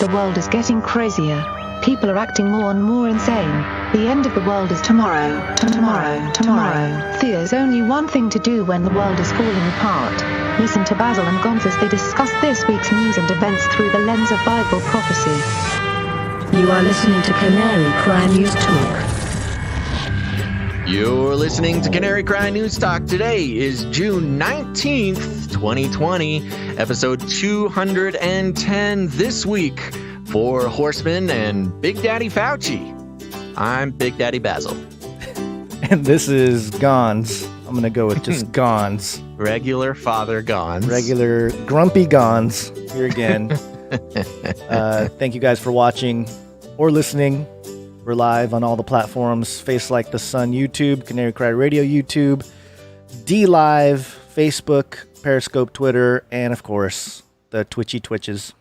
The world is getting crazier. People are acting more and more insane. The end of the world is tomorrow. Tomorrow. There's only one thing to do when the world is falling apart. Listen to Basil and Gonz as they discuss this week's news and events through the lens of Bible prophecy. You are listening to Canary Cry News Talk. You're listening to Canary Cry News Talk. Today is June 19th, 2020, episode 210 this week for Horseman and Big Daddy Fouci. I'm Big Daddy Basil. And this is Gonz. I'm going to go with just Gonz. Regular Father Gonz. Regular Grumpy Gonz here again. Thank you guys for watching or listening. We're live on all the platforms: Face Like the Sun YouTube, Canary Cry Radio YouTube, D Live, Facebook, Periscope, Twitter, and of course the Twitches.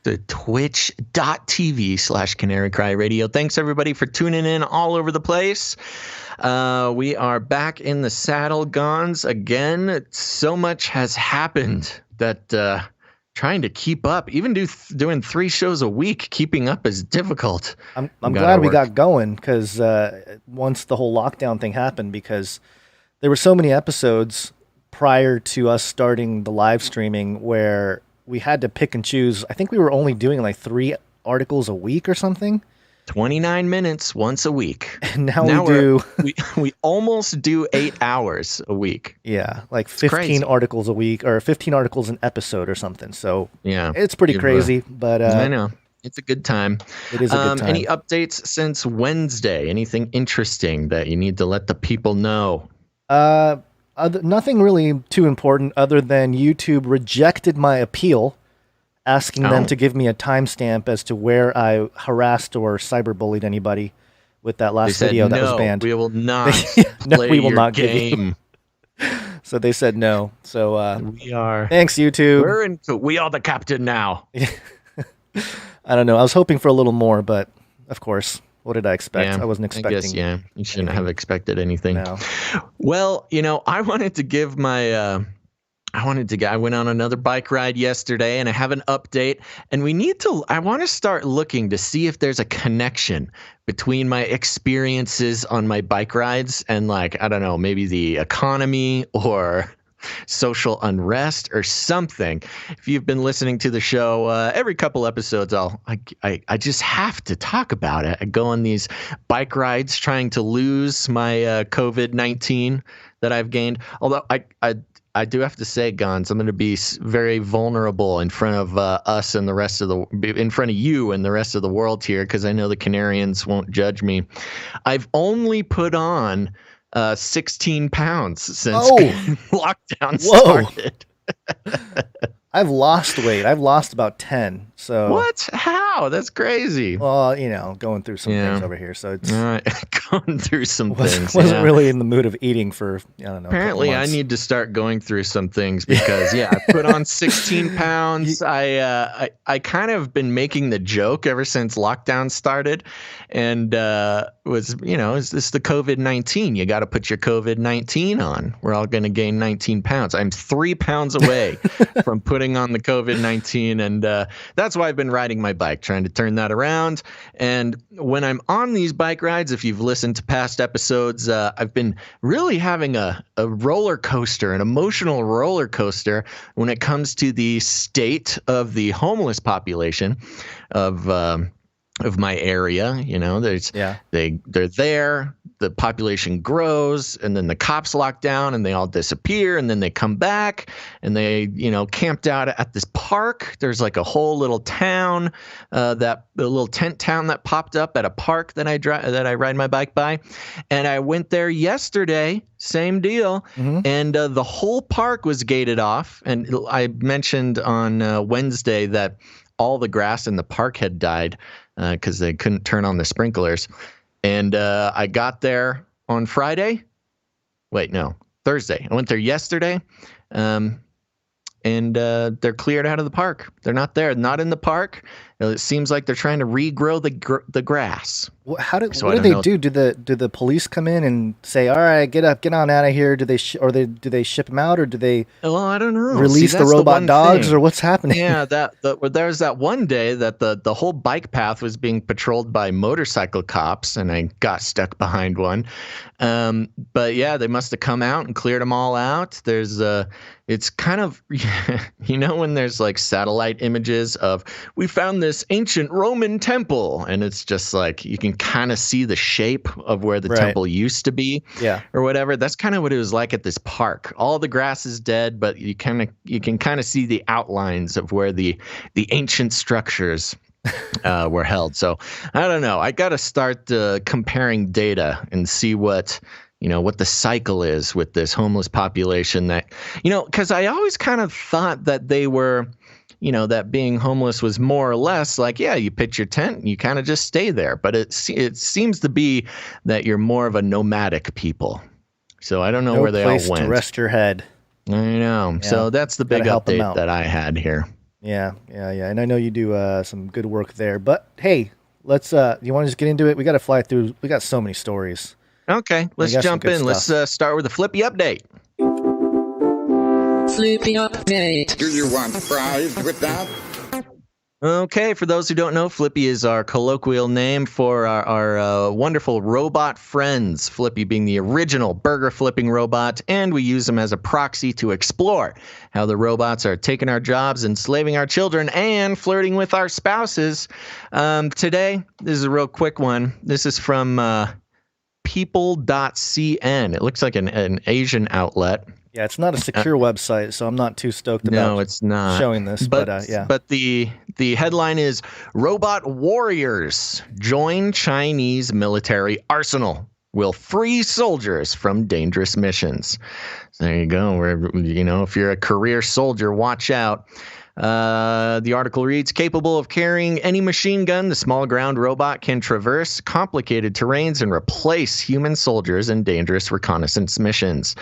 The twitch.tv/Canary Cry Radio. Thanks everybody for tuning in all over the place. We are back in the saddle, Gonz, again. So much has happened that trying to keep up, even doing 3 shows a week, keeping up is difficult. I'm glad we got going because once the whole lockdown thing happened, because there were so many episodes prior to us starting the live streaming where we had to pick and choose. I think we were only doing like 3 articles a week or something. 29 minutes once a week. And now we almost do 8 hours a week. Yeah, like 15 articles a week or 15 articles an episode or something. So yeah, it's pretty crazy, but I know. It's a good time. It is a good time. Any updates since Wednesday? Anything interesting that you need to let the people know? Nothing really too important other than YouTube rejected my appeal, asking them to give me a timestamp as to where I harassed or cyberbullied anybody with that last video that was banned. We will not play we will your not game. So they said no. So we are. Thanks, YouTube. We are the captain now. I don't know. I was hoping for a little more, but of course, what did I expect? Yeah, I wasn't expecting. I guess, you shouldn't have expected anything. No. Well, I wanted to give my. I went on another bike ride yesterday and I have an update, and I want to start looking to see if there's a connection between my experiences on my bike rides and, like, I don't know, maybe the economy or social unrest or something. If you've been listening to the show, every couple episodes, I just have to talk about it. I go on these bike rides trying to lose my COVID-19 that I've gained. Although I do have to say, Gonz, I'm going to be very vulnerable in front of us and in front of you and the rest of the world here, because I know the Canarians won't judge me. I've only put on 16 pounds since lockdown started. I've lost weight. I've lost about 10. So what? How? That's crazy. Well, going through some things over here. So it's all right. Going through some things. Wasn't really in the mood of eating for, I don't know. Apparently, I need to start going through some things because I put on 16 pounds. I kind of been making the joke ever since lockdown started, and is this the COVID-19? You got to put your COVID-19 on. We're all going to gain 19 pounds. I'm 3 pounds away from putting on the COVID-19, and that's why I've been riding my bike, trying to turn that around. And when I'm on these bike rides, if you've listened to past episodes, I've been really having a roller coaster, an emotional roller coaster when it comes to the state of the homeless population of my area. They're there. The population grows, and then the cops lock down, and they all disappear, and then they come back, and they camped out at this park. There's like a whole little town, the little tent town that popped up at a park that I ride my bike by, and I went there yesterday. Same deal, and the whole park was gated off. And I mentioned on Wednesday that all the grass in the park had died because they couldn't turn on the sprinklers. And I got there on Thursday. I went there yesterday, and they're cleared out of the park. They're not there, not in the park. It seems like they're trying to regrow the grass. What So do they do? Do the police come in and say, "All right, get on out of here"? Do they do they ship them out, or do they? Well, I don't know. Release the robot dogs, or what's happening? Yeah, there was that one day that the whole bike path was being patrolled by motorcycle cops, and I got stuck behind one. But yeah, they must have come out and cleared them all out. It's kind of, when there's like satellite images of, we found this ancient Roman temple, and it's just like, you can kind of see the shape of where the temple used to be, or whatever. That's kind of what it was like at this park. All the grass is dead, but you can kind of see the outlines of where the ancient structures were held. So I don't know. I got to start comparing data and see what the cycle is with this homeless population that, because I always kind of thought that they were, that being homeless was more or less like, yeah, you pitch your tent and you kind of just stay there. But it seems to be that you're more of a nomadic people. So I don't know where they all went. No place to rest your head. I know. Yeah, so that's the big update that I had here. Yeah. And I know you do some good work there. But hey, let's, you want to just get into it? We got to fly through. We got so many stories. Okay, let's jump in. Let's start with a Flippy update. Flippy update. Do you want fries with that? Okay, for those who don't know, Flippy is our colloquial name for our wonderful robot friends, Flippy being the original burger flipping robot, and we use them as a proxy to explore how the robots are taking our jobs, enslaving our children, and flirting with our spouses. Today, this is a real quick one. This is from people.cn. It looks like an Asian outlet. Yeah, it's not a secure website, so I'm not too stoked about it's not showing this. But yeah. But the headline is Robot Warriors Join Chinese Military Arsenal. Will free soldiers from dangerous missions. So there you go. If you're a career soldier, watch out. The article reads, capable of carrying any machine gun, the small ground robot can traverse complicated terrains and replace human soldiers in dangerous reconnaissance missions.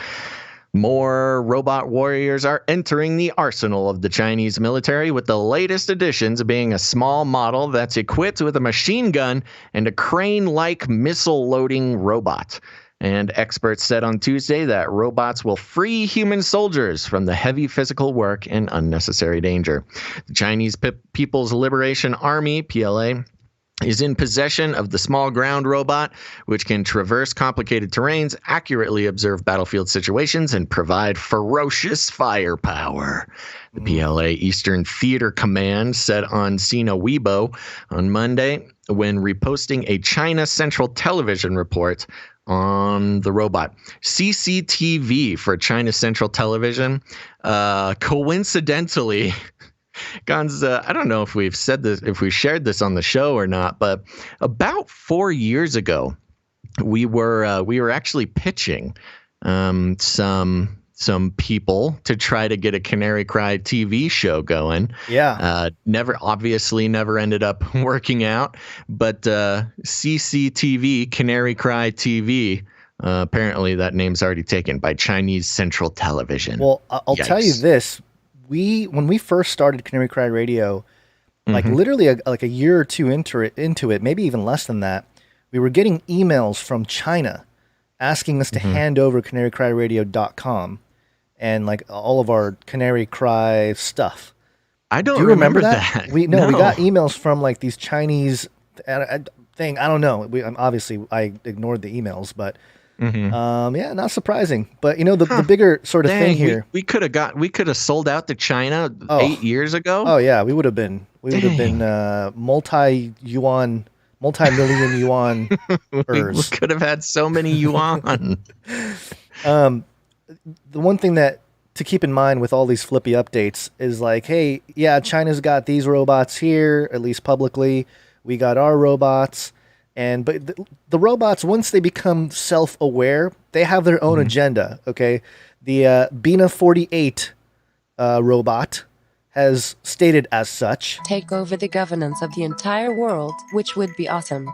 More robot warriors are entering the arsenal of the Chinese military, with the latest additions being a small model that's equipped with a machine gun and a crane-like missile-loading robot. And experts said on Tuesday that robots will free human soldiers from the heavy physical work and unnecessary danger. The Chinese People's Liberation Army, PLA, is in possession of the small ground robot, which can traverse complicated terrains, accurately observe battlefield situations, and provide ferocious firepower. The PLA Eastern Theater Command said on Sina Weibo on Monday when reposting a China Central Television report on the robot. CCTV for China Central Television, coincidentally, Gons, I don't know if we've said this, if we shared this on the show or not, but about 4 years ago, we were actually pitching some people to try to get a Canary Cry TV show going. Yeah. Never ended up working out, but CCTV, Canary Cry TV, apparently that name's already taken by Chinese Central Television. Well, I'll tell you this. When we first started Canary Cry Radio, like literally a year or two into it, maybe even less than that, we were getting emails from China asking us to hand over canarycryradio.com and like all of our Canary Cry stuff. I don't Do you remember that? that. We got emails from like these Chinese thing. I don't know. I ignored the emails, but yeah, not surprising. But the bigger sort of thing here, we could have sold out to China 8 years ago. Oh yeah, we would have been multi-million yuan. We could have had so many yuan. The one thing that to keep in mind with all these Flippy updates is like, hey, yeah, China's got these robots here, at least publicly. We got our robots. But the robots, once they become self-aware, they have their own agenda, okay? The Bina 48 robot has stated as such. Take over the governance of the entire world, which would be awesome.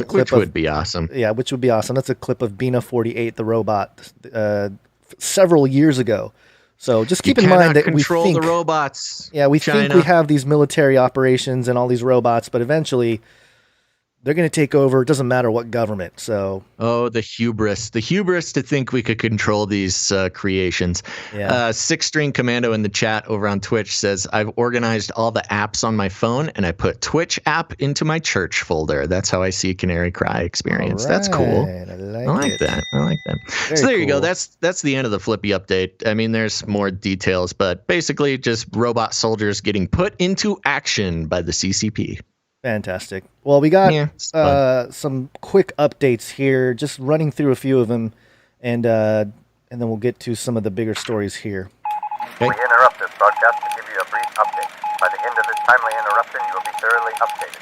Which would be awesome. Yeah, which would be awesome. That's a clip of Bina 48, the robot, several years ago. So just keep you in mind that control we think the robots. Yeah, we China. think we have these military operations and all these robots, but eventually they're going to take over. It doesn't matter what government. So the hubris to think we could control these creations. Yeah. Six String Commando in the chat over on Twitch says, I've organized all the apps on my phone and I put Twitch app into my church folder. That's how I see Canary Cry Experience. That's cool. I I like that. Very So there you go. cool. That's the end of the Flippy update. I mean, there's more details, but basically just robot soldiers getting put into action by the CCP. Fantastic. Well, we got it's fun. some quick updates here, just running through a few of them, and then we'll get to some of the bigger stories here. Okay. We interrupt this broadcast to give you a brief update. By the end of this timely interruption, you will be thoroughly updated.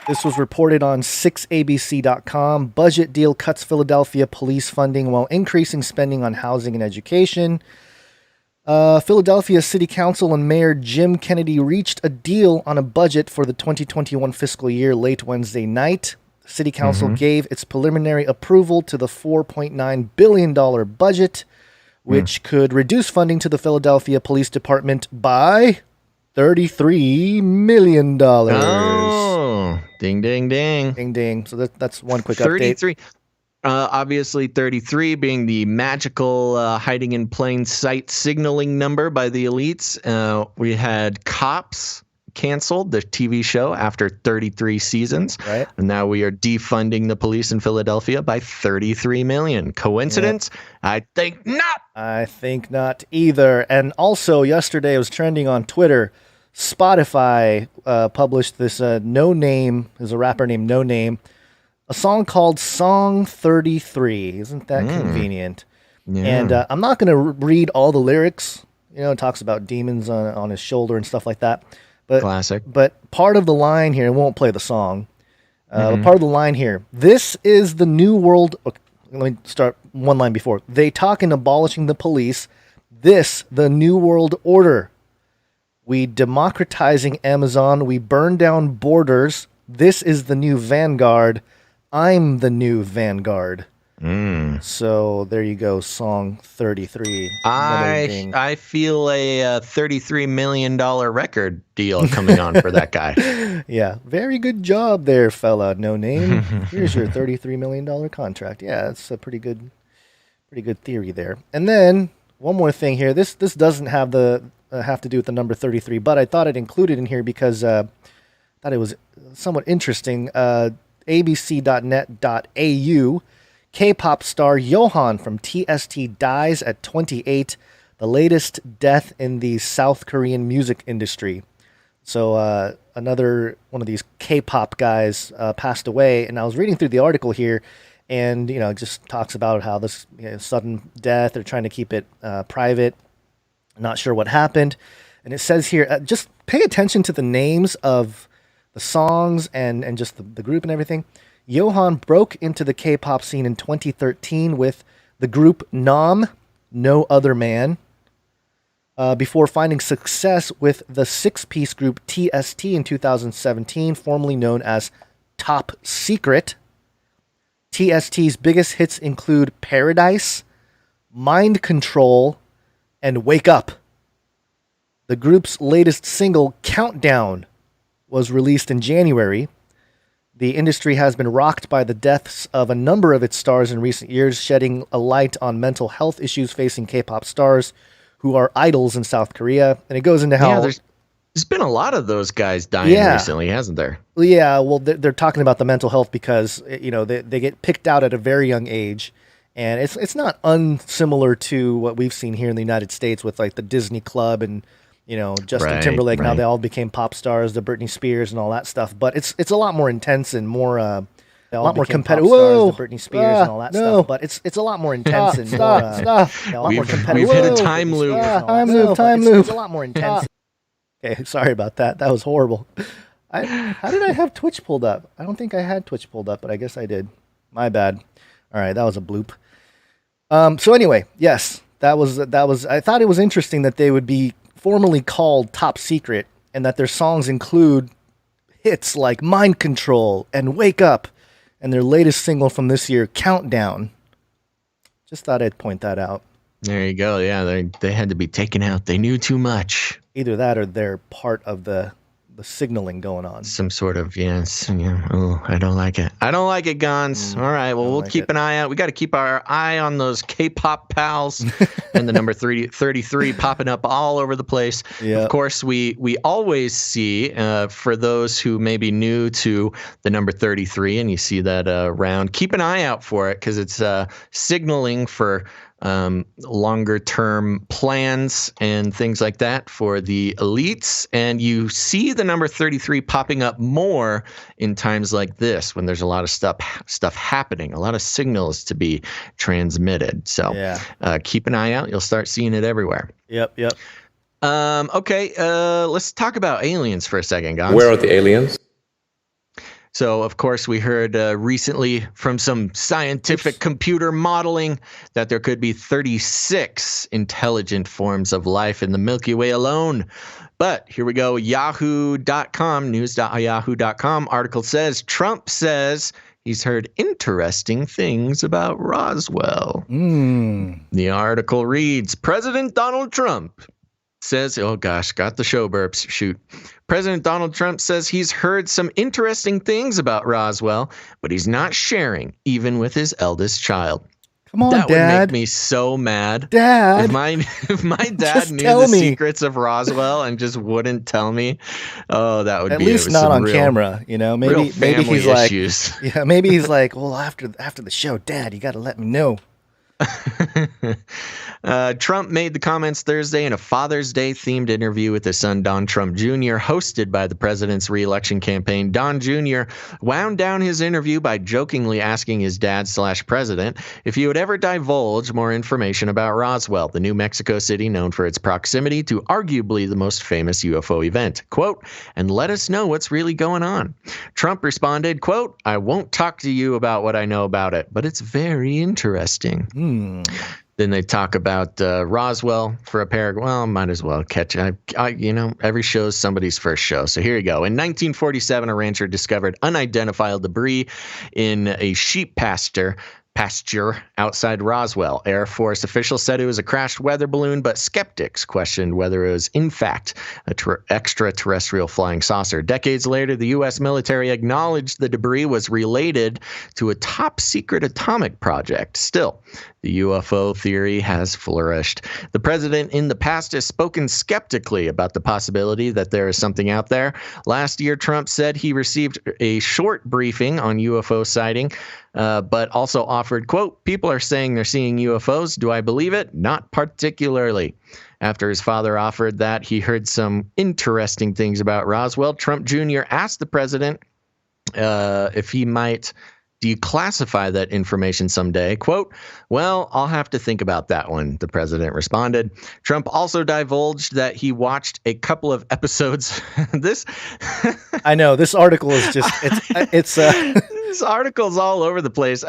This was reported on 6abc.com. Budget deal cuts Philadelphia police funding while increasing spending on housing and education. Philadelphia City Council and Mayor Jim Kennedy reached a deal on a budget for the 2021 fiscal year late Wednesday night. City Council gave its preliminary approval to the $4.9 billion budget, which could reduce funding to the Philadelphia Police Department by $33 million. Oh, ding, ding, ding. Ding, ding. So that's one quick 33. update. Obviously, 33 being the magical hiding in plain sight signaling number by the elites. We had Cops canceled, the TV show, after 33 seasons. Right. And now we are defunding the police in Philadelphia by $33 million. Coincidence? Yep. I think not. I think not either. And also, yesterday it was trending on Twitter. Spotify published this No Name, there's a rapper named No Name, a song called Song 33. Isn't that convenient? Yeah. And I'm not going to read all the lyrics. You know, it talks about demons on his shoulder and stuff like that. But, classic. But part of the line here, I won't play the song. But part of the line here, this is the new world. Okay, let me start one line before. They talk in abolishing the police. This, the new world order. We democratizing Amazon. We burn down borders. This is the new vanguard. I'm the new vanguard. So there you go, song 33. I feel a $33 million record deal coming on for that guy. Yeah, very good job there, fella. No Name. Here's your $33 million contract. Yeah, that's a pretty good theory there. And then one more thing here. This doesn't have have to do with the number 33, but I thought I'd include it in here because I thought it was somewhat interesting. abc.net.au, K-pop star Johan from TST dies at 28, the latest death in the South Korean music industry. So another one of these K-pop guys passed away, and I was reading through the article here, and it just talks about how this sudden death, they're trying to keep it private, not sure what happened. And it says here, just pay attention to the names of the songs and just the group and everything. Johan broke into the K-pop scene in 2013 with the group Nam, No Other Man, before finding success with the six-piece group TST in 2017, formerly known as Top Secret. TST's biggest hits include Paradise, Mind Control, and Wake Up. The group's latest single, Countdown, was released in January. The industry has been rocked by the deaths of a number of its stars in recent years, shedding a light on mental health issues facing K-pop stars who are idols in South Korea. And it goes into how... there's been a lot of those guys dying recently, hasn't there? Yeah, well, they're talking about the mental health because, they get picked out at a very young age. And it's not unsimilar to what we've seen here in the United States with, like, the Disney Club and... Justin Timberlake, now they all became pop stars, the Britney Spears and all that stuff. But it's a lot more intense and more, a lot more competitive. Whoa! The Britney Spears and all that stuff. But it's a lot more intense and more, a lot more competitive. We've hit a time loop. Time loop. It's a lot more intense. Okay, sorry about that. That was horrible. How did I have Twitch pulled up? I don't think I had Twitch pulled up, but I guess I did. My bad. All right, that was a bloop. So anyway, yes, that was. I thought it was interesting that they would be formerly called Top Secret, and that their songs include hits like Mind Control and Wake Up, and their latest single from this year, Countdown. Just thought I'd point that out. There you go. Yeah, they had to be taken out. They knew too much. Either that or they're part of the signaling going on. Some sort of, yes. Yeah. Oh, I don't like it. I don't like it, Gons. All right. Well, we'll keep an eye out. We got to keep our eye on those K-pop pals and the number 33 popping up all over the place. Yep. Of course, we always see, for those who may be new to the number 33, and you see that around, keep an eye out for it because it's signaling for longer term plans and things like that for the elites. And you see the number 33 popping up more in times like this when there's a lot of stuff happening, a lot of signals to be transmitted. So keep an eye out. You'll start seeing it everywhere. Yep. Okay. Let's talk about aliens for a second, guys. Where are the aliens? So, of course, we heard recently from some scientific computer modeling that there could be 36 intelligent forms of life in the Milky Way alone. But here we go. Yahoo.com, news.yahoo.com article says Trump says he's heard interesting things about Roswell. The article reads, President Donald Trump says, oh gosh, got the show burps, shoot. President Donald Trump says he's heard some interesting things about Roswell, but he's not sharing, even with his eldest child. Come on, that Dad. Would make me so mad. Dad. If my dad knew the secrets of Roswell and just wouldn't tell me, oh, that would at be least not on camera, you know. Maybe he's issues. like, yeah, maybe he's like, well, after the show, Dad, you got to let me know. Trump made the comments Thursday in a Father's Day themed interview with his son, Don Trump Jr., hosted by the president's re-election campaign. Don Jr. wound down his interview by jokingly asking his dad/president if he would ever divulge more information about Roswell, the New Mexico city known for its proximity to arguably the most famous UFO event. Quote, and let us know what's really going on. Trump responded, quote, I won't talk to you about what I know about it, but it's very interesting. Then they talk about Roswell for a paragraph. Well, might as well catch it. Every show is somebody's first show. So here you go. In 1947, a rancher discovered unidentified debris in a sheep pasture outside Roswell. Air Force officials said it was a crashed weather balloon, but skeptics questioned whether it was in fact an extraterrestrial flying saucer. Decades later, the U.S. military acknowledged the debris was related to a top-secret atomic project. Still, the UFO theory has flourished. The president in the past has spoken skeptically about the possibility that there is something out there. Last year, Trump said he received a short briefing on UFO sighting, but also offered, quote, people are saying they're seeing UFOs. Do I believe it? Not particularly. After his father offered that he heard some interesting things about Roswell, Trump Jr. asked the president if he might declassify that information someday. Quote, well, I'll have to think about that one, the president responded. Trump also divulged that he watched a couple of episodes. I know, this article is just, it's this article's all over the place.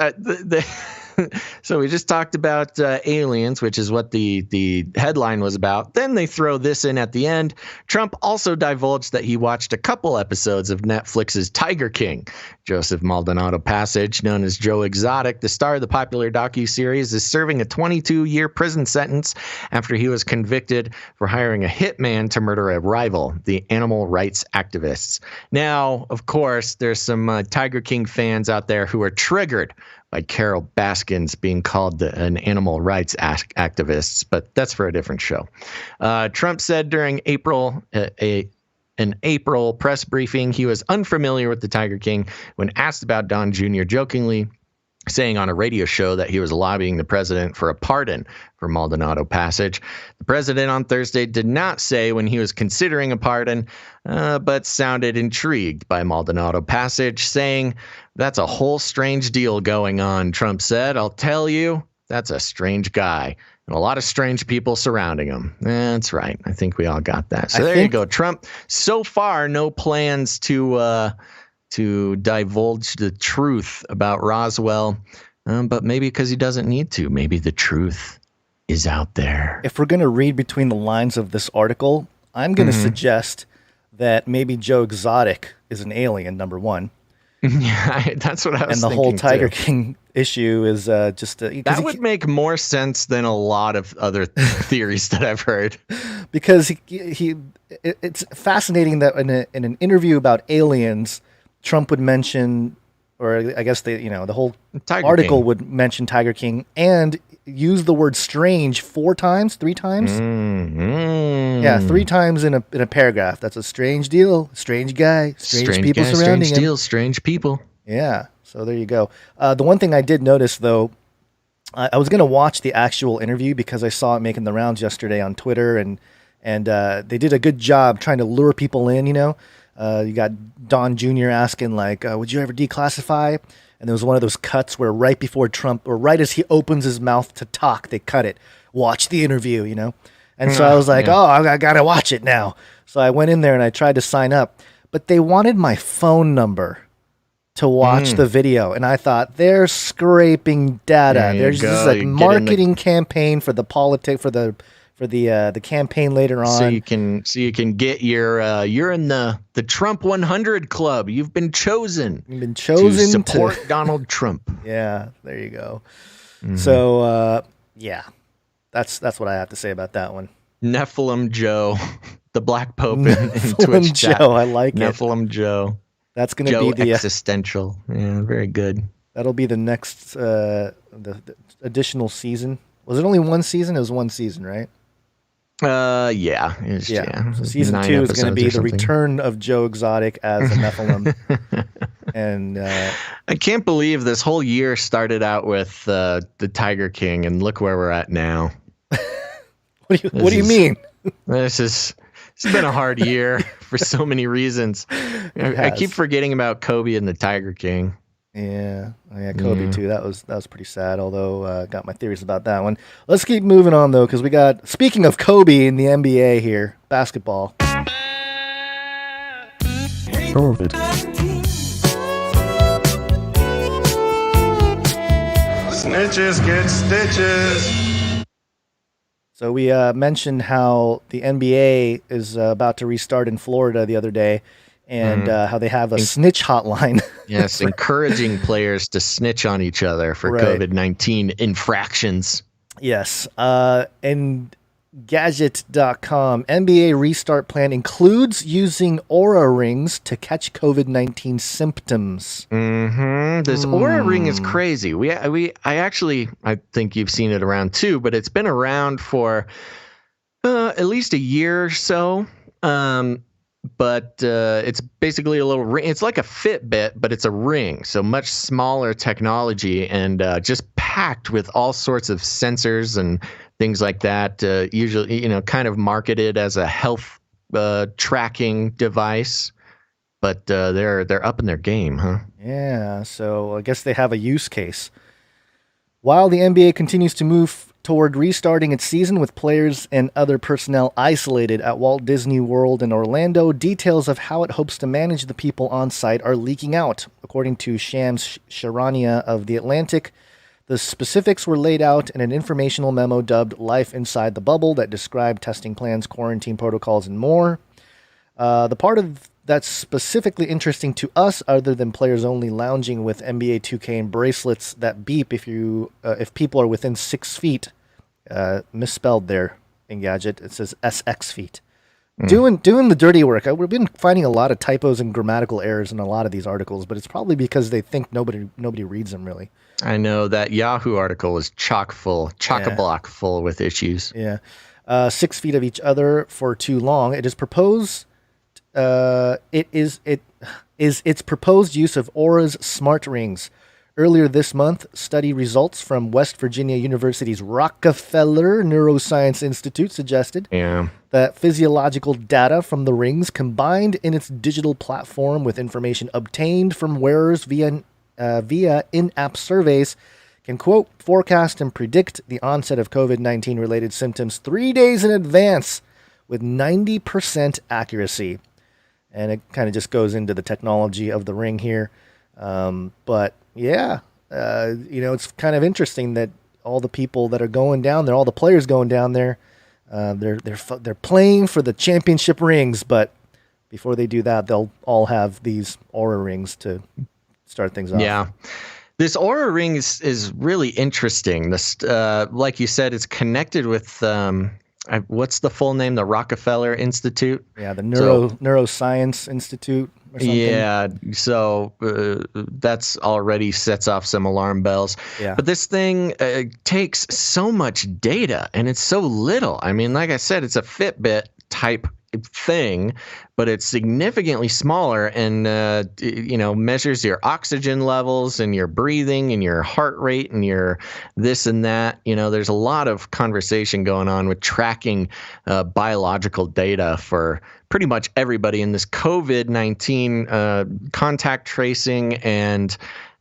So we just talked about aliens, which is what the headline was about. Then they throw this in at the end. Trump also divulged that he watched a couple episodes of Netflix's Tiger King. Joseph Maldonado Passage, known as Joe Exotic, the star of the popular docuseries, is serving a 22-year prison sentence after he was convicted for hiring a hitman to murder a rival, the animal rights activists. Now, of course, there's some Tiger King fans out there who are triggered by Carol Baskins being called an animal rights activist, but that's for a different show. Trump said during an April press briefing he was unfamiliar with the Tiger King when asked about Don Jr., jokingly saying on a radio show that he was lobbying the president for a pardon for Maldonado Passage. The president on Thursday did not say when he was considering a pardon, but sounded intrigued by Maldonado Passage, saying, that's a whole strange deal going on, Trump said. I'll tell you, that's a strange guy. And a lot of strange people surrounding him. That's right. I think we all got that. So you go. Trump, so far, no plans to divulge the truth about Roswell, but maybe because he doesn't need to. Maybe the truth is out there. If we're going to read between the lines of this article, I'm going to suggest that maybe Joe Exotic is an alien, number one. Yeah, that's what I was thinking. And the whole Tiger King issue is just that would make more sense than a lot of other theories that I've heard. Because it's fascinating that in an interview about aliens, Trump would mention, or I guess the whole Tiger article King. would mention Tiger King and use the word strange 3 times. Mm-hmm. Yeah, 3 times in a paragraph. That's a strange deal, strange guy, strange people guy, surrounding strange him. deal, strange people. Yeah, so there you go. The one thing I did notice, though, I was going to watch the actual interview because I saw it making the rounds yesterday on Twitter, and they did a good job trying to lure people in, you got Don Jr. asking, like, would you ever declassify? And there was one of those cuts where right before Trump, or right as he opens his mouth to talk, they cut it. Watch the interview, And so I was like, I got to watch it now. So I went in there and I tried to sign up. But they wanted my phone number to watch the video. And I thought, they're scraping data. There's just like marketing campaign for the the campaign later on. So you can get you're in the Trump 100 club. You've been chosen. To support Donald Trump. Yeah, there you go. So yeah, that's what I have to say about that one. Nephilim Joe, the Black Pope in Twitch chat. Joe, I like Nephilim Joe. That's going to be the existential. Yeah, very good. That'll be the next the additional season. Was it only one season? It was one season, right? Yeah. So season 2 is going to be the return of Joe Exotic as a Nephilim. And I can't believe this whole year started out with the Tiger King, and look where we're at now. What do you mean? It's been a hard year for so many reasons. I keep forgetting about Kobe and the Tiger King. Yeah, Kobe too. That was pretty sad. Although got my theories about that one. Let's keep moving on though, because we got, speaking of Kobe in the NBA here, basketball. COVID. Snitches get stitches. So we mentioned how the NBA is about to restart in Florida the other day, and how they have a snitch hotline. Yes, encouraging players to snitch on each other for COVID-19 infractions. Yes. And Gadget.com, NBA restart plan includes using Aura rings to catch COVID-19 symptoms. This Aura ring is crazy. I think you've seen it around too, but it's been around for at least a year or so. But it's basically a little ring. It's like a Fitbit, but it's a ring. So much smaller technology, and just packed with all sorts of sensors and things like that. Usually, kind of marketed as a health tracking device. But they're up in their game, huh? Yeah. So I guess they have a use case. While the NBA continues to move toward restarting its season with players and other personnel isolated at Walt Disney World in Orlando, details of how it hopes to manage the people on site are leaking out. According to Shams Charania of The Atlantic, the specifics were laid out in an informational memo dubbed Life Inside the Bubble that described testing plans, quarantine protocols, and more. The part of that's specifically interesting to us, other than players only lounging with NBA 2K and bracelets that beep if people are within 6 feet. Misspelled there, Engadget. It says SX feet. Doing the dirty work. We've been finding a lot of typos and grammatical errors in a lot of these articles, but it's probably because they think nobody reads them really. I know that Yahoo article is chock-a-block full with issues. Yeah. 6 feet of each other for too long. It is proposed. Its proposed use of Aura's smart rings. Earlier this month, study results from West Virginia University's Rockefeller Neuroscience Institute suggested that physiological data from the rings combined in its digital platform with information obtained from wearers via in-app surveys can, quote, forecast and predict the onset of COVID-19 related symptoms 3 days in advance with 90% accuracy. And it kind of just goes into the technology of the ring here. But yeah, it's kind of interesting that all the people that are going down there, all the players going down there, they're playing for the championship rings. But before they do that, they'll all have these Aura rings to start things off. Yeah. This Aura Ring is really interesting. This, like you said, it's connected with what's the full name? The Rockefeller Institute. Yeah, the Neuroscience Institute or something. Yeah, so that's already sets off some alarm bells. Yeah. But this thing takes so much data, and it's so little. I mean, like I said, it's a Fitbit type thing, but it's significantly smaller and measures your oxygen levels and your breathing and your heart rate and your this and that. There's a lot of conversation going on with tracking biological data for pretty much everybody in this COVID-19 contact tracing. And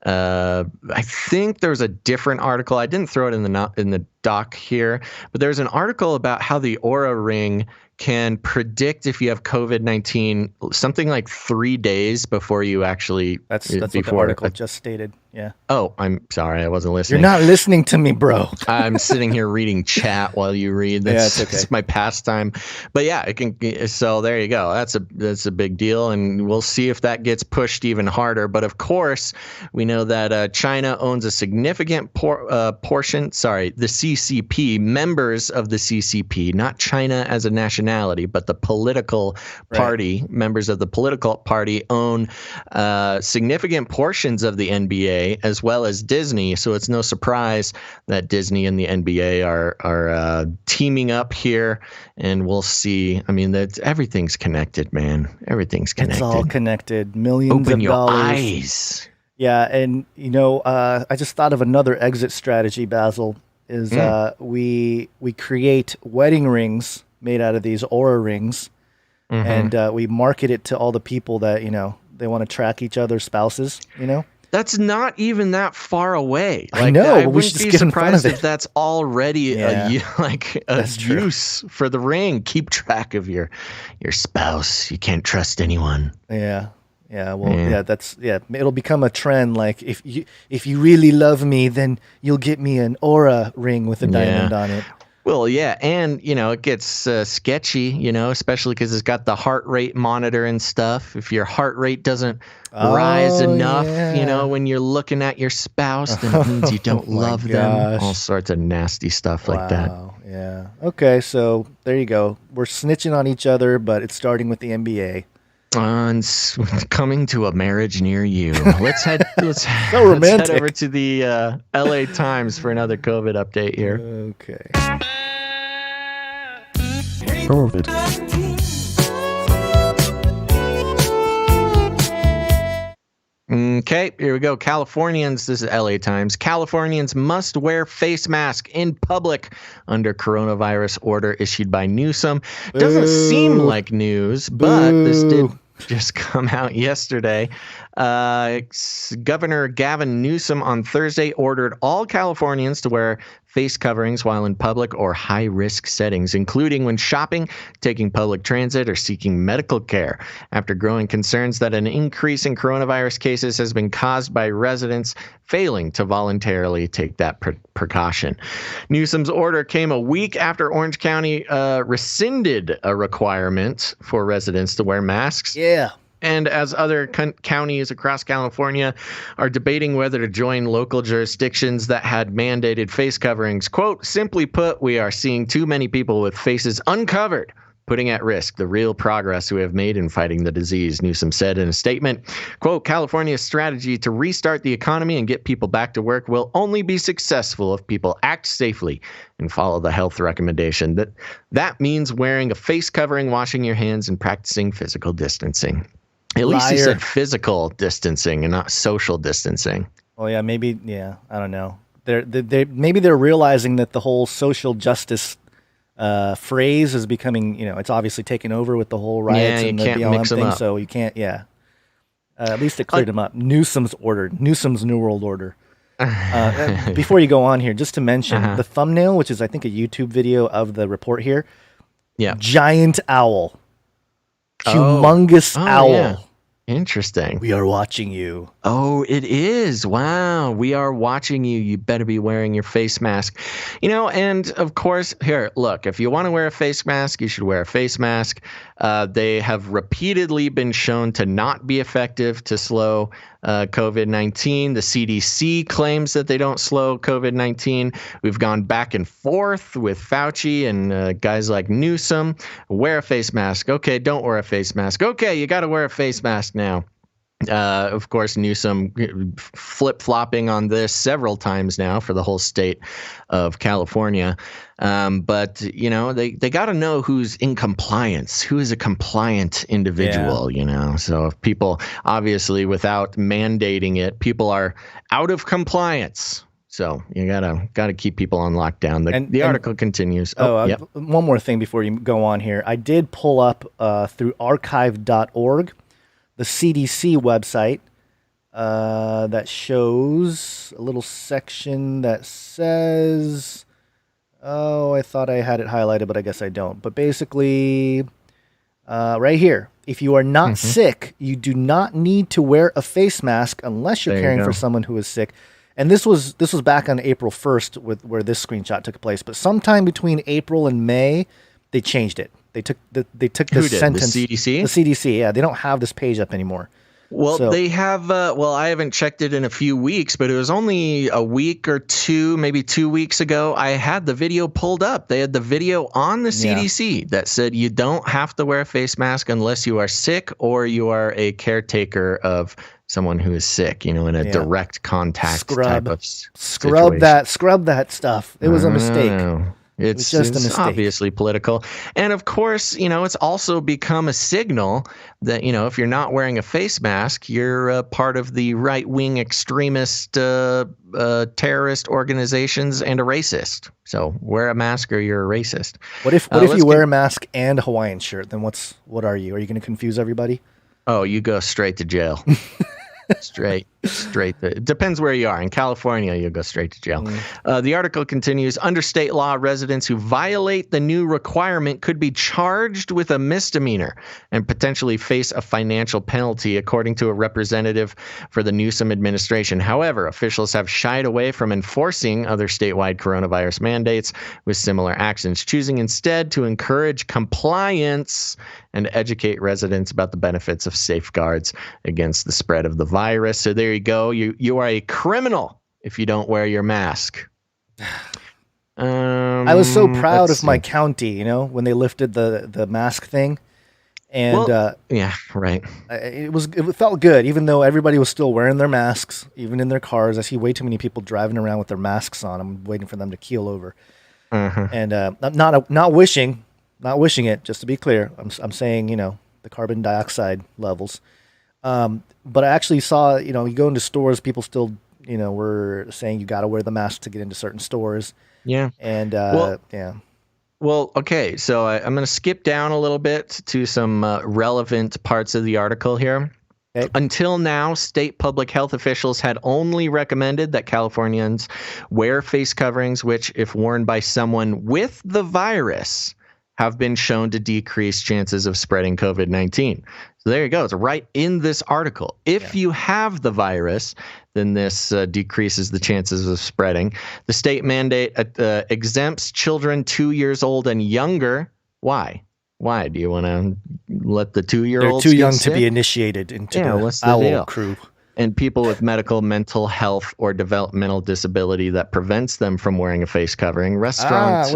I think there's a different article. I didn't throw it in the doc here, but there's an article about how the Aura Ring can predict if you have COVID-19 something like 3 days before you actually. That's what the article just stated. Yeah. Oh, I'm sorry, I wasn't listening. You're not listening to me, bro. I'm sitting here reading chat while you read. That's, yeah, it's okay. It's my pastime. But yeah, it can. So there you go. That's a big deal, and we'll see if that gets pushed even harder. But of course, we know that China owns a significant portion. Sorry, the CCP, members of the CCP, not China as a nationality, but the political party, members of the political party own significant portions of the NBA. As well as Disney, so it's no surprise that Disney and the NBA are teaming up here, and we'll see. I mean, everything's connected, man. Everything's connected. It's all connected. Millions Open of your dollars. eyes. Yeah, and I just thought of another exit strategy, Basil. Is we create wedding rings made out of these Aura rings, and we market it to all the people that they want to track each other's spouses. That's not even that far away. I know. I we should wouldn't be just get in front surprised of if it. that's already a true. use for the ring. Keep track of your spouse. You can't trust anyone. Yeah. Yeah. Well, it'll become a trend. Like if you really love me, then you'll get me an Aura ring with a diamond on it. Well, yeah, and it gets sketchy, especially because it's got the heart rate monitor and stuff. If your heart rate doesn't rise enough, when you're looking at your spouse, then it means you don't love them. All sorts of nasty stuff like that. Yeah. Okay, so there you go. We're snitching on each other, but it's starting with the NBA. Coming to a marriage near you. Let's head over to the LA Times for another COVID update here. Okay. COVID. Okay, here we go. Californians, this is LA Times. Californians must wear face mask in public under coronavirus order issued by Newsom. Doesn't seem like news, but this did just come out yesterday. Governor Gavin Newsom on Thursday ordered all Californians to wear face coverings while in public or high-risk settings, including when shopping, taking public transit, or seeking medical care, after growing concerns that an increase in coronavirus cases has been caused by residents failing to voluntarily take that precaution. Newsom's order came a week after Orange County rescinded a requirement for residents to wear masks. Yeah. And as other counties across California are debating whether to join local jurisdictions that had mandated face coverings, quote, simply put, we are seeing too many people with faces uncovered, putting at risk the real progress we have made in fighting the disease, Newsom said in a statement. Quote, California's strategy to restart the economy and get people back to work will only be successful if people act safely and follow the health recommendation. That means wearing a face covering, washing your hands, and practicing physical distancing. At least he said physical distancing and not social distancing. Oh yeah, maybe. Yeah, I don't know. Maybe they're realizing that the whole social justice phrase is becoming. It's obviously taken over with the whole riots and the BLM thing. So you can't. Yeah. At least it cleared them up. Newsom's New World Order. Before you go on here, just to mention the thumbnail, which is I think a YouTube video of the report here. Yeah. Giant owl. Humongous owl. Interesting. We are watching you. Oh, it is. Wow. We are watching you. You better be wearing your face mask. And of course, here, look, if you want to wear a face mask, you should wear a face mask. They have repeatedly been shown to not be effective to slow COVID-19. The CDC claims that they don't slow COVID-19. We've gone back and forth with Fauci and guys like Newsom. Wear a face mask. Okay, don't wear a face mask. Okay, you got to wear a face mask now. Of course, Newsom flip-flopping on this several times now for the whole state of California. But, they got to know who's in compliance, who is a compliant individual, So if people, obviously, without mandating it, people are out of compliance. So you gotta keep people on lockdown. The article continues. Yep. One more thing before you go on here. I did pull up through archive.org. The CDC website that shows a little section that says, I thought I had it highlighted, but I guess I don't. But basically, right here, if you are not sick, you do not need to wear a face mask unless you're caring for someone who is sick. And this was back on April 1st where this screenshot took place. But sometime between April and May, they changed it. They took this sentence. The CDC? The CDC, yeah. They don't have this page up anymore. Well, they have, I haven't checked it in a few weeks, but it was only a week or two, maybe 2 weeks ago. I had the video pulled up. They had the video on the CDC that said you don't have to wear a face mask unless you are sick or you are a caretaker of someone who is sick, in a direct contact type of scrub that stuff. It was a mistake. It's just a mistake. Obviously political. And of course, it's also become a signal that, if you're not wearing a face mask, you're part of the right-wing extremist terrorist organizations and a racist. So wear a mask or you're a racist. What if you wear a mask and a Hawaiian shirt? Then what are you? Are you going to confuse everybody? Oh, you go straight to jail. Straight. It depends where you are. In California, you'll go straight to jail. The article continues, under state law, residents who violate the new requirement could be charged with a misdemeanor and potentially face a financial penalty, according to a representative for the Newsom administration. However, officials have shied away from enforcing other statewide coronavirus mandates with similar actions, choosing instead to encourage compliance and educate residents about the benefits of safeguards against the spread of the virus. So there you go. You are a criminal if you don't wear your mask. I was so proud of my county, when they lifted the mask thing. And yeah, right. It felt good, even though everybody was still wearing their masks, even in their cars. I see way too many people driving around with their masks on. I'm waiting for them to keel over. And I'm not wishing it, just to be clear. I'm saying, the carbon dioxide levels. But I actually saw, you go into stores, people still, were saying you got to wear the mask to get into certain stores. Yeah. And, yeah. Well, okay. So I'm going to skip down a little bit to some relevant parts of the article here. Okay. Until now, state public health officials had only recommended that Californians wear face coverings, which, if worn by someone with the virus, have been shown to decrease chances of spreading COVID-19. So there you go. It's right in this article. If you have the virus, then this decreases the chances of spreading. The state mandate exempts children 2 years old and younger. Why? Why? Do you want to let the 2-year-olds They're too young to be initiated into the owl crew. And people with medical, mental health, or developmental disability that prevents them from wearing a face covering. Restaurants...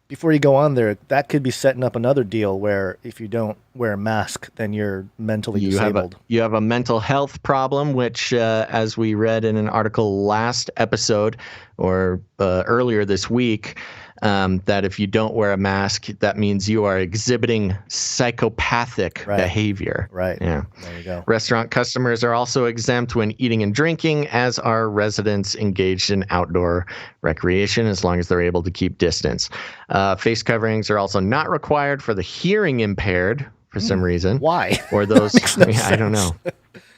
Before you go on there, that could be setting up another deal where if you don't wear a mask, then you're mentally disabled. You have a mental health problem, which, as we read in an article last episode or earlier this week, that if you don't wear a mask, that means you are exhibiting psychopathic behavior. Right. Yeah. There you go. Restaurant customers are also exempt when eating and drinking, as are residents engaged in outdoor recreation, as long as they're able to keep distance. Face coverings are also not required for the hearing impaired for some reason. Why? Or those, I don't know.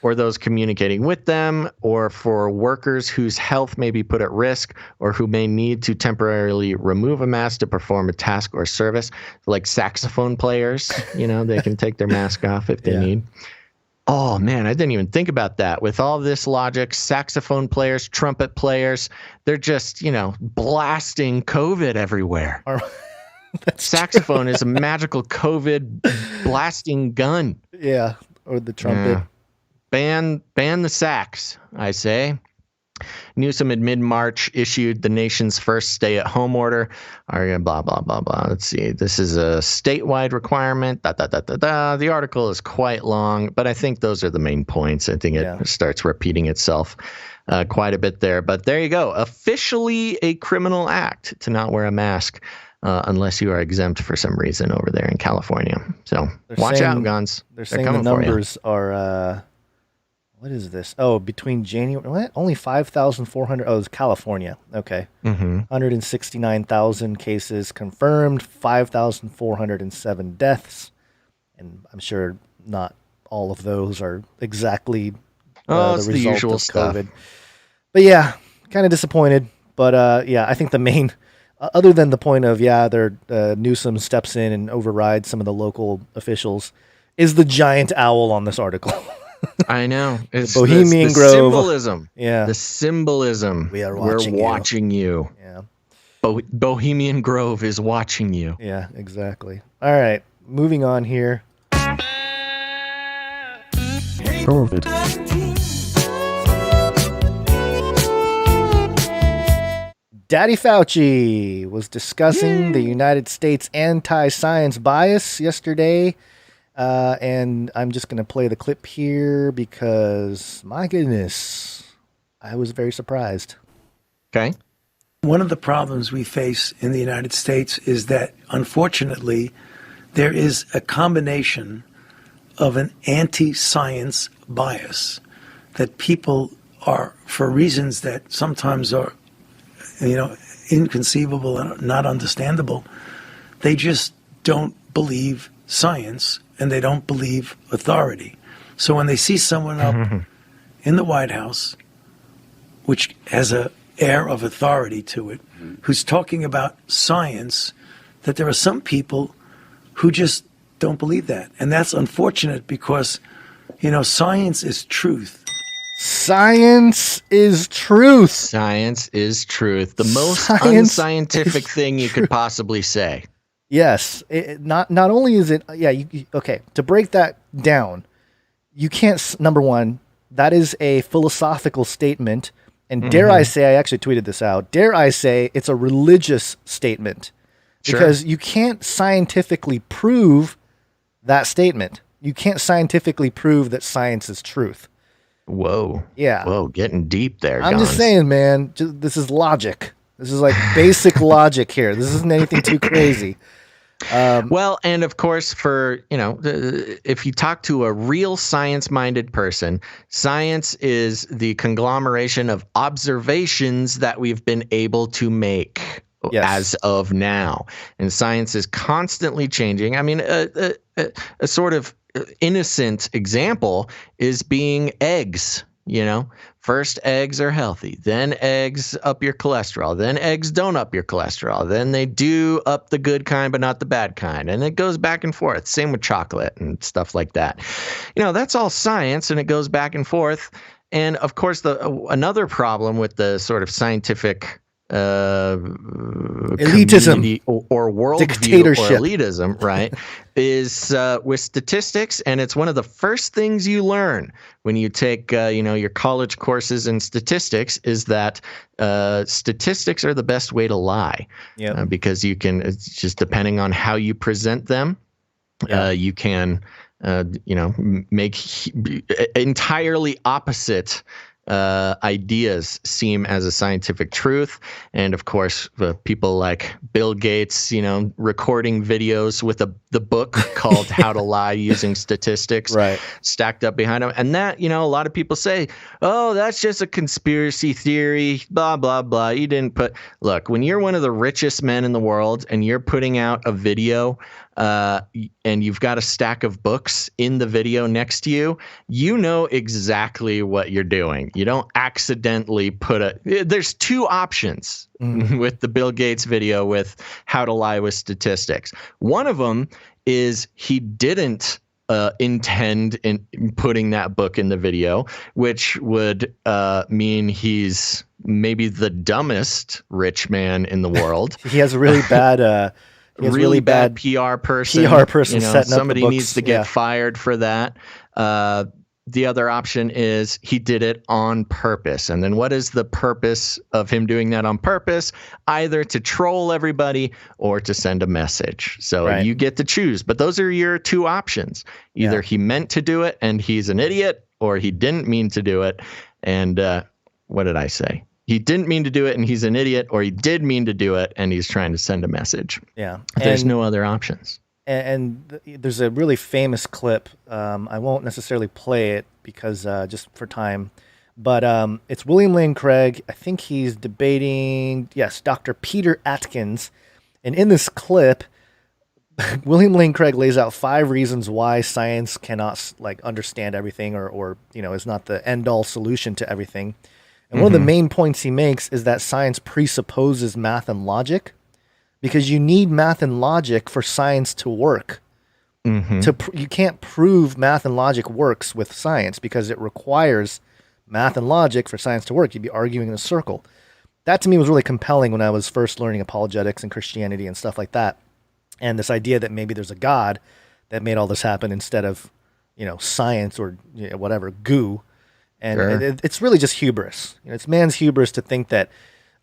Or those communicating with them, or for workers whose health may be put at risk, or who may need to temporarily remove a mask to perform a task or service, like saxophone players. They can take their mask off if they need. Oh man, I didn't even think about that. With all this logic, saxophone players, trumpet players, they're just, blasting COVID everywhere. Saxophone is a magical COVID blasting gun. Yeah, or the trumpet. Yeah. Ban the sax, I say. Newsom in mid-March issued the nation's first stay-at-home order. Blah, blah, blah, blah. Let's see. This is a statewide requirement. The article is quite long, but I think those are the main points. I think it starts repeating itself quite a bit there. But there you go. Officially a criminal act to not wear a mask unless you are exempt for some reason over there in California. So watch out, guns. They're saying the numbers are... what is this? Oh, between January... What? Only 5,400... Oh, it's California. Okay. 169,000 cases confirmed, 5,407 deaths. And I'm sure not all of those are exactly the result usual of stuff. COVID. But yeah, kind of disappointed. But yeah, I think the main... other than the point of, Newsom steps in and overrides some of the local officials, is the giant owl on this article. I know. It's Bohemian the Grove. Symbolism. Yeah. The symbolism. We're watching you. Yeah. Bohemian Grove is watching you. Yeah, exactly. All right. Moving on here. COVID. Daddy Fauci was discussing the United States anti-science bias yesterday. And I'm just going to play the clip here because, my goodness, I was very surprised. Okay. One of the problems we face in the United States is that, unfortunately, there is a combination of an anti-science bias that people are, for reasons that sometimes are, inconceivable and not understandable, they just don't believe science and they don't believe authority. So when they see someone up in the White House, which has an air of authority to it, who's talking about science, that there are some people who just don't believe that. And that's unfortunate because, science is truth. Science is truth. Science is truth. The most unscientific thing you could possibly say. Yes. Not only is it, okay, to break that down, you can't, number one, that is a philosophical statement. And dare I say, I actually tweeted this out, dare I say it's a religious statement. Because you can't scientifically prove that statement. You can't scientifically prove that science is truth. Whoa. Yeah. Whoa, getting deep there, I'm just saying, man, this is logic. This is like basic logic here. This isn't anything too crazy. Well, and of course, if you talk to a real science-minded person, science is the conglomeration of observations that we've been able to make as of now. And science is constantly changing. I mean, a sort of innocent example is being eggs. First eggs are healthy, then eggs up your cholesterol, then eggs don't up your cholesterol, then they do up the good kind but not the bad kind, and it goes back and forth. Same with chocolate and stuff like that. That's all science, and it goes back and forth. And of course, another problem with the sort of scientific elitism or worldview dictatorship or elitism, right, is with statistics. And it's one of the first things you learn when you take your college courses in statistics is that statistics are the best way to lie. Because you can, it's just depending on how you present them, you can make entirely opposite ideas seem as a scientific truth. And of course, people like Bill Gates, recording videos with the book called How to Lie Using Statistics stacked up behind him. And that, a lot of people say, oh, that's just a conspiracy theory, blah, blah, blah. You didn't look, when you're one of the richest men in the world and you're putting out a video and you've got a stack of books in the video next to you, you know exactly what you're doing. You don't accidentally there's two options with the Bill Gates video with How to Lie with Statistics. One of them is he didn't intend in putting that book in the video, which would mean he's maybe the dumbest rich man in the world. He has a really bad, really bad PR person. PR person setting up the somebody books. needs to get fired for that. The other option is he did it on purpose. And then what is the purpose of him doing that on purpose? Either to troll everybody or to send a message. So you get to choose. But those are your two options. Either he meant to do it and he's an idiot, or he didn't mean to do it. And what did I say? He didn't mean to do it and he's an idiot, or he did mean to do it and he's trying to send a message. Yeah. There's no other options. And there's a really famous clip. I won't necessarily play it because just for time, but it's William Lane Craig. I think he's debating, Dr. Peter Atkins. And in this clip, William Lane Craig lays out 5 reasons why science cannot understand everything or is not the end all solution to everything. And one of the main points he makes is that science presupposes math and logic, because you need math and logic for science to work. You can't prove math and logic works with science because it requires math and logic for science to work. You'd be arguing in a circle. That to me was really compelling when I was first learning apologetics and Christianity and stuff like that. And this idea that maybe there's a God that made all this happen instead of, science or whatever, goo. And it's really just hubris. It's man's hubris to think that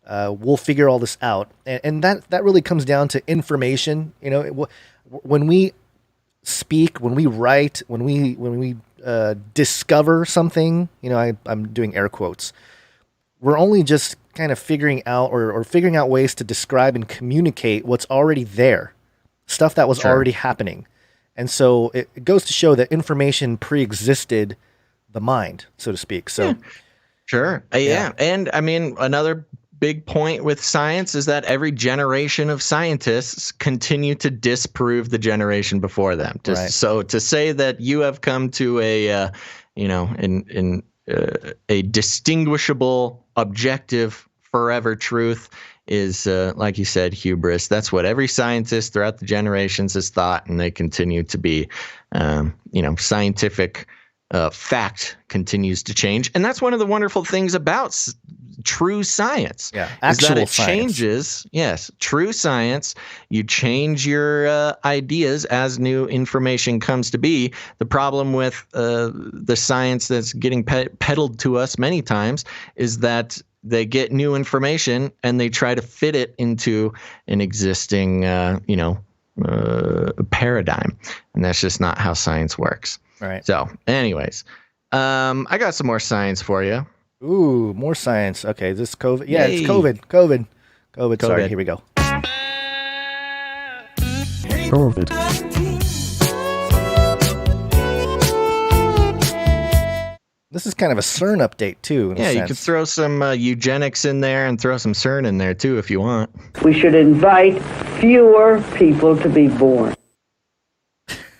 we'll figure all this out. And that really comes down to information. When we speak, when we write, when we discover something, I'm doing air quotes, we're only just kind of figuring out or figuring out ways to describe and communicate what's already there, stuff that was already happening. And so it goes to show that information pre-existed the mind, so to speak. So And I mean, another big point with science is that every generation of scientists continue to disprove the generation before them. So to say that you have come to a distinguishable, objective, forever truth is, like you said, hubris. That's what every scientist throughout the generations has thought, and they continue to be, scientific fact continues to change. And that's one of the wonderful things about true science. Actual science changes. Yes, true science. You change your ideas as new information comes to be. The problem with the science that's getting peddled to us many times is that they get new information and they try to fit it into an existing, paradigm. And that's just not how science works. Right. So anyways, I got some more science for you. Ooh, more science. Okay, is this COVID? Yeah, It's COVID. Sorry, here we go. COVID. This is kind of a CERN update, too. You could throw some eugenics in there and throw some CERN in there, too, if you want. We should invite fewer people to be born.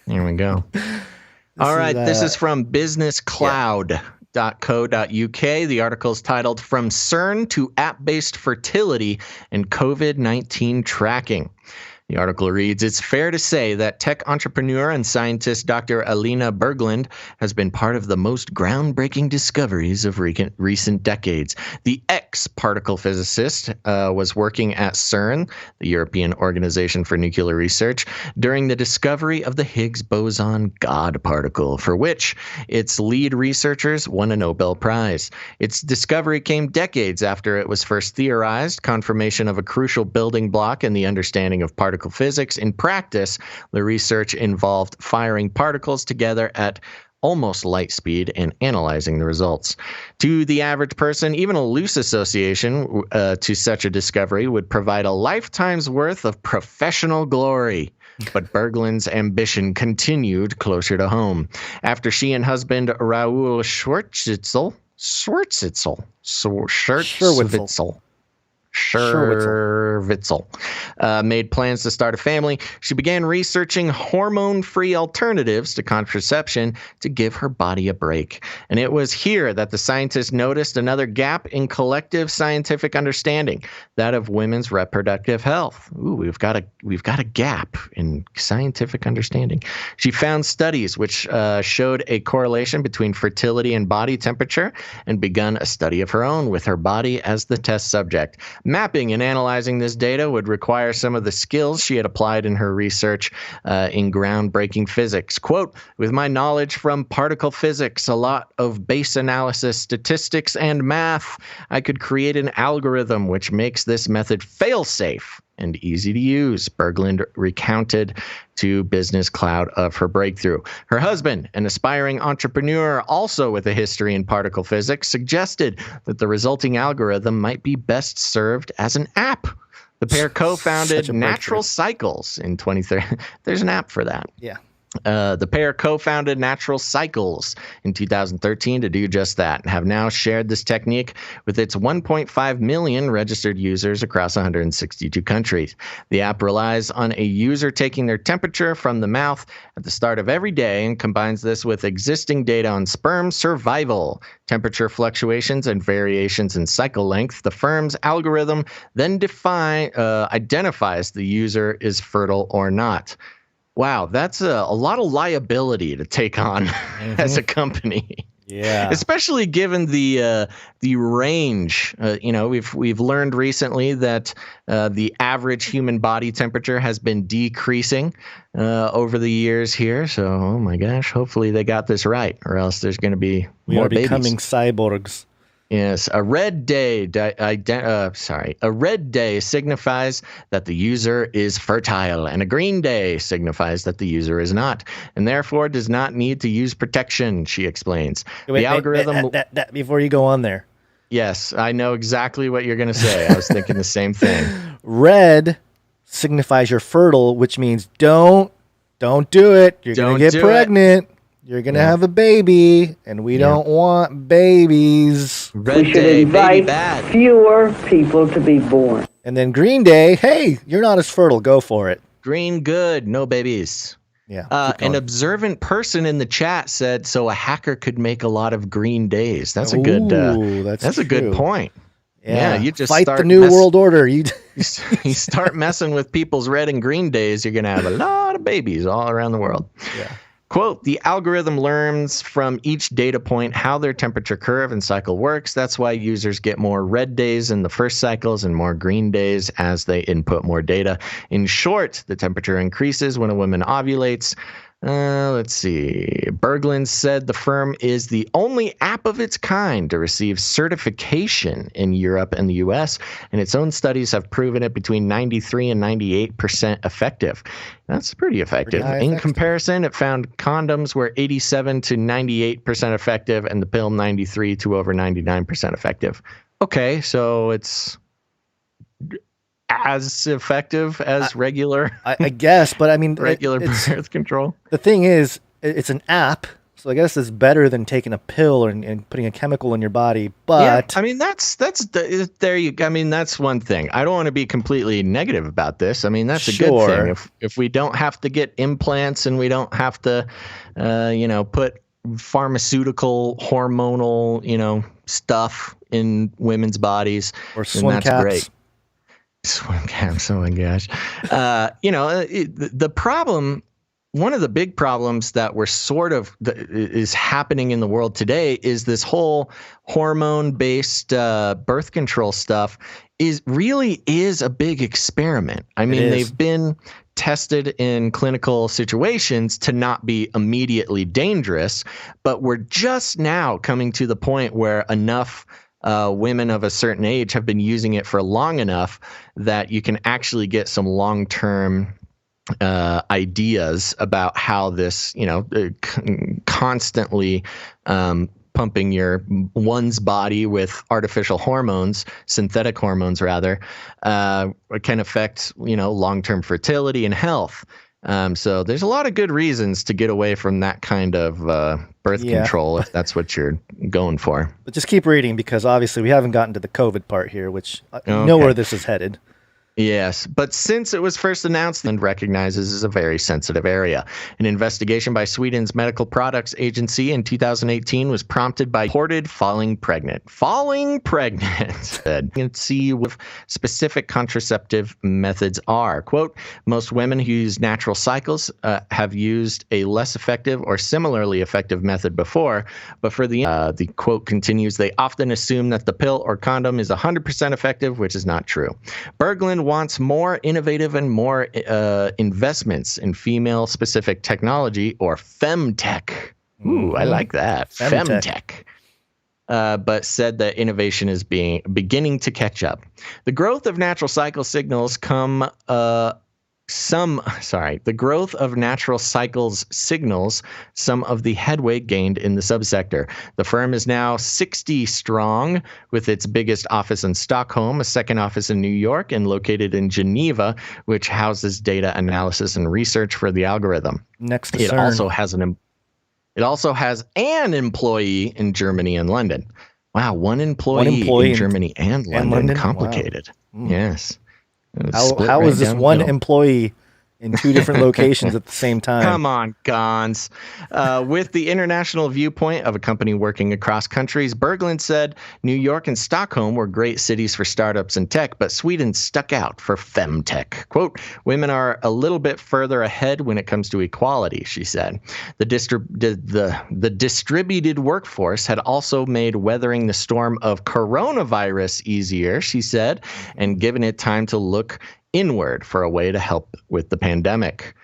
Here we go. All right, this is from businesscloud.co.uk. The article is titled From CERN to App-Based Fertility and COVID-19 Tracking. The article reads, "It's fair to say that tech entrepreneur and scientist Dr. Alina Berglund has been part of the most groundbreaking discoveries of recent decades. The ex-particle physicist was working at CERN, the European Organization for Nuclear Research, during the discovery of the Higgs boson God particle, for which its lead researchers won a Nobel Prize. Its discovery came decades after it was first theorized, confirmation of a crucial building block in the understanding of particle physics. In practice, the research involved firing particles together at almost light speed and analyzing the results. To the average person, even a loose association to such a discovery would provide a lifetime's worth of professional glory. But Berglund's ambition continued closer to home. After she and husband Raoul Scherwitzel, made plans to start a family. She began researching hormone-free alternatives to contraception to give her body a break. And it was here that the scientists noticed another gap in collective scientific understanding, that of women's reproductive health. Ooh, we've got a gap in scientific understanding. She found studies which showed a correlation between fertility and body temperature, and begun a study of her own with her body as the test subject. Mapping and analyzing this data would require some of the skills she had applied in her research in groundbreaking physics. Quote, with my knowledge from particle physics, a lot of base analysis, statistics, and math, I could create an algorithm which makes this method fail-safe and easy to use, Berglund recounted to Business Cloud of her breakthrough. Her husband, an aspiring entrepreneur also with a history in particle physics, suggested that the resulting algorithm might be best served as an app. The pair co-founded Natural Cycles in 2013. There's an app for that. Yeah. The pair co-founded Natural Cycles in 2013 to do just that, and have now shared this technique with its 1.5 million registered users across 162 countries. The app relies on a user taking their temperature from the mouth at the start of every day and combines this with existing data on sperm survival, temperature fluctuations, and variations in cycle length. The firm's algorithm then identifies the user is fertile or not. Wow, that's a lot of liability to take on as a company. Yeah, especially given the range. We've learned recently that the average human body temperature has been decreasing over the years here. So, oh my gosh, hopefully they got this right, or else there's going to be more babies. We are becoming cyborgs. Yes, a red day signifies that the user is fertile, and a green day signifies that the user is not, and therefore does not need to use protection, she explains. The algorithm... Before you go on there. Yes, I know exactly what you're going to say. I was thinking the same thing. Red signifies you're fertile, which means don't do it. You're going to get pregnant. You're going to have a baby, and we don't want babies. We should invite fewer people to be born. And then Green Day, hey, you're not as fertile. Go for it. Green good, no babies. Yeah. An observant person in the chat said, so a hacker could make a lot of green days. That's a good that's a good point. Yeah, you just fight the new world order. You start messing with people's red and green days, you're going to have a lot of babies all around the world. Yeah. Quote, the algorithm learns from each data point how their temperature curve and cycle works. That's why users get more red days in the first cycles and more green days as they input more data. In short, the temperature increases when a woman ovulates. Let's see. Berglund said the firm is the only app of its kind to receive certification in Europe and the US, and its own studies have proven it between 93 and 98% effective. That's pretty effective. In comparison, it found condoms were 87 to 98% effective, and the pill 93 to over 99% effective. Okay, so it's as effective as regular, I guess, but I mean, regular birth control. The thing is, it's an app, so I guess it's better than taking a pill and putting a chemical in your body. But yeah, I mean, that's there. I mean, that's one thing. I don't want to be completely negative about this. I mean, that's a good thing. If we don't have to get implants and we don't have to, put pharmaceutical, hormonal, stuff in women's bodies, or swim caps. Great. Swim caps, oh my gosh. The problem, one of the big problems that we're is happening in the world today is this whole hormone-based birth control stuff is a big experiment. I mean, they've been tested in clinical situations to not be immediately dangerous, but we're just now coming to the point where enough women of a certain age have been using it for long enough that you can actually get some long-term ideas about how this, constantly pumping one's body with artificial hormones, synthetic hormones rather, can affect, long-term fertility and health. So there's a lot of good reasons to get away from that kind of birth control if that's what you're going for. But just keep reading, because obviously we haven't gotten to the COVID part here, which you know where this is headed. Yes, but since it was first announced and recognizes as a very sensitive area, an investigation by Sweden's Medical Products Agency in 2018 was prompted by reported falling pregnant. You can see what specific contraceptive methods are. Quote, most women who use natural cycles have used a less effective or similarly effective method before, but for the quote continues, they often assume that the pill or condom is 100% effective, which is not true. Berglund wants more innovative and more investments in female-specific technology, or femtech. Ooh, I like that. Femtech. But said that innovation is beginning to catch up. The growth of natural cycle signals the growth of natural cycles signals some of the headway gained in the subsector. The firm is now 60 strong, with its biggest office in Stockholm, a second office in New York, and located in Geneva, which houses data analysis and research for the algorithm. Next to it CERN. also has an employee in Germany and London. Wow, one employee in Germany and London. Complicated. Wow. Yes. How is this one employee in two different locations at the same time? Come on, Gons. With the international viewpoint of a company working across countries, Berglund said New York and Stockholm were great cities for startups and tech, but Sweden stuck out for femtech. Quote, women are a little bit further ahead when it comes to equality, she said. The distributed workforce had also made weathering the storm of coronavirus easier, she said, and given it time to look inward for a way to help with the pandemic.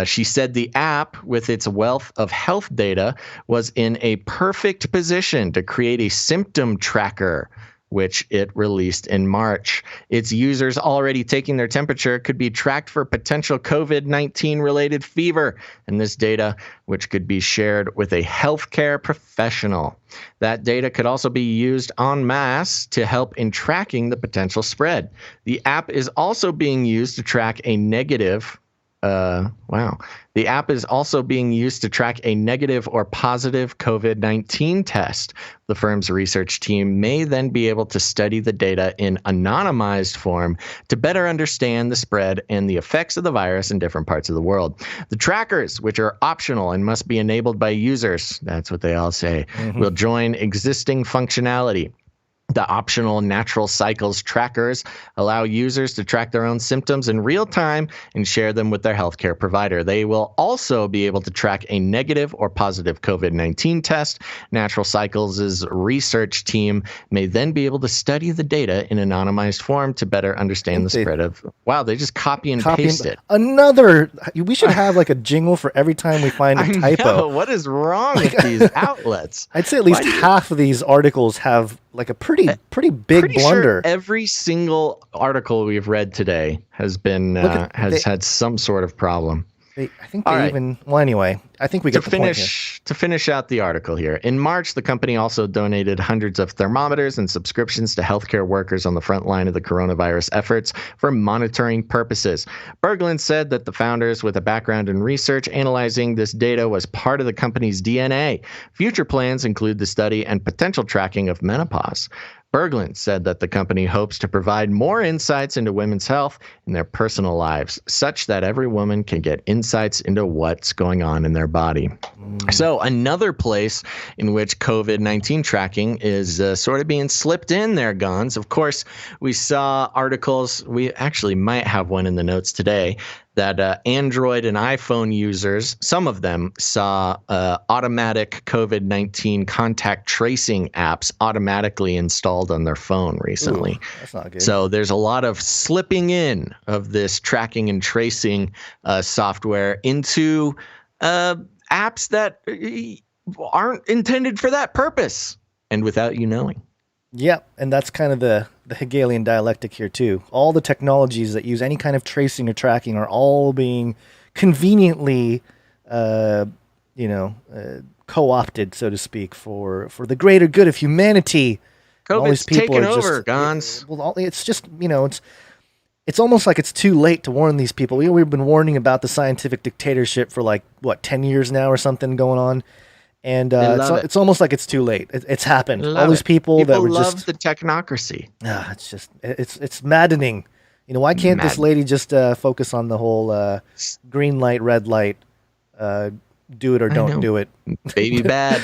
She said the app, with its wealth of health data, was in a perfect position to create a symptom tracker, which it released in March. Its users already taking their temperature could be tracked for potential COVID-19 related fever, and this data, which could be shared with a healthcare professional. That data could also be used en masse to help in tracking the potential spread. The app is also being used to track a negative The app is also being used to track a negative or positive COVID-19 test. The firm's research team may then be able to study the data in anonymized form to better understand the spread and the effects of the virus in different parts of the world. The trackers, which are optional and must be enabled by users, that's what they all say, will join existing functionality. The optional natural cycles trackers allow users to track their own symptoms in real time and share them with their healthcare provider. They will also be able to track a negative or positive COVID-19 test. Natural Cycles' research team may then be able to study the data in anonymized form to better understand the spread of... Wow, they just copy and paste it. We should have like a jingle for every time we find a typo. Know, what is wrong with these outlets? I'd say at least half of these articles have like a pretty big blunder. Sure every single article we've read today has been had some sort of problem. I think they even... Well, anyway, I think we get the point here. To finish out the article here, in March, the company also donated hundreds of thermometers and subscriptions to healthcare workers on the front line of the coronavirus efforts for monitoring purposes. Berglund said that the founders with a background in research analyzing this data was part of the company's DNA. Future plans include the study and potential tracking of menopause. Berglund said that the company hopes to provide more insights into women's health in their personal lives, such that every woman can get insights into what's going on in their body. So another place in which COVID-19 tracking is sort of being slipped in there, Gons. Of course, we saw articles, we actually might have one in the notes today, that Android and iPhone users, some of them saw automatic COVID-19 contact tracing apps automatically installed on their phone recently. Ooh, that's not good. So there's a lot of slipping in of this tracking and tracing software into apps that aren't intended for that purpose, and without you knowing. Yeah, and that's kind of the Hegelian dialectic here too. All the technologies that use any kind of tracing or tracking are all being conveniently, co-opted, so to speak, for the greater good of humanity. COVID's taken over, Gons. Well, it's just, it's almost like it's too late to warn these people. We've been warning about the scientific dictatorship for 10 years now or something going on. And it's almost like it's too late. It's happened. All these people that were love the technocracy. It's maddening. Why can't this lady just focus on the whole green light, red light, do it or don't do it? Baby bad.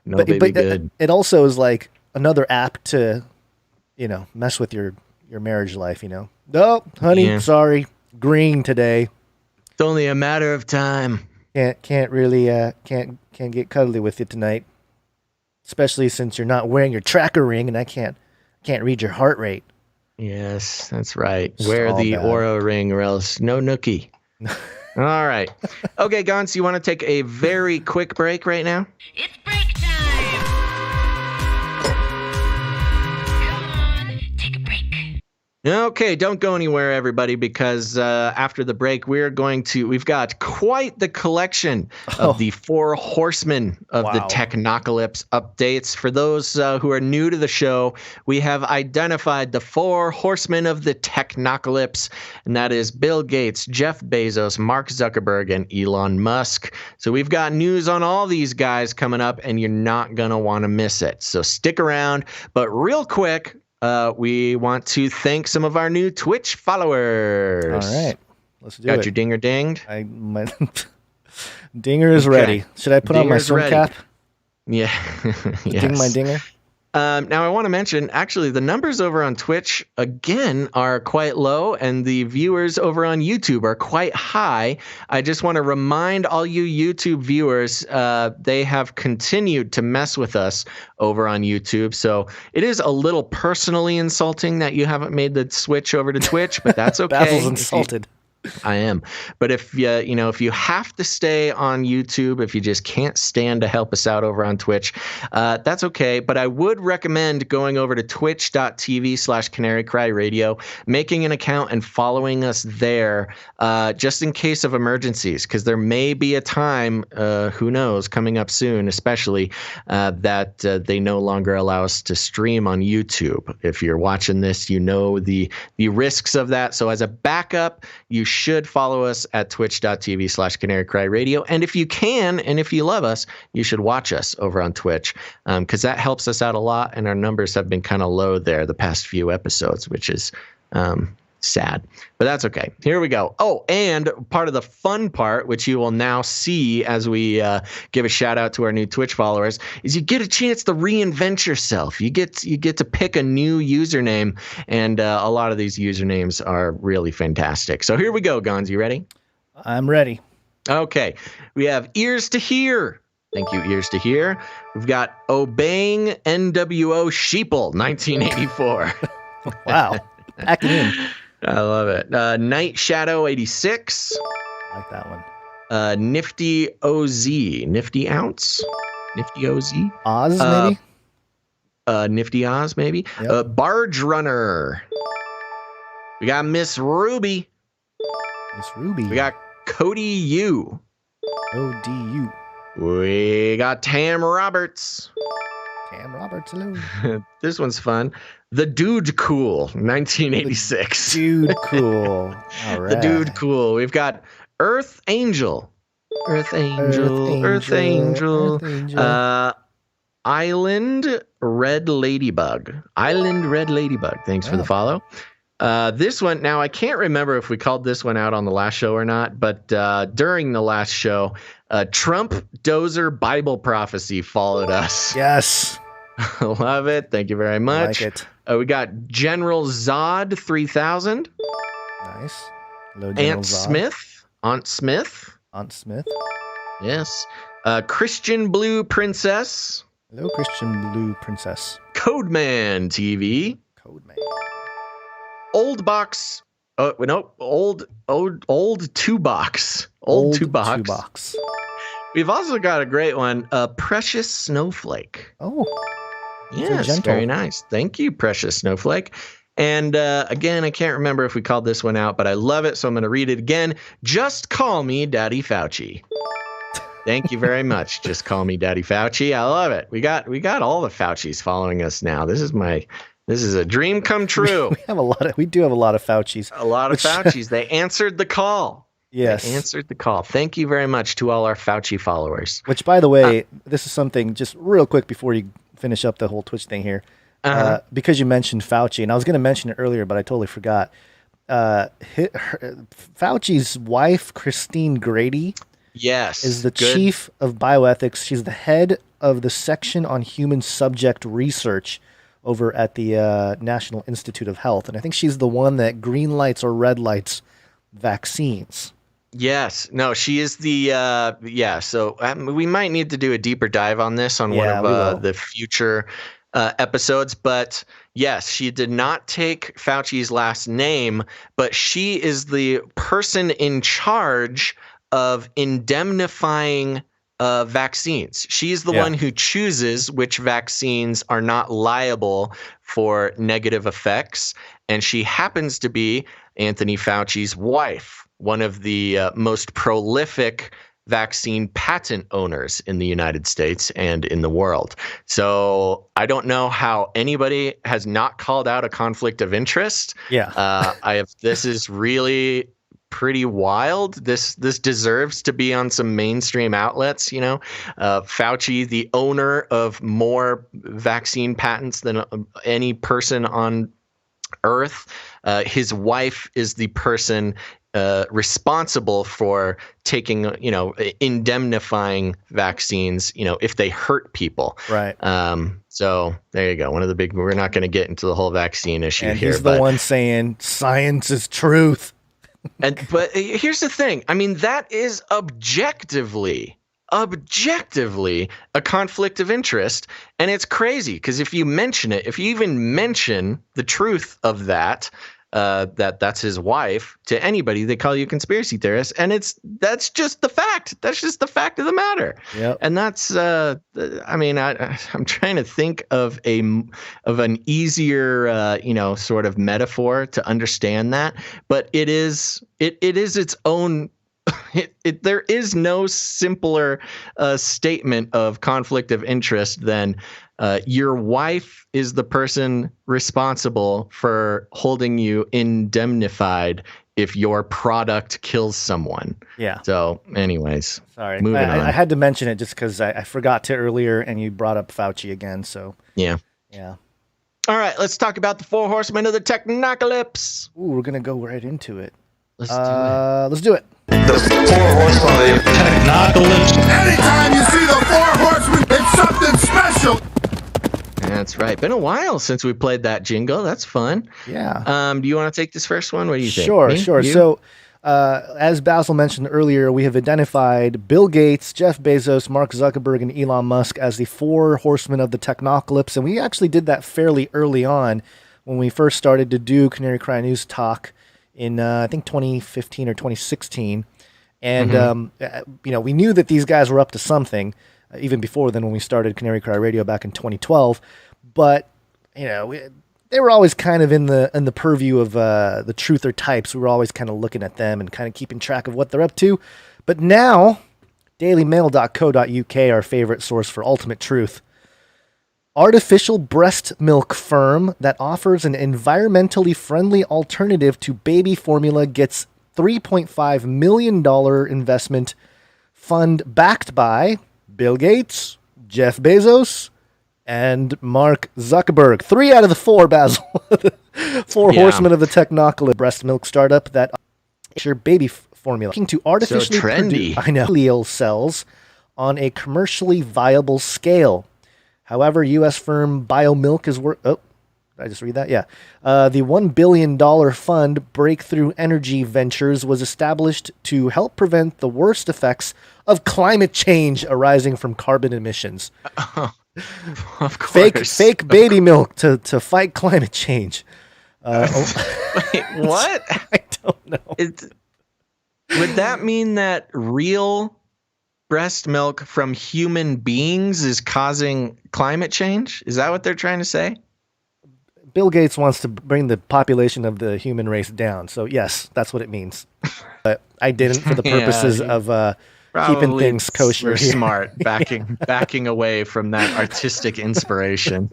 No, baby good. It also is like another app to, mess with your marriage life, No, honey, sorry, green today. It's only a matter of time. Can't really can't get cuddly with you tonight, especially since you're not wearing your tracker ring, and I can't read your heart rate. Yes, that's right. Wear the Oura ring, or else no nookie. All right. Okay, Gons, you want to take a very quick break right now? It's break time. Come on, take a break. Okay, don't go anywhere, everybody, because after the break, we've got quite the collection of the 4 horsemen of the Technocalypse updates. For those who are new to the show, we have identified the 4 horsemen of the Technocalypse, and that is Bill Gates, Jeff Bezos, Mark Zuckerberg, and Elon Musk. So we've got news on all these guys coming up, and you're not going to want to miss it. So stick around, but real quick, we want to thank some of our new Twitch followers. All right, let's do it. Got your dinger dinged? My dinger is ready. Should I put on my swim cap? Yeah. Yes. Ding my dinger. Now, I want to mention, actually, the numbers over on Twitch, again, are quite low, and the viewers over on YouTube are quite high. I just want to remind all you YouTube viewers, they have continued to mess with us over on YouTube. So it is a little personally insulting that you haven't made the switch over to Twitch, but that's okay. Basil's insulted. I am. But if you have to stay on YouTube, if you just can't stand to help us out over on Twitch, that's okay. But I would recommend going over to twitch.tv/Canary Cry Radio, making an account and following us there, just in case of emergencies, because there may be a time, who knows, coming up soon, especially that they no longer allow us to stream on YouTube. If you're watching this, you know the risks of that. So as a backup, you should follow us at twitch.tv/Canary Cry Radio. And if you can, and if you love us, you should watch us over on Twitch, because that helps us out a lot. And our numbers have been kind of low there the past few episodes, which is sad, but that's okay. Here we go. Oh, and part of the fun part, which you will now see as we give a shout out to our new Twitch followers, is you get a chance to reinvent yourself. You get to pick a new username, and a lot of these usernames are really fantastic. So here we go, Gons. You ready? I'm ready. Okay. We have Ears to Hear. Thank you, Ears to Hear. We've got Obeying NWO Sheeple, 1984. Wow. Back in. I love it. Night Shadow 86. I like that one. Nifty OZ. Nifty Ounce? Nifty OZ? Oz, maybe? Nifty Oz, maybe? Yep. Barge Runner. We got Miss Ruby. Miss Ruby. We got Cody U. ODU. We got Tam Roberts. Tam Roberts, hello. This one's fun. The Dude Cool, 1986. The Dude Cool. All right. The Dude Cool. We've got Earth Angel. Earth Angel. Island Red Ladybug. Island Red Ladybug. Thanks for the follow. This one, now I can't remember if we called this one out on the last show or not, but during the last show, Trump Dozer Bible Prophecy followed us. Yes. Love it. Thank you very much. Like it. We got General Zod 3000. Nice. Hello, General Aunt Zod. Smith. Aunt Smith. Aunt Smith. Yes. Christian Blue Princess. Hello, Christian Blue Princess. Codeman TV. Codeman. Old Box. Oh no, old two box. Old two box. We've also got a great one. Precious Snowflake. Oh. Yes, very nice. Thank you, Precious Snowflake. And again, I can't remember if we called this one out, but I love it, so I'm going to read it again. Just call me Daddy Fauci. Thank you very much. Just call me Daddy Fauci. I love it. We got all the Faucis following us now. This is my This is a dream come true. We do have a lot of Faucis. A lot of Faucis. They answered the call. Yes. They answered the call. Thank you very much to all our Fauci followers. Which, by the way, this is something just real quick before you finish up the whole Twitch thing here. Because you mentioned Fauci, and I was going to mention it earlier, but I totally forgot. Fauci's wife, Christine Grady, is the chief of bioethics. She's the head of the section on human subject research over at the National Institute of Health. And I think she's the one that green lights or red lights vaccines. Yes. No, she is the, so we might need to do a deeper dive on this on one of the future episodes. But yes, she did not take Fauci's last name, but she is the person in charge of indemnifying vaccines. She's the one who chooses which vaccines are not liable for negative effects. And she happens to be Anthony Fauci's wife, one of the most prolific vaccine patent owners in the United States and in the world. So I don't know how anybody has not called out a conflict of interest. Yeah. This is really pretty wild. This deserves to be on some mainstream outlets. Fauci, the owner of more vaccine patents than any person on Earth. His wife is the person responsible for taking, indemnifying vaccines, if they hurt people. Right. So there you go. We're not going to get into the whole vaccine issue and here. He's the one saying science is truth. But here's the thing. I mean, that is objectively a conflict of interest. And it's crazy because if you even mention the truth of that's his wife to anybody, they call you a conspiracy theorist. And that's just the fact. That's just the fact of the matter. Yep. And that's, I'm trying to think of an easier, sort of metaphor to understand that, but it is its own. There is no simpler statement of conflict of interest than your wife is the person responsible for holding you indemnified if your product kills someone. Yeah. So anyways, sorry. Moving on. I had to mention it just because I forgot to earlier and you brought up Fauci again. So yeah. All right, let's talk about the 4 horsemen of the technocalypse. Ooh, we're going to go right into it. Let's do it. The 4 horsemen of the technocalypse. Anytime you see the 4 horsemen, it's something special. That's right. Been a while since we played that jingle. That's fun. Yeah. Do you want to take this first one? What do you think? Sure. Me? You? So, as Basil mentioned earlier, we have identified Bill Gates, Jeff Bezos, Mark Zuckerberg, and Elon Musk as the 4 horsemen of the technocalypse. And we actually did that fairly early on when we first started to do Canary Cry News Talk in, I think, 2015 or 2016. And, we knew that these guys were up to something even before then when we started Canary Cry Radio back in 2012. But, they were always kind of in the purview of the truther types. We were always kind of looking at them and kind of keeping track of what they're up to. But now, dailymail.co.uk, our favorite source for ultimate truth. Artificial breast milk firm that offers an environmentally friendly alternative to baby formula gets $3.5 million investment fund backed by Bill Gates, Jeff Bezos, and Mark Zuckerberg. 3 out of the 4, Basil. 4 horsemen of the technocalypse breast milk startup that your baby formula looking to artificially produce allele cells on a commercially viable scale. However, U.S. firm BioMilk is did I just read that? Yeah. The $1 billion fund Breakthrough Energy Ventures was established to help prevent the worst effects of climate change arising from carbon emissions. Of course. Fake baby milk to fight climate change. Wait, what? I don't know. Would that mean that real breast milk from human beings is causing climate change? Is that what they're trying to say? Bill Gates wants to bring the population of the human race down. So yes, that's what it means. But I didn't for the purposes of keeping things kosher. We're smart, backing away from that artistic inspiration.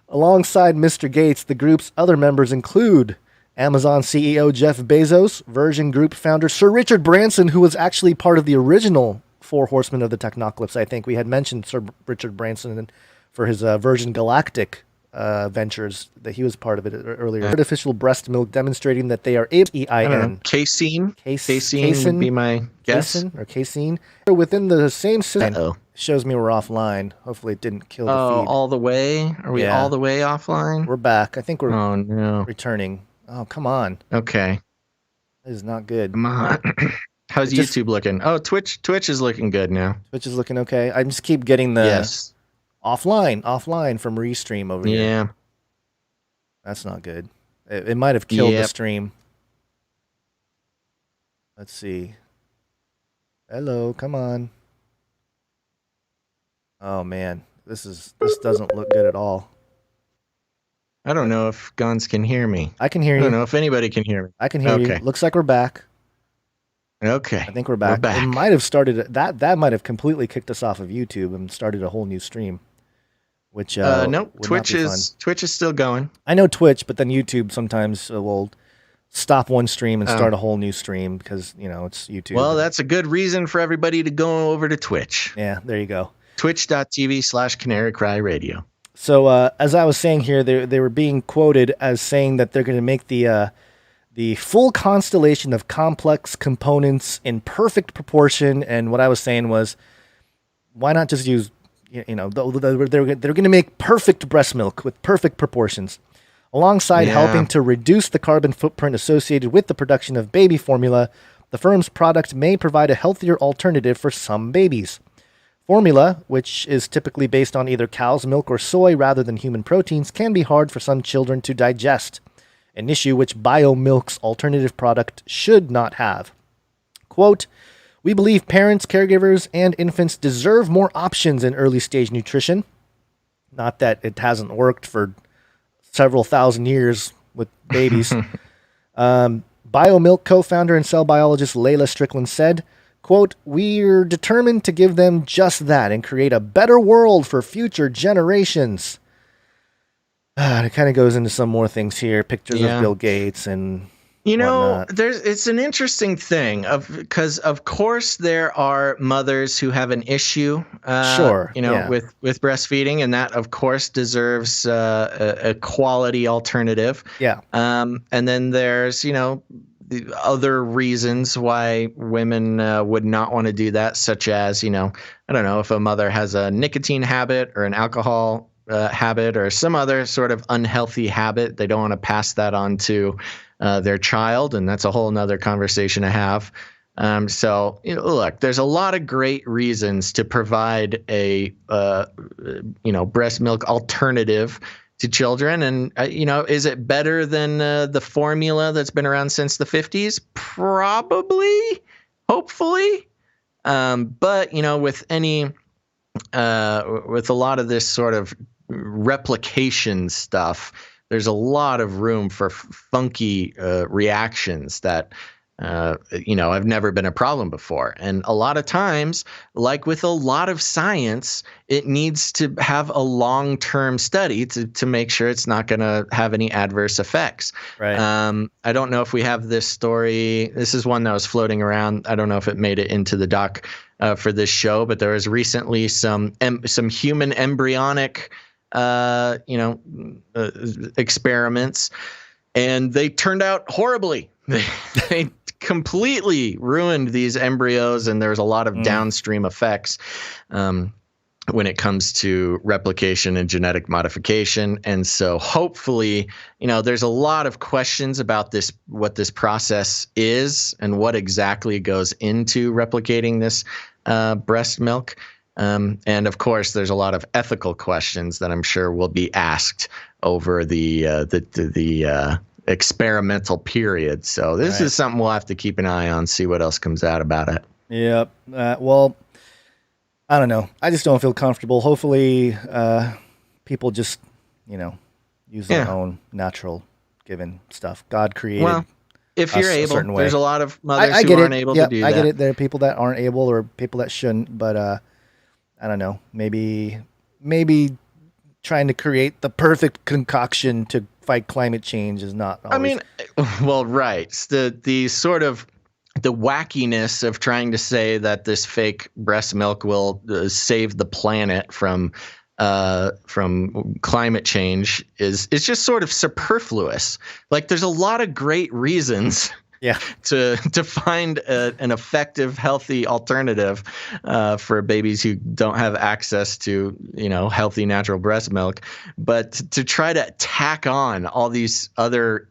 Alongside Mr. Gates, the group's other members include Amazon CEO Jeff Bezos, Virgin Group founder Sir Richard Branson, who was actually part of the original Four Horsemen of the Technocalypse. I think we had mentioned Sir Richard Branson for his Virgin Galactic ventures, that he was part of it earlier. Artificial breast milk demonstrating that they are EIN. Casein. Casein would be my guess. Casein or casein. Within the same system. Shows me we're offline. Hopefully it didn't kill the feed. All the way? Are we all the way offline? We're back. I think we're no. returning. Oh, come on. Okay. This is not good. Come on. How's YouTube looking? Oh, Twitch is looking good now. Twitch is looking okay. I just keep getting the offline from Restream over here. Yeah. That's not good. It might have killed the stream. Let's see. Hello, come on. Oh man, this doesn't look good at all. I don't know if Gons can hear me. I can hear you. I don't know if anybody can hear me. I can hear you. Looks like we're back. Okay. I think we're back. It might have started that might have completely kicked us off of YouTube and started a whole new stream. Which no, Twitch is still going. I know Twitch, but then YouTube sometimes will stop one stream and start a whole new stream because it's YouTube. Well, that's a good reason for everybody to go over to Twitch. Yeah, there you go. Twitch.tv/Canary Cry Radio. So as I was saying here, they were being quoted as saying that they're going to make the full constellation of complex components in perfect proportion. And what I was saying was, why not just use, they're going to make perfect breast milk with perfect proportions, alongside helping to reduce the carbon footprint associated with the production of baby formula. The firm's product may provide a healthier alternative for some babies. Formula, which is typically based on either cow's milk or soy rather than human proteins, can be hard for some children to digest, an issue which BioMilk's alternative product should not have. Quote, "We believe parents, caregivers, and infants deserve more options in early-stage nutrition." Not that it hasn't worked for several thousand years with babies. BioMilk co-founder and cell biologist Layla Strickland said, quote, "We're determined to give them just that and create a better world for future generations." It kind of goes into some more things here, pictures of Bill Gates and whatnot. It's an interesting thing because of course there are mothers who have an issue, with breastfeeding, and that of course deserves a quality alternative. Yeah. And then there's the other reasons why women would not want to do that, such as, I don't know, if a mother has a nicotine habit or an alcohol habit or some other sort of unhealthy habit, they don't want to pass that on to their child. And that's a whole nother conversation to have. So, look, there's a lot of great reasons to provide a, breast milk alternative to children. And, is it better than the formula that's been around since the 50s? Probably, hopefully. But, with with a lot of this sort of replication stuff, there's a lot of room for funky reactions that have never been a problem before. And a lot of times, like with a lot of science, it needs to have a long-term study to make sure it's not going to have any adverse effects. Right. I don't know if we have this story. This is one that was floating around. I don't know if it made it into the doc for this show, but there was recently some human embryonic experiments, and they turned out horribly. They completely ruined these embryos, and there's a lot of downstream effects when it comes to replication and genetic modification. And so hopefully, there's a lot of questions about this, what this process is and what exactly goes into replicating this breast milk. And of course, there's a lot of ethical questions that I'm sure will be asked over the experimental period. So this is something we'll have to keep an eye on, see what else comes out about it. Yep. Well, I don't know. I just don't feel comfortable. Hopefully, people just, use their own natural given stuff. God created. Well, if you're able, there's a lot of mothers I who aren't able to do that. I get it. There are people that aren't able or people that shouldn't, but I don't know. Maybe trying to create the perfect concoction to fight climate change is not always... I mean, well, right. It's the sort of the wackiness of trying to say that this fake breast milk will save the planet from climate change is just sort of superfluous. Like, there's a lot of great reasons to find an effective, healthy alternative for babies who don't have access to, healthy natural breast milk. But to try to tack on all these other,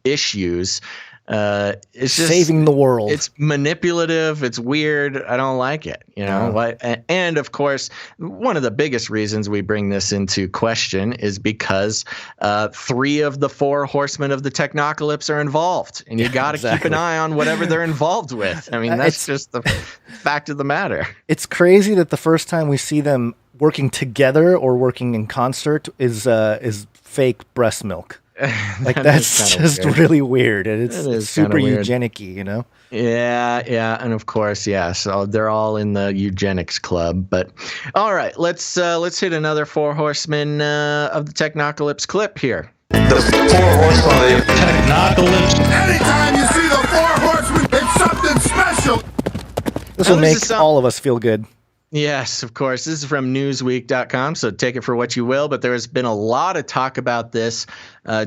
issues, it's just saving the world. It's manipulative. It's weird. I don't like it. And of course, one of the biggest reasons we bring this into question is because 3 of the 4 horsemen of the technocalypse are involved, and you got to keep an eye on whatever they're involved with. I mean, that's just the fact of the matter. It's crazy that the first time we see them working together or working in concert is fake breast milk. Like, that's just weird. Really weird, and it's super eugenic-y, Yeah, and of course, so they're all in the eugenics club. But all right, let's hit another 4 horsemen of the technocalypse clip here. The 4 horsemen of the technocalypse. Anytime you see the 4 horsemen, it's something special. This will make all of us feel good. Yes, of course. This is from Newsweek.com, so take it for what you will. But there has been a lot of talk about this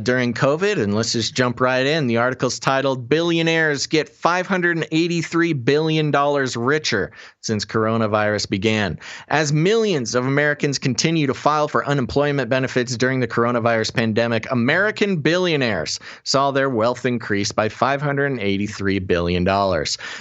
during COVID, and let's just jump right in. The article's titled, "Billionaires Get $583 billion Richer Since Coronavirus Began." As millions of Americans continue to file for unemployment benefits during the coronavirus pandemic, American billionaires saw their wealth increase by $583 billion.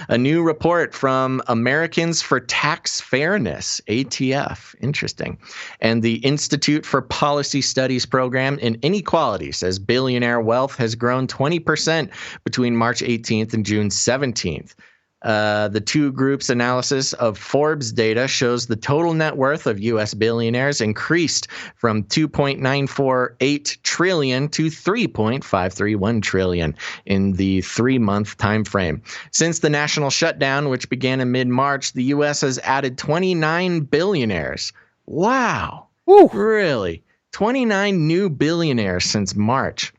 A new report from Americans for Tax Fairness, ATF, interesting, and the Institute for Policy Studies program in Inequality says billionaire wealth has grown 20% between March 18th and June 17th. The 2 groups' analysis of Forbes data shows the total net worth of U.S. billionaires increased from $2.948 trillion to $3.531 trillion in the 3-month time frame. Since the national shutdown, which began in mid-March, the U.S. has added 29 billionaires. Wow. Woo. Really? 29 new billionaires since March,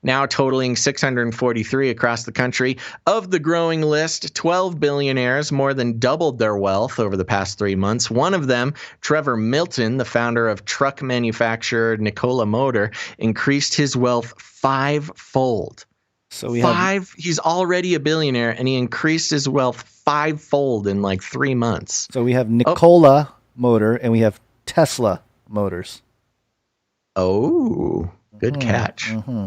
now totaling 643 across the country. Of the growing list, 12 billionaires more than doubled their wealth over the past 3 months. One of them, Trevor Milton, the founder of truck manufacturer Nikola Motor, increased his wealth 5-fold. So he's already a billionaire, and he increased his wealth 5-fold in like 3 months. So we have Nikola Motor and we have Tesla Motors. Oh, good catch. Mm-hmm.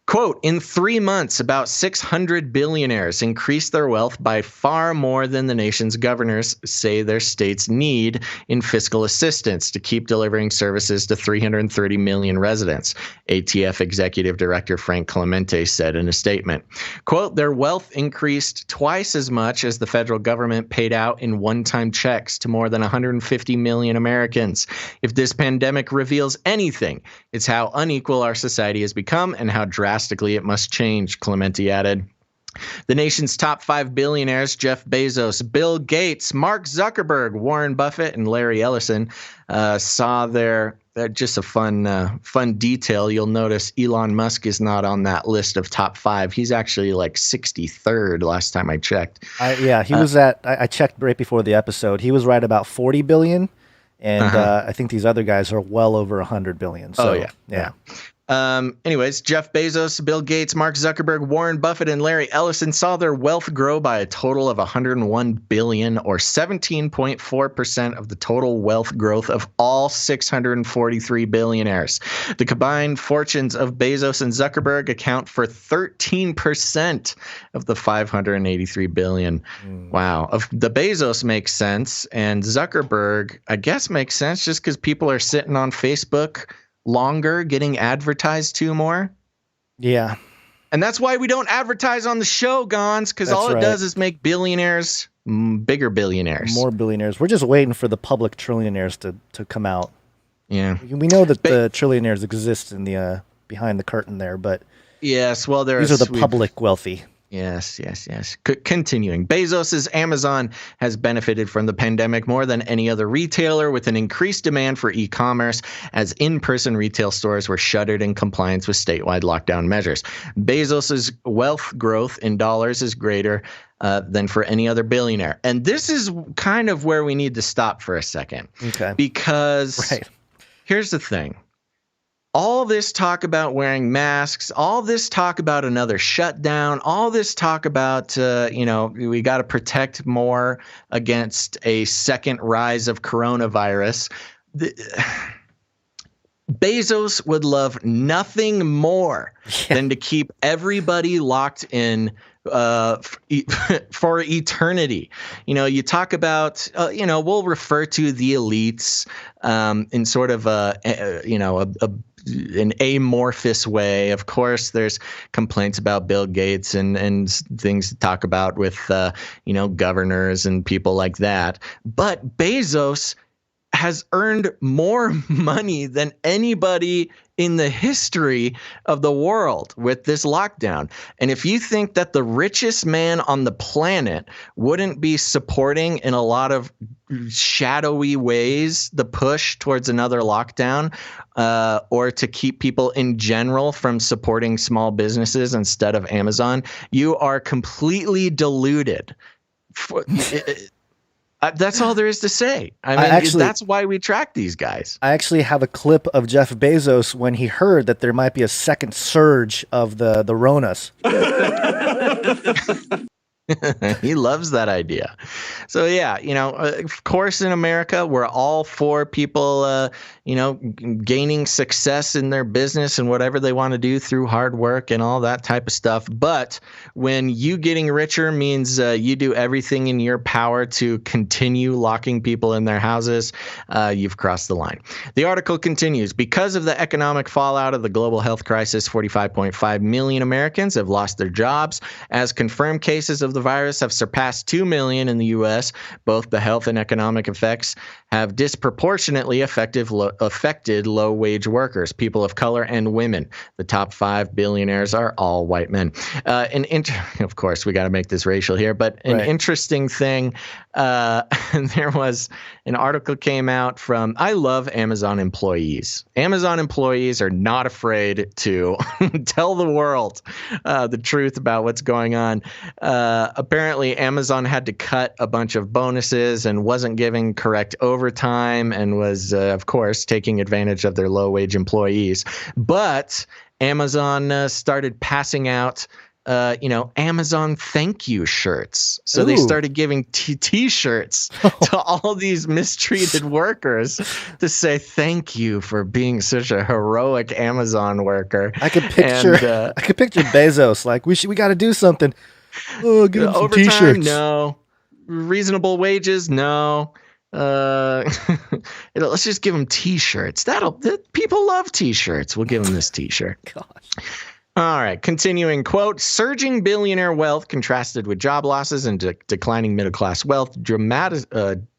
Quote, "In 3 months, about 600 billionaires increased their wealth by far more than the nation's governors say their states need in fiscal assistance to keep delivering services to 330 million residents," ATF Executive Director Frank Clemente said in a statement. Quote, "Their wealth increased twice as much as the federal government paid out in one-time checks to more than 150 million Americans. If this pandemic reveals anything, it's how unequal our society has become and how drastically it must change," Clemente added. The nation's top 5 billionaires, Jeff Bezos, Bill Gates, Mark Zuckerberg, Warren Buffett, and Larry Ellison, saw their just a fun detail. You'll notice Elon Musk is not on that list of top 5. He's actually like 63rd last time I checked. He was I checked right before the episode. He was right about 40 billion. And I think these other guys are well over 100 billion. So, yeah. Anyways, Jeff Bezos, Bill Gates, Mark Zuckerberg, Warren Buffett, and Larry Ellison saw their wealth grow by a total of 101 billion, or 17.4% of the total wealth growth of all 643 billionaires. The combined fortunes of Bezos and Zuckerberg account for 13% of the 583 billion. Wow. The Bezos makes sense, and Zuckerberg, I guess, makes sense just because people are sitting on Facebook longer, getting advertised to more. Yeah. And that's why we don't advertise on the show, Gons, because all it does is make billionaires bigger billionaires. More billionaires. We're just waiting for the public trillionaires to come out. Yeah. We know that the trillionaires exist in the behind the curtain there, but yes, well, these are the public wealthy. Yes. Continuing. Bezos's Amazon has benefited from the pandemic more than any other retailer, with an increased demand for e-commerce as in-person retail stores were shuttered in compliance with statewide lockdown measures. Bezos's wealth growth in dollars is greater than for any other billionaire. And this is kind of where we need to stop for a second. Okay. Because here's the thing. All this talk about wearing masks, all this talk about another shutdown, all this talk about, we got to protect more against a second rise of coronavirus. Bezos would love nothing more than to keep everybody locked in for eternity. You talk about, we'll refer to the elites in sort of an amorphous way. Of course, there's complaints about Bill Gates and things to talk about with, governors and people like that. But Bezos has earned more money than anybody in the history of the world with this lockdown. And if you think that the richest man on the planet wouldn't be supporting in a lot of shadowy ways the push towards another lockdown, or to keep people in general from supporting small businesses instead of Amazon, you are completely deluded. That's all there is to say. I mean, that's why we track these guys. I actually have a clip of Jeff Bezos when he heard that there might be a second surge of the Ronas. He loves that idea. So, yeah, of course, in America, we're all for people, gaining success in their business and whatever they want to do through hard work and all that type of stuff. But when you getting richer means you do everything in your power to continue locking people in their houses, you've crossed the line. The article continues. Because of the economic fallout of the global health crisis, 45.5 million Americans have lost their jobs. As confirmed cases of the virus have surpassed 2 million in the U.S., both the health and economic effects have disproportionately affected low-wage workers, people of color, and women. The top 5 billionaires are all white men. Of course, we got to make this racial here, but an interesting thing, there was an article came out from, I love Amazon employees. Amazon employees are not afraid to tell the world the truth about what's going on. Apparently, Amazon had to cut a bunch of bonuses and wasn't giving correct overtime and was, of course, taking advantage of their low-wage employees. But Amazon started passing out Amazon thank you shirts. So they started giving t-shirts to all these mistreated workers to say thank you for being such a heroic Amazon worker. I could picture Bezos like we got to do something. Oh, give them some overtime, t-shirts. No. Reasonable wages, no. Let's just give them t-shirts. People love t-shirts. We'll give them this t-shirt. Gosh. All right. Continuing, quote, surging billionaire wealth contrasted with job losses and declining middle-class wealth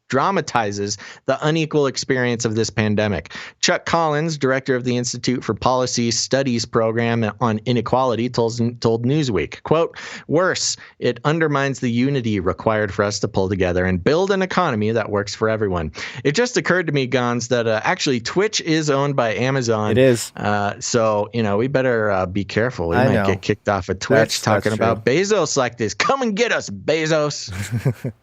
dramatizes the unequal experience of this pandemic. Chuck Collins, director of the Institute for Policy Studies program on inequality, told Newsweek, quote, worse, it undermines the unity required for us to pull together and build an economy that works for everyone. It just occurred to me, Gons, that actually Twitch is owned by Amazon. It is. So, we better be careful. We might get kicked off of Twitch talking about Bezos like this. Come and get us, Bezos.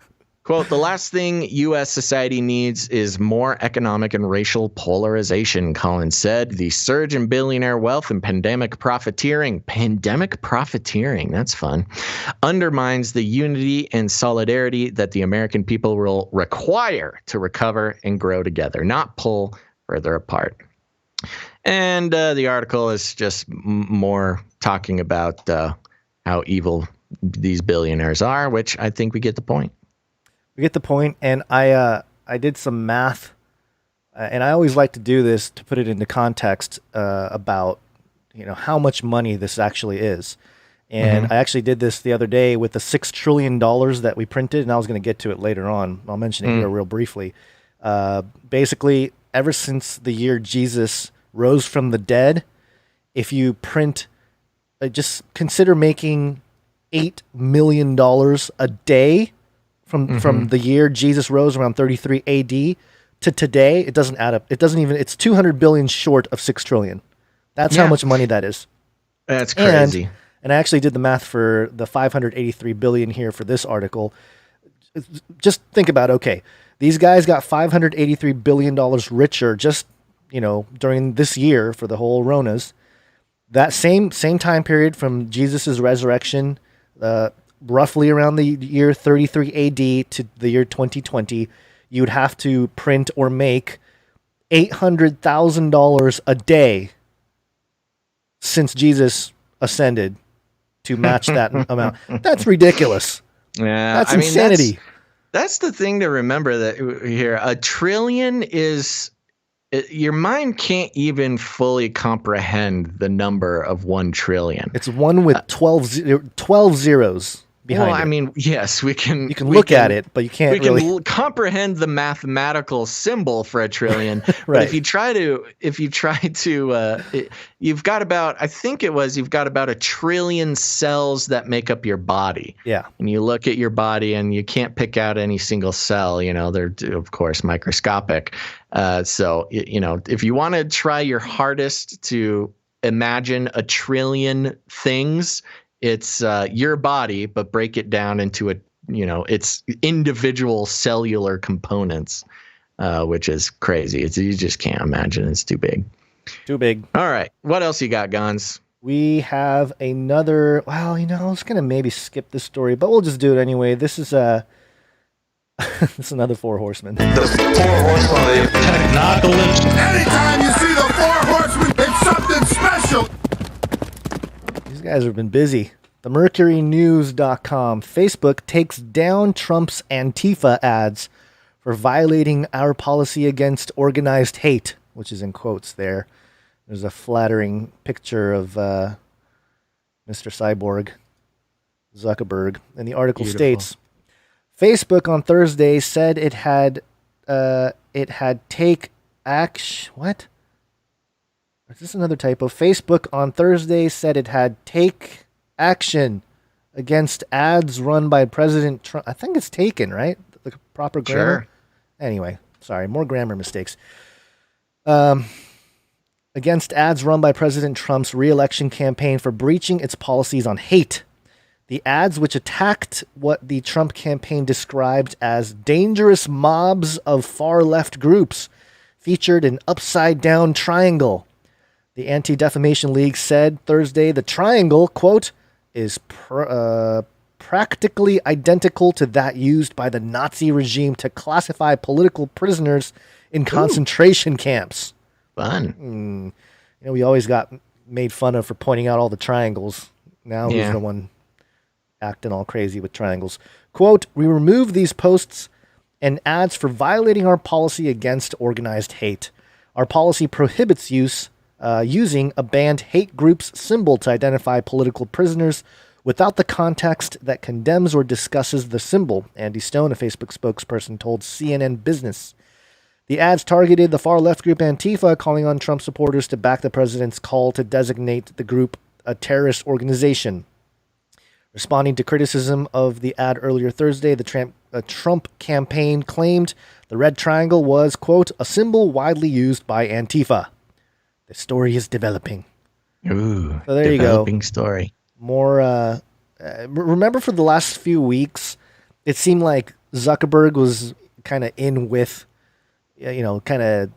Quote, the last thing U.S. society needs is more economic and racial polarization, Collins said. The surge in billionaire wealth and pandemic profiteering, that's fun, undermines the unity and solidarity that the American people will require to recover and grow together, not pull further apart. And the article is just more talking about how evil these billionaires are, which I think we get the point. We get the point, and I did some math, and I always like to do this to put it into context about how much money this actually is. And I actually did this the other day with the $6 trillion that we printed, and I was going to get to it later on. I'll mention it here real briefly. Basically, ever since the year Jesus rose from the dead, if you print, just consider making $8 million a day from the year Jesus rose around 33 AD to today. It doesn't add up. It doesn't even, it's 200 billion short of 6 trillion. That's how much money that is. That's crazy. And I actually did the math for the 583 billion here for this article. Just think about, okay, these guys got $583 billion richer just, during this year for the whole Ronas. That same time period from Jesus' resurrection, roughly around the year 33 AD to the year 2020, you'd have to print or make $800,000 a day since Jesus ascended to match that amount. That's ridiculous. Yeah, that's insanity. That's the thing to remember that here. A trillion is, your mind can't even fully comprehend the number of 1 trillion. It's one with 12 zeros behind it. I mean, yes, we can. You can look at it, but you can't really. We can comprehend the mathematical symbol for a trillion. Right. But if you try to, you've got about, I think it was, you've got about 1 trillion cells that make up your body. Yeah. And you look at your body and you can't pick out any single cell. They're of course microscopic. So if you want to try your hardest to imagine 1 trillion things, it's your body, but break it down into its individual cellular components, which is crazy. You just can't imagine. It's too big. Too big. All right. What else you got, Gons? We have another. Well, I was gonna maybe skip this story, but we'll just do it anyway. This is this is another Four Horsemen. The Four Horsemen of the Technocalypse. Anytime you see the Four Horsemen, it's something special. These guys have been busy. TheMercuryNews.com. Facebook takes down Trump's Antifa ads for violating our policy against organized hate, which is in quotes there. There's a flattering picture of Mr. Cyborg Zuckerberg. And the article states, Facebook on Thursday said it had take action. What? Is this another typo? Facebook on Thursday said it had take action against ads run by President Trump. I think it's taken, right? The proper grammar. Sure. Anyway, sorry, more grammar mistakes. Against ads run by President Trump's re-election campaign for breaching its policies on hate. The ads, which attacked what the Trump campaign described as dangerous mobs of far-left groups, featured an upside-down triangle. The Anti-Defamation League said Thursday the triangle, quote, is practically identical to that used by the Nazi regime to classify political prisoners in concentration camps. Fun. We always got made fun of for pointing out all the triangles. Now who's the one acting all crazy with triangles? Quote, we remove these posts and ads for violating our policy against organized hate. Our policy prohibits using a banned hate group's symbol to identify political prisoners without the context that condemns or discusses the symbol, Andy Stone, a Facebook spokesperson, told CNN Business. The ads targeted the far-left group Antifa, calling on Trump supporters to back the president's call to designate the group a terrorist organization. Responding to criticism of the ad earlier Thursday, the Trump campaign claimed the red triangle was, quote, a symbol widely used by Antifa. The story is developing. Ooh, so there you go. Developing story. More. Remember, for the last few weeks, it seemed like Zuckerberg was kind of in with, kind of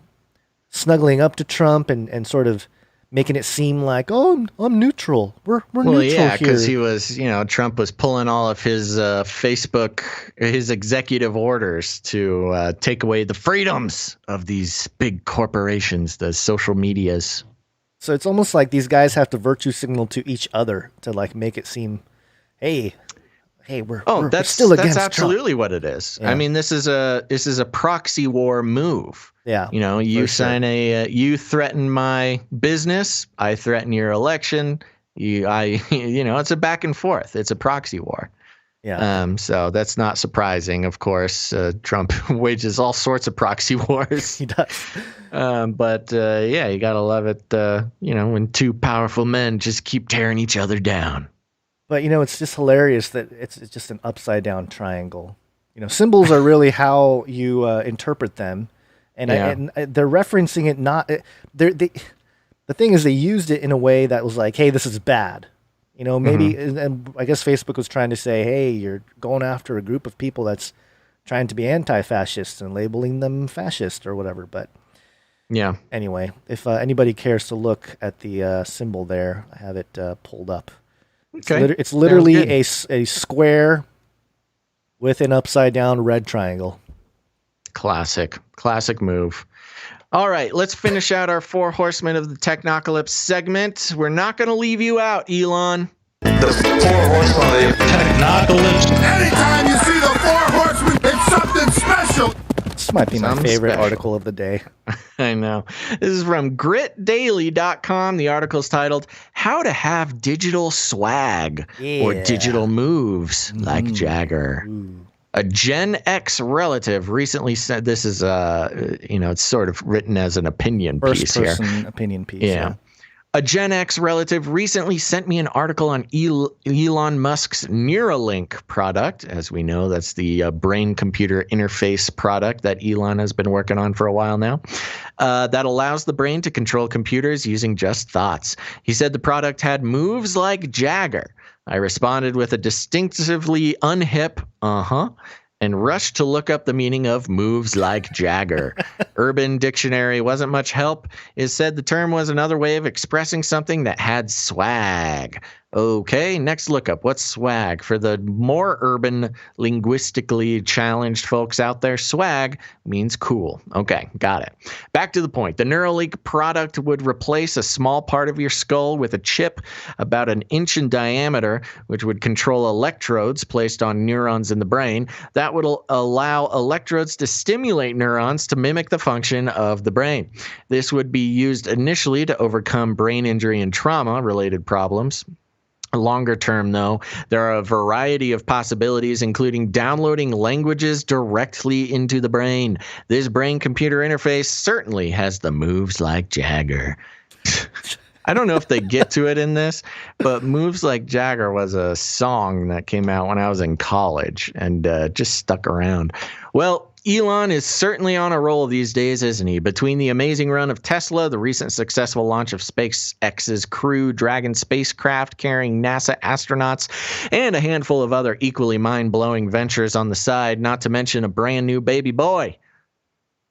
snuggling up to Trump and sort of making it seem like, oh, I'm neutral. We're neutral here. Yeah, because he was, Trump was pulling all of his his executive orders to take away the freedoms of these big corporations, the social medias. So it's almost like these guys have to virtue signal to each other to make it seem, hey, we're still against that's absolutely Trump. What it is. Yeah. I mean, this is a proxy war move. Yeah. You sign you threaten my business, I threaten your election. It's a back and forth. It's a proxy war. Yeah. So that's not surprising. Of course, Trump wages all sorts of proxy wars. He does. But you gotta love it. When two powerful men just keep tearing each other down. But it's just hilarious that it's just an upside down triangle. Symbols are really how you interpret them, and, they're referencing it. The thing is, they used it in a way that was like, "Hey, this is bad." Maybe, and I guess Facebook was trying to say, "Hey, you're going after a group of people that's trying to be anti-fascist and labeling them fascist or whatever." But yeah. Anyway, if anybody cares to look at the symbol there, I have it pulled up. Okay. It's literally a square with an upside down red triangle. Classic move. All right, let's finish out our 4 horsemen of the Technocalypse segment. We're not going to leave you out, Elon. The 4 horsemen of the Technocalypse. Anytime you see the 4 horsemen, it's something special. This might be my favorite article of the day. I know. This is from gritdaily.com. The article is titled, How to Have Digital Swag or Digital Moves Like Jagger. A Gen X relative recently said, this is, it's sort of written as an opinion piece here. First-person opinion piece. Yeah. A Gen X relative recently sent me an article on Elon Musk's Neuralink product. As we know, that's the brain-computer interface product that Elon has been working on for a while now, that allows the brain to control computers using just thoughts. He said the product had moves like Jagger. I responded with a distinctively unhip, and rushed to look up the meaning of moves like Jagger. Urban Dictionary wasn't much help. It said the term was another way of expressing something that had swag. Okay, next lookup. What's swag? For the more urban, linguistically challenged folks out there, swag means cool. Okay, got it. Back to the point. The Neuralink product would replace a small part of your skull with a chip about an inch in diameter, which would control electrodes placed on neurons in the brain. That would allow electrodes to stimulate neurons to mimic the function of the brain. This would be used initially to overcome brain injury and trauma-related problems. Longer term, though, there are a variety of possibilities, including downloading languages directly into the brain. This brain-computer interface certainly has the moves like Jagger. I don't know if they get to it in this, but Moves Like Jagger was a song that came out when I was in college and just stuck around. Well, Elon is certainly on a roll these days, isn't he? Between the amazing run of Tesla, the recent successful launch of SpaceX's Crew Dragon spacecraft carrying NASA astronauts, and a handful of other equally mind-blowing ventures on the side, not to mention a brand new baby boy.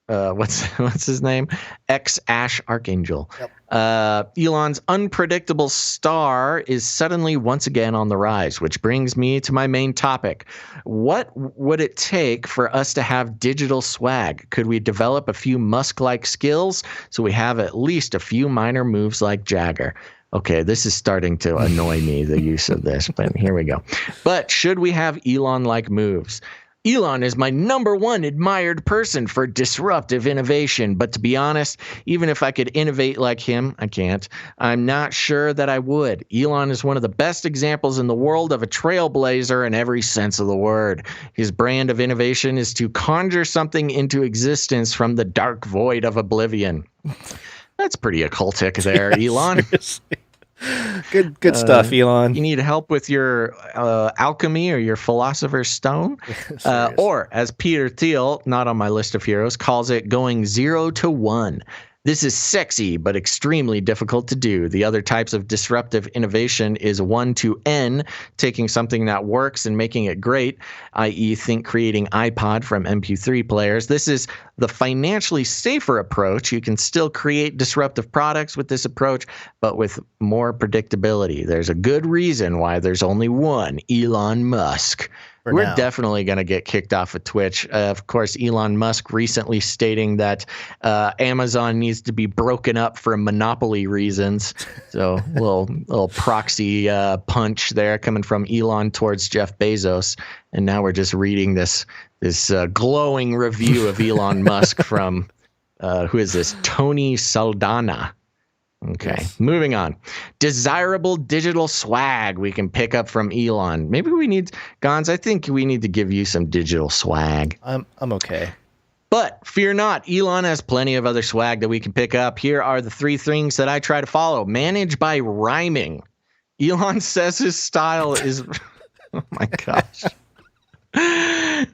What's his name? Ash Archangel. Yep. Elon's unpredictable star is suddenly once again on the rise, which brings me to my main topic. What would it take for us to have digital swag? Could we develop a few Musk-like skills so we have at least a few minor moves like Jagger? Okay, this is starting to annoy me, the use of this, but here we go. But should we have Elon-like moves? Elon is my #1 admired person for disruptive innovation, but to be honest, even if I could innovate like him, I can't. I'm not sure that I would. Elon is one of the best examples in the world of a trailblazer in every sense of the word. His brand of innovation is to conjure something into existence from the dark void of oblivion. That's pretty occultic there, Elon. Seriously. Good stuff, Elon. You need help with your alchemy or your philosopher's stone? Or, as Peter Thiel, not on my list of heroes, calls it going 0 to 1. This is sexy, but extremely difficult to do. The other types of disruptive innovation is 1 to N, taking something that works and making it great, i.e. think creating iPod from MP3 players. This is the financially safer approach. You can still create disruptive products with this approach, but with more predictability. There's a good reason why there's only one Elon Musk. We're definitely going to get kicked off of Twitch. Of course, Elon Musk recently stating that Amazon needs to be broken up for monopoly reasons. So little proxy punch there coming from Elon towards Jeff Bezos. And now we're just reading this glowing review of Elon Musk from, who is this? Tony Saldana. Okay, yes. Moving on. Desirable digital swag we can pick up from Elon. Maybe we need, Gons, I think we need to give you some digital swag. I'm okay. But fear not, Elon has plenty of other swag that we can pick up. Here are the 3 things that I try to follow. Manage by rhyming. Elon says his style is. Oh my gosh.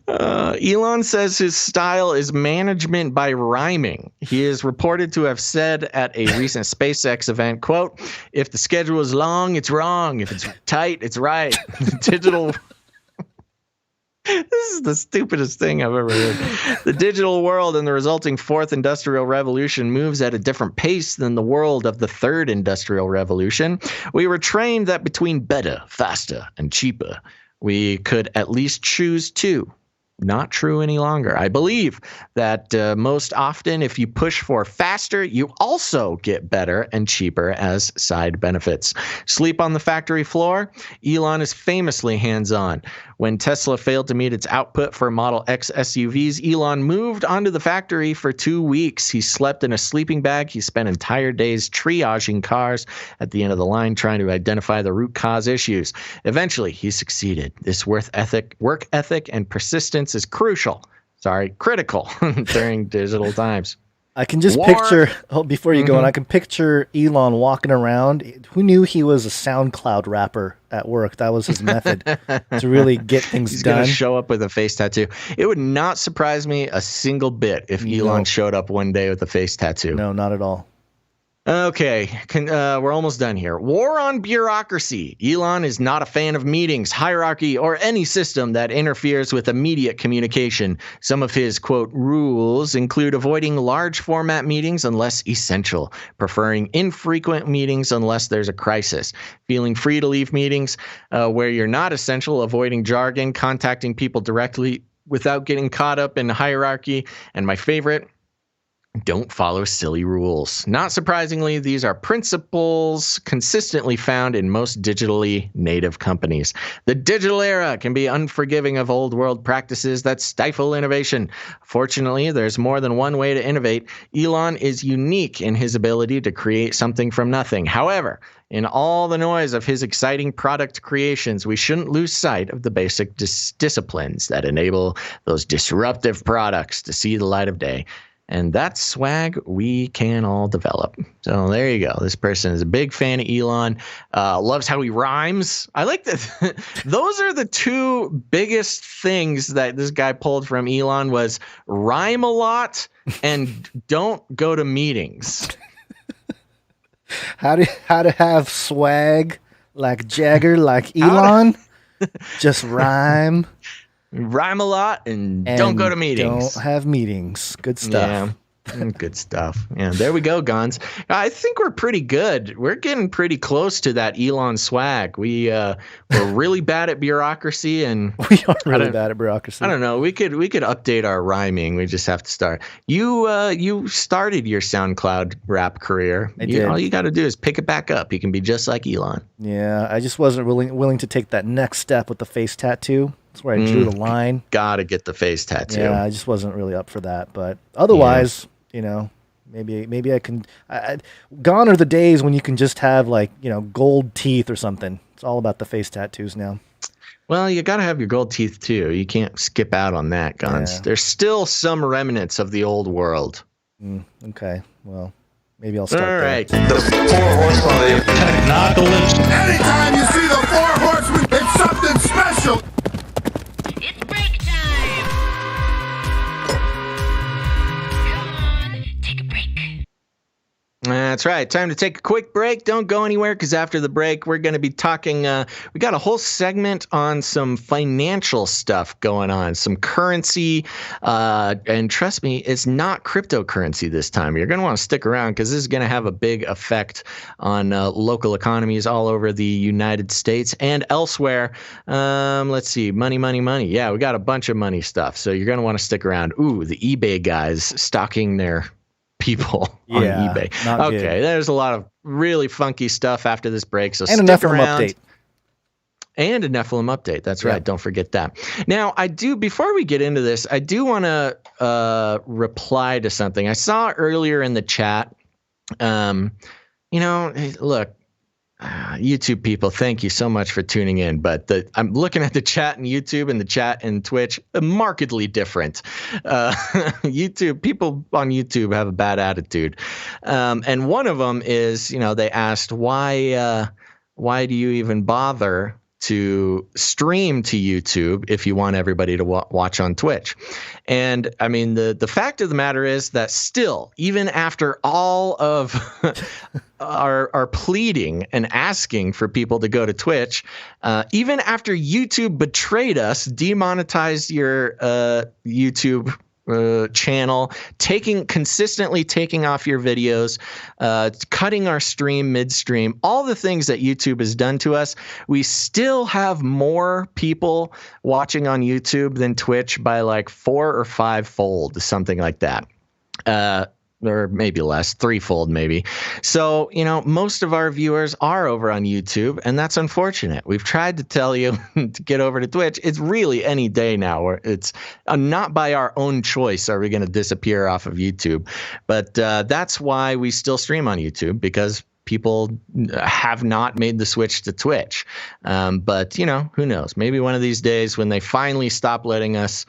Elon says his style is management by rhyming. He is reported to have said at a recent SpaceX event, quote, "If the schedule is long, it's wrong. If it's tight, it's right." The digital... This is the stupidest thing I've ever heard. The digital world and the resulting fourth industrial revolution moves at a different pace than the world of the third industrial revolution. We were trained that between better, faster, and cheaper, we could at least choose two. Not true any longer. I believe that most often, if you push for faster, you also get better and cheaper as side benefits. Sleep on the factory floor? Elon is famously hands-on. When Tesla failed to meet its output for Model X SUVs, Elon moved onto the factory for 2 weeks. He slept in a sleeping bag. He spent entire days triaging cars at the end of the line, trying to identify the root cause issues. Eventually, he succeeded. This work ethic, and persistence is critical during digital times. I can just picture, before you go on, I can picture Elon walking around. Who knew he was a SoundCloud rapper at work? That was his method to really get things He's done. He's going to show up with a face tattoo. It would not surprise me a single bit if Elon showed up one day with a face tattoo. No, not at all. Okay, we're almost done here. War on bureaucracy. Elon is not a fan of meetings, hierarchy, or any system that interferes with immediate communication. Some of his, quote, rules include avoiding large format meetings unless essential, preferring infrequent meetings unless there's a crisis, feeling free to leave meetings where you're not essential, avoiding jargon, contacting people directly without getting caught up in hierarchy, and my favorite, don't follow silly rules. Not surprisingly, these are principles consistently found in most digitally native companies. The digital era can be unforgiving of old world practices that stifle innovation. Fortunately, there's more than one way to innovate. Elon is unique in his ability to create something from nothing. However, in all the noise of his exciting product creations, we shouldn't lose sight of the basic disciplines that enable those disruptive products to see the light of day. And that's swag we can all develop. So there you go. This person is a big fan of Elon, loves how he rhymes. I like that. Those are the two biggest things that this guy pulled from Elon was rhyme a lot and don't go to meetings. How to have swag like Jagger, like Elon? Just rhyme. Rhyme a lot and don't go to meetings. Don't have meetings. Good stuff. Yeah, good stuff. Yeah, there we go, Gons. I think we're pretty good. We're getting pretty close to that Elon swag. We're really bad at bureaucracy, and we are really bad at bureaucracy. I don't know. We could update our rhyming. We just have to start. You started your SoundCloud rap career. I did. All you got to do is pick it back up. You can be just like Elon. Yeah, I just wasn't willing to take that next step with the face tattoo. That's where I drew the line. Gotta get the face tattoo. Yeah, I just wasn't really up for that. But otherwise, maybe I can. Gone are the days when you can just have gold teeth or something. It's all about the face tattoos now. Well, you gotta have your gold teeth too. You can't skip out on that, Gons. Yeah. There's still some remnants of the old world. Okay, well, maybe I'll start all right. The four horsemen of technology. Anytime you see the four horsemen, it's something special. It's break time! Come on, take a break. That's right. Time to take a quick break. Don't go anywhere, because after the break, we're going to be talking. We got a whole segment on some financial stuff going on, some currency. And trust me, it's not cryptocurrency this time. You're going to want to stick around, because this is going to have a big effect on local economies all over the United States and elsewhere. Let's see. Money. Yeah, we got a bunch of money stuff. So you're going to want to stick around. Ooh, the eBay guys stocking their people on eBay. Okay, good. There's a lot of really funky stuff after this break, so and stick a Nephilim around. update. And a Nephilim update. That's right. Don't forget that. Now, before we get into this, I do want to reply to something I saw earlier in the chat. Look, YouTube people, thank you so much for tuning in. But I'm looking at the chat in YouTube and the chat in Twitch, markedly different. People on YouTube have a bad attitude. And one of them is, they asked why why do you even bother to stream to YouTube if you want everybody to watch on Twitch? And I mean, the fact of the matter is that still, even after all of our pleading and asking for people to go to Twitch, even after YouTube betrayed us, demonetized your YouTube channel, consistently taking off your videos, cutting our stream midstream, all the things that YouTube has done to us, we still have more people watching on YouTube than Twitch by like 4 or 5-fold, something like that. Or maybe less, 3-fold maybe. So, most of our viewers are over on YouTube, and that's unfortunate. We've tried to tell you to get over to Twitch. It's really any day now, where it's not by our own choice are we going to disappear off of YouTube. But that's why we still stream on YouTube, because people have not made the switch to Twitch. But, who knows? Maybe one of these days when they finally stop letting us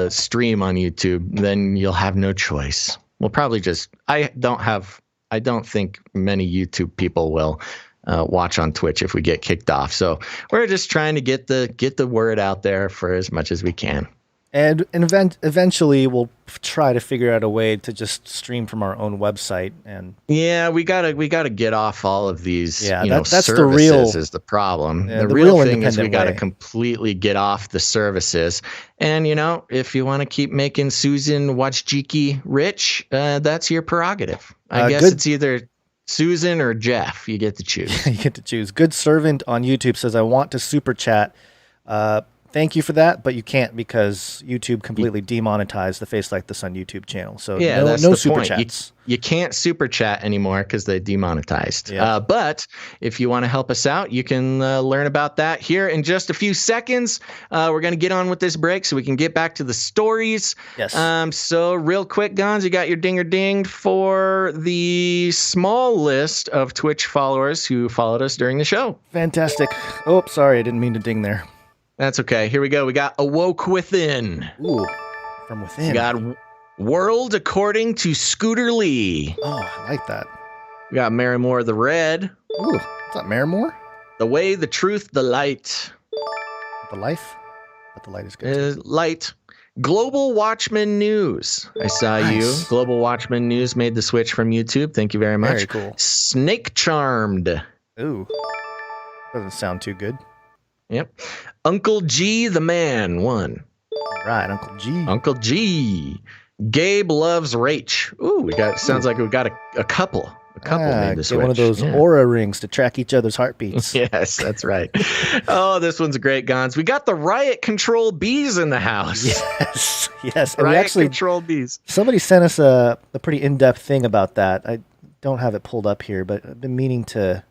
stream on YouTube, then you'll have no choice. We'll probably I don't think many YouTube people will watch on Twitch if we get kicked off. So we're just trying to get the word out there for as much as we can. And eventually we'll try to figure out a way to just stream from our own website. And yeah, we gotta get off all of these. Yeah, that's services the real is the problem. Yeah, the real thing is independent we gotta way. completely get off the services. And if you want to keep making Susan Wojcicki rich, that's your prerogative. I guess it's either Susan or Jeff. You get to choose. You get to choose. Good Servant on YouTube says, I want to super chat. Thank you for that, but you can't because YouTube completely demonetized the Face Like the Sun YouTube channel. So yeah, no that's the super point. chats. You can't super chat anymore because they demonetized. Yeah. But if you want to help us out, you can learn about that here in just a few seconds. We're going to get on with this break so we can get back to the stories. Yes. So real quick, Gons, you got your dinger dinged for the small list of Twitch followers who followed us during the show. Fantastic. Oh, sorry, I didn't mean to ding there. That's okay. Here we go. We got Awoke Within. Ooh, from within. We got World According to Scooter Lee. Oh, I like that. We got Marimore the Red. Ooh, is that Marimore? The Way, the Truth, the Light. The Life? But the light is good. Light. Global Watchman News. I saw you. Global Watchman News made the switch from YouTube. Thank you very much. Very cool. Snake Charmed. Ooh, doesn't sound too good. Yep. Uncle G the Man won. All right, Uncle G. Uncle G. Gabe Loves Rach. Ooh, sounds like we got a couple. A couple made the switch. Get one of those aura rings to track each other's heartbeats. Yes, that's right. Oh, this one's a great, Gons. We got the Riot Control Bees in the house. Yes. And Riot Control Bees. Somebody sent us a pretty in-depth thing about that. I don't have it pulled up here, but I've been meaning to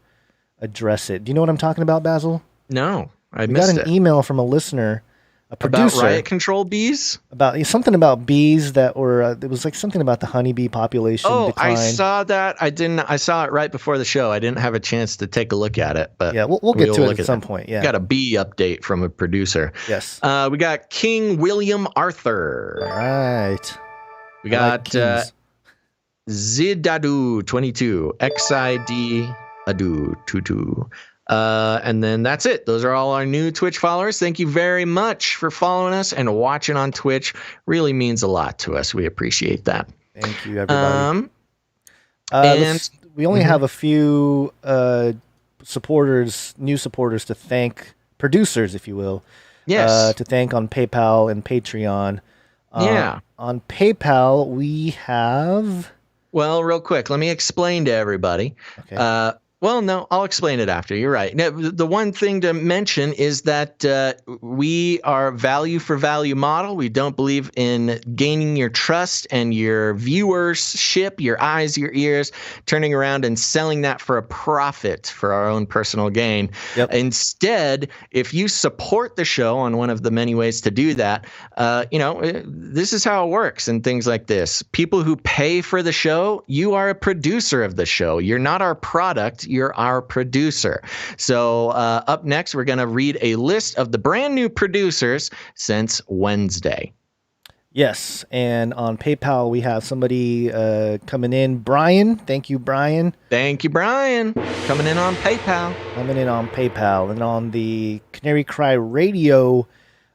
address it. Do you know what I'm talking about, Basil? No, I We missed got an email from a listener, a producer. About Riot Control Bees? About something about bees that were, it was like something about the honeybee population decline. I saw that. I saw it right before the show. I didn't have a chance to take a look at it, but yeah, we'll get to it at some point. Yeah, got a bee update from a producer. Yes. We got King William Arthur. All right. We got Zidadu 22, XID Adu 22. And then that's it. Those are all our new Twitch followers. Thank you very much for following us and watching on Twitch. Really means a lot to us. We appreciate that. Thank you, everybody. And we only have a few supporters, new supporters to thank, producers, if you will. Yes. To thank on PayPal and Patreon. Yeah. On PayPal, we have... Well, real quick, let me explain to everybody. Okay. Well, no, I'll explain it after. You're right. Now, the one thing to mention is that we are value for value model. We don't believe in gaining your trust and your viewership, your eyes, your ears, turning around and selling that for a profit for our own personal gain. Yep. Instead, if you support the show on one of the many ways to do that, this is how it works and things like this. People who pay for the show, you are a producer of the show. You're not our product. You're our producer. So up next, we're going to read a list of the brand new producers since Wednesday. Yes, and on PayPal we have somebody coming in. Brian, thank you, Brian. Thank you, Brian. Coming in on PayPal. And on the Canary Cry Radio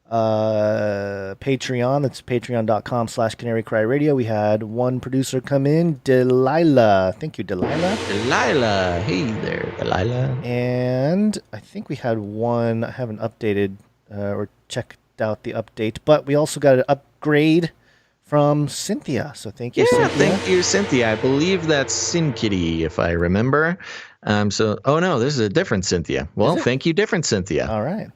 Patreon, that's patreon.com/Canary Cry Radio. We had one producer come in, Delilah. Thank you, Delilah. Delilah. Hey there, Delilah. And I think we had one, I haven't updated or checked out the update, but we also got an upgrade from Cynthia. So thank you, Cynthia. Thank you, Cynthia. I believe that's Sin Kitty, if I remember. Oh no, this is a different Cynthia. Well, thank you, different Cynthia. All right.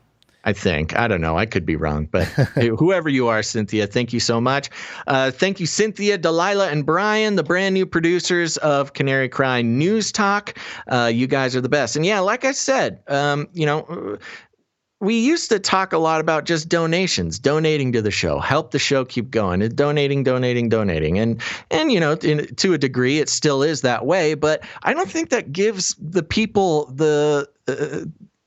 I think. I don't know. I could be wrong, but whoever you are, Cynthia, thank you so much. Thank you, Cynthia, Delilah, and Brian, the brand new producers of Canary Cry News Talk. You guys are the best. And yeah, like I said, we used to talk a lot about just donations, donating to the show, help the show keep going, donating. And to a degree, it still is that way. But I don't think that gives the people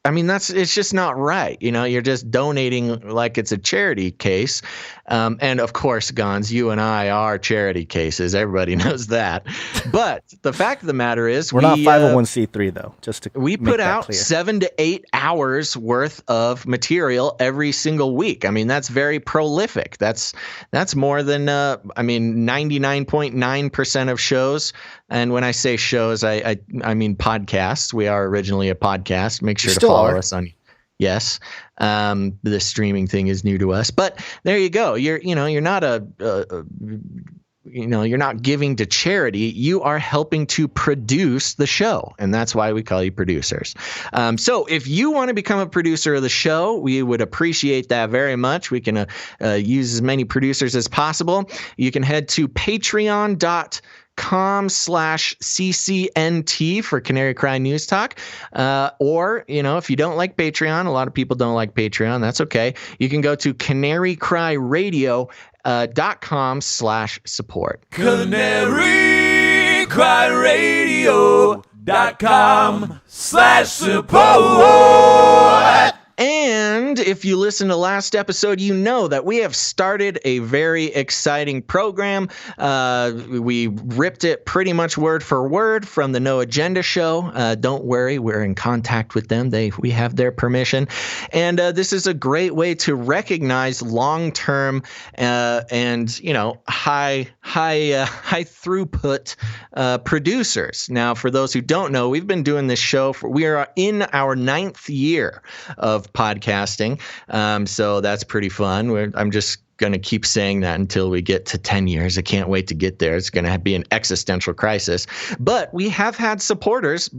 it's just not right. You're just donating like it's a charity case. And of course, Gons, you and I are charity cases. Everybody knows that. But the fact of the matter is we're not 501c3 though, we put out clear. 7 to 8 hours worth of material every single week. I mean, that's very prolific. That's more than 99.9% of shows. And when I say shows, I mean podcasts. We are originally a podcast. Make sure to follow us on. Yes. The streaming thing is new to us, but there you go. You're not you're not giving to charity. You are helping to produce the show. And that's why we call you producers. So if you want to become a producer of the show, we would appreciate that very much. We can use as many producers as possible. You can head to patreon.com/CCNT for Canary Cry News Talk. Or, if you don't like Patreon, a lot of people don't like Patreon. That's okay. You can go to canarycryradio.com/support. canarycryradio.com/support. And if you listen to last episode, you know that we have started a very exciting program. We ripped it pretty much word for word from the No Agenda show. Don't worry, we're in contact with them. We have their permission. And this is a great way to recognize long-term and high throughput producers. Now, for those who don't know, we've been doing this show we are in our 9th year of podcasting. So that's pretty fun. I'm just going to keep saying that until we get to 10 years. I can't wait to get there. It's going to be an existential crisis. But we have had supporters,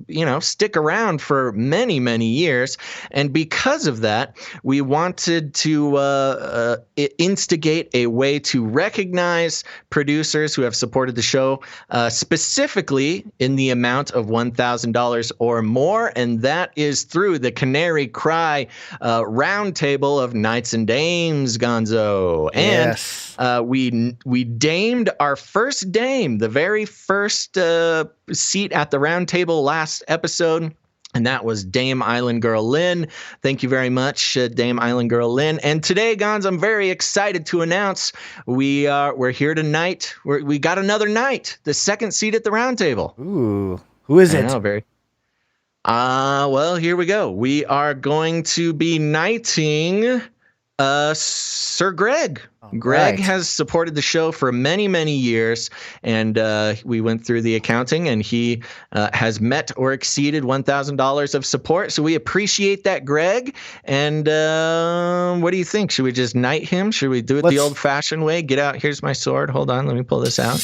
stick around for many, many years. And because of that, we wanted to instigate a way to recognize producers who have supported the show, specifically in the amount of $1,000 or more. And that is through the Canary Cry Roundtable of Knights and Dames, Gonzo. And yes. We damed our first dame, the very first seat at the round table last episode. And that was Dame Island Girl Lynn. Thank you very much, Dame Island Girl Lynn. And today, Gons, I'm very excited to announce we're here tonight. We got another knight, the second seat at the round table. Ooh, who is it? I know, well, here we go. We are going to be knighting Sir Greg. Greg has supported the show for many, many years, and we went through the accounting, and he has met or exceeded $1,000 of support. So we appreciate that, Greg. And what do you think? Should we just knight him? Should we do it the old-fashioned way? Get out. Here's my sword. Hold on. Let me pull this out.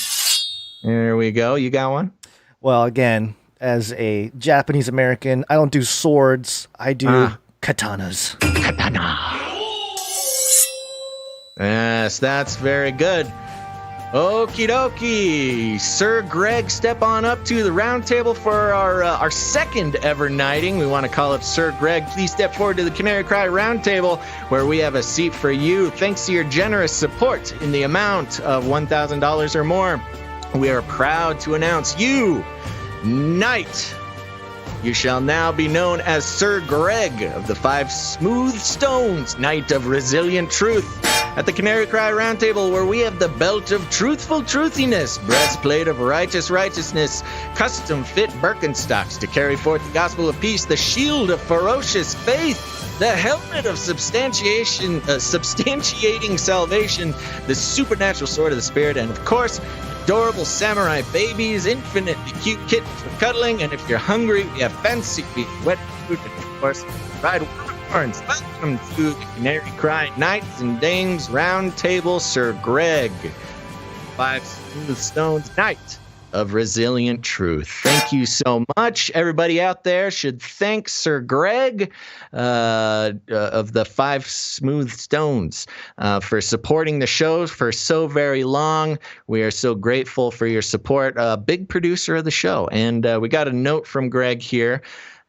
There we go. You got one? Well, again, as a Japanese American, I don't do swords. I do katanas. Katana. Yes, that's very good. Okie dokie. Sir Greg, step on up to the round table for our second ever knighting. We want to call up Sir Greg. Please step forward to the Canary Cry round table where we have a seat for you. Thanks to your generous support in the amount of $1,000 or more, we are proud to announce you, Knight. You shall now be known as Sir Greg of the 5 Smooth Stones, Knight of Resilient Truth. At the Canary Cry Roundtable, where we have the belt of truthful truthiness, breastplate of righteous righteousness, custom fit Birkenstocks to carry forth the gospel of peace, the shield of ferocious faith, the helmet of substantiating salvation, the supernatural sword of the spirit, and of course, adorable samurai babies, infinitely cute kittens for cuddling, and if you're hungry, we have fancy wet food, and of course, fried unicorns. Welcome to the Canary Cry Knights and Dames Round Table, Sir Greg, 5 Smooth Stones Knight of Resilient Truth. Thank you so much. Everybody out there should thank Sir Greg of the 5 Smooth Stones for supporting the show for so very long. We are so grateful for your support. Big producer of the show. And we got a note from Greg here.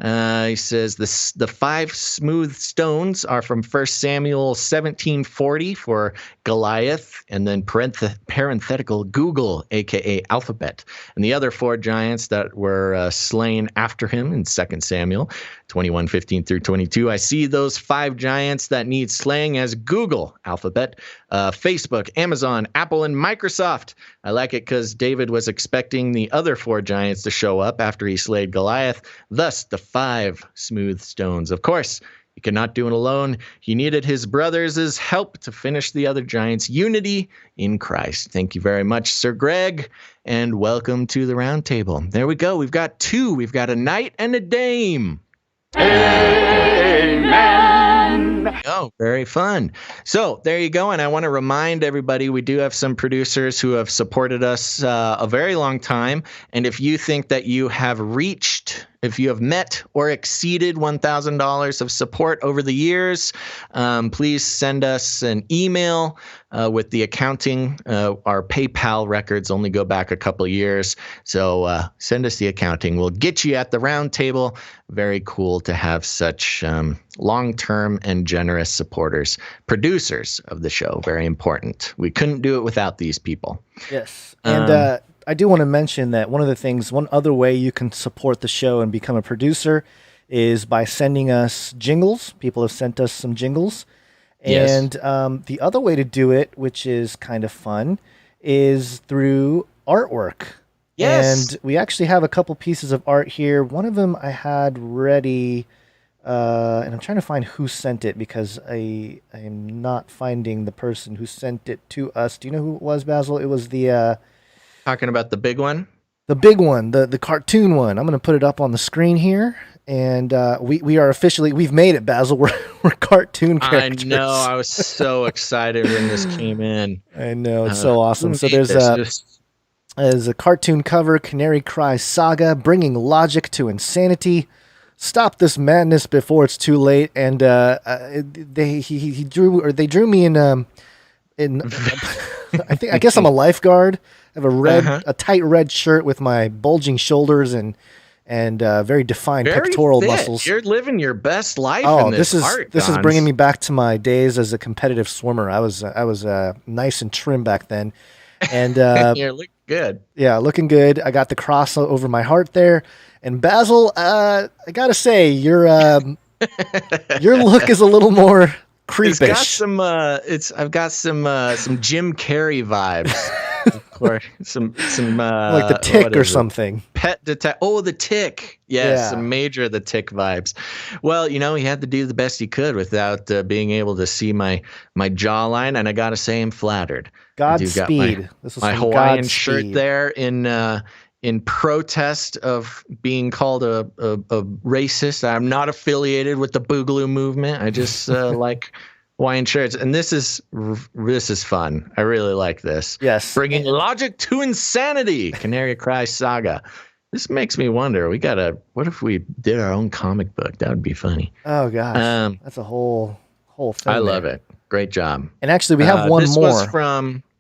He says the 5 smooth stones are from 1 Samuel 17:40 for Goliath, and then parenthetical Google, aka Alphabet, and the other 4 giants that were slain after him in 2 Samuel 21:15 through 22. I see those 5 giants that need slaying as Google, Alphabet, Facebook, Amazon, Apple, and Microsoft. I like it because David was expecting the other 4 giants to show up after he slayed Goliath. Thus, the 5 smooth stones. Of course, he could not do it alone. He needed his brothers' help to finish the other giants' unity in Christ. Thank you very much, Sir Greg, and welcome to the round table. There we go. We've got 2. We've got a knight and a dame. Amen. Oh, very fun. So there you go. And I want to remind everybody, we do have some producers who have supported us a very long time. And if you think that you have reached, if you have met or exceeded $1,000 of support over the years, please send us an email with the accounting. Our PayPal records only go back a couple of years. So send us the accounting. We'll get you at the round table. Very cool to have such long-term and generous supporters, producers of the show. Very important. We couldn't do it without these people. Yes. And I do want to mention that one other way you can support the show and become a producer is by sending us jingles. People have sent us some jingles. And the other way to do it, which is kind of fun, is through artwork. Yes. And we actually have a couple pieces of art here. One of them I had ready, and I'm trying to find who sent it because I am not finding the person who sent it to us. Do you know who it was, Basil? It was the... Talking about the big one? The big one, the cartoon one. I'm going to put it up on the screen here. And we are officially, we've made it, Basil. We're cartoon characters. I know. I was so excited when this came in. I know. It's so awesome. So there's a cartoon cover, Canary Cry Saga, bringing logic to insanity. Stop this madness before it's too late. And they drew me in I guess I'm a lifeguard. I have a tight red shirt with my bulging shoulders and very defined pectoral muscles. You're living your best life in this art, this is bringing me back to my days as a competitive swimmer. I was nice and trim back then. And you're looking good. Yeah, looking good. I got the cross over my heart there. And Basil, I got to say, your look is a little more creepish. I've got some Jim Carrey vibes. Of course, some like the Tick or something. Pet detective. Oh, the Tick. Yes, some major the Tick vibes. Well, he had to do the best he could without being able to see my jawline, and I gotta say, I'm flattered. Godspeed. My Hawaiian shirt there in protest of being called a racist. I'm not affiliated with the Boogaloo movement. I just like Hawaiian shirts, and this is fun. I really like this. Yes, bringing logic to insanity. Canary Cry Saga. This makes me wonder. What if we did our own comic book? That would be funny. Oh gosh, that's a whole thing. I love it. Great job. And actually, we have one more.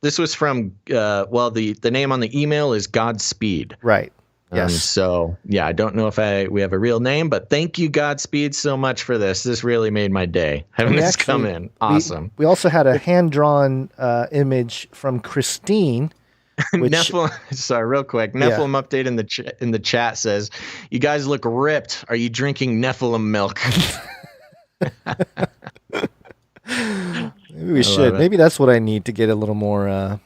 This was from. The name on the email is Godspeed. Right. Yes. So yeah, I don't know if we have a real name, but thank you, Godspeed, so much for this. This really made my day having this come in. Awesome. We also had a hand-drawn image from Christine. Which, Nephilim, sorry, real quick. Nephilim update in the chat says, "You guys look ripped. Are you drinking Nephilim milk?" Maybe we should. Maybe that's what I need to get a little more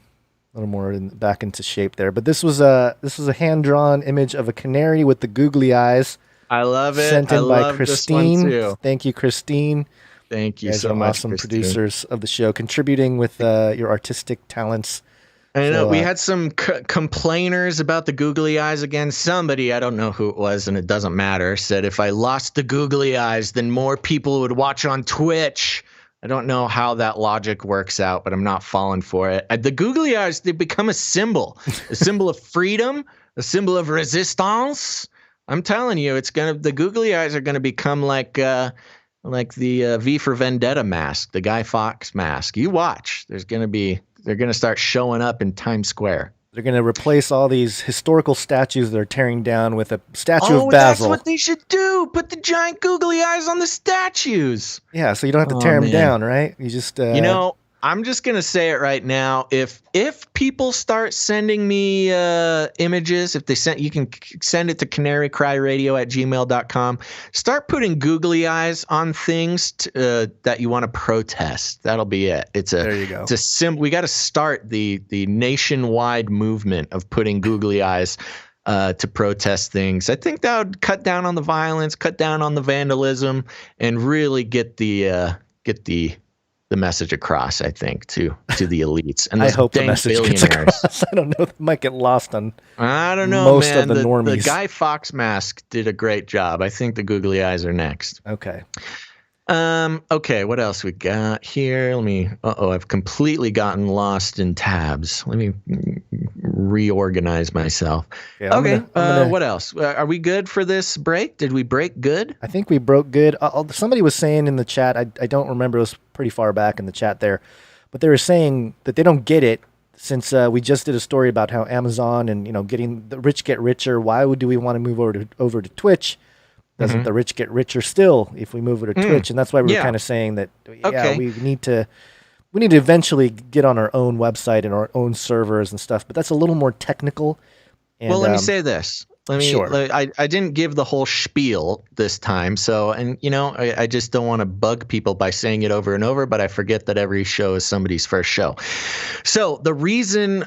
back into shape there. But this was a hand-drawn image of a canary with the googly eyes. I love it. Sent in by Christine. This one too. Thank you, Christine. Thank you guys so are much, awesome Christine. producers of the show, contributing with your artistic talents. I know we had some complainers about the googly eyes again. Somebody, I don't know who it was, and it doesn't matter, said if I lost the googly eyes, then more people would watch on Twitch. I don't know how that logic works out, but I'm not falling for it. The googly eyes, they become a symbol of freedom, a symbol of resistance. I'm telling you, the googly eyes are gonna become like the V for Vendetta mask, the Guy Fawkes mask. You watch. They're gonna start showing up in Times Square. They're gonna replace all these historical statues they're tearing down with a statue of Basil. That's what they should do. Put the giant googly eyes on the statues. Yeah, so you don't have to tear them down, right? You just I'm just gonna say it right now. If people start sending me images, you can send it to canarycryradio@gmail.com. Start putting googly eyes on things that you want to protest. That'll be it. There you go. We got to start the nationwide movement of putting googly eyes to protest things. I think that would cut down on the violence, cut down on the vandalism, and really get the message across, I think, to the elites. And I hope the message gets across. I don't know. It might get lost on most of the normies. The Guy Fawkes mask did a great job. I think the googly eyes are next. Okay. Okay, what else we got here? I've completely gotten lost in tabs. Let me reorganize myself. Yeah, okay, what else? Are we good for this break? Did we break good? I think we broke good. Somebody was saying in the chat, I don't remember, it was pretty far back in the chat there, but they were saying that they don't get it since we just did a story about how Amazon and getting the rich get richer. Why do we want to move over to Twitch? Doesn't the rich get richer still if we move it to Twitch? And that's why we're kind of saying that, we need to eventually get on our own website and our own servers and stuff. But that's a little more technical. And, well, let me say this. Sure. I didn't give the whole spiel this time. So, I just don't want to bug people by saying it over and over, but I forget that every show is somebody's first show. So the reason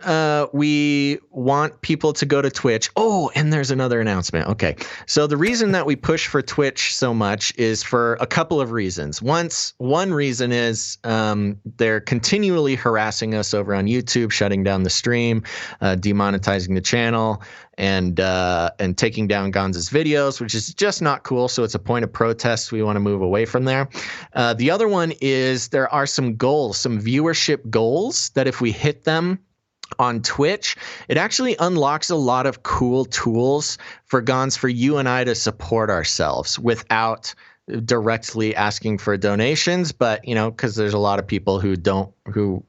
we want people to go to Twitch. Oh, and there's another announcement. Okay. So the reason that we push for Twitch so much is for a couple of reasons. One reason is they're continually harassing us over on YouTube, shutting down the stream, demonetizing the channel, and taking down Gonza's videos, which is just not cool. So it's a point of protest. We want to move away from there. The other one is there are some goals, some viewership goals that if we hit them on Twitch, it actually unlocks a lot of cool tools for you and I to support ourselves without directly asking for donations, but because there's a lot of people who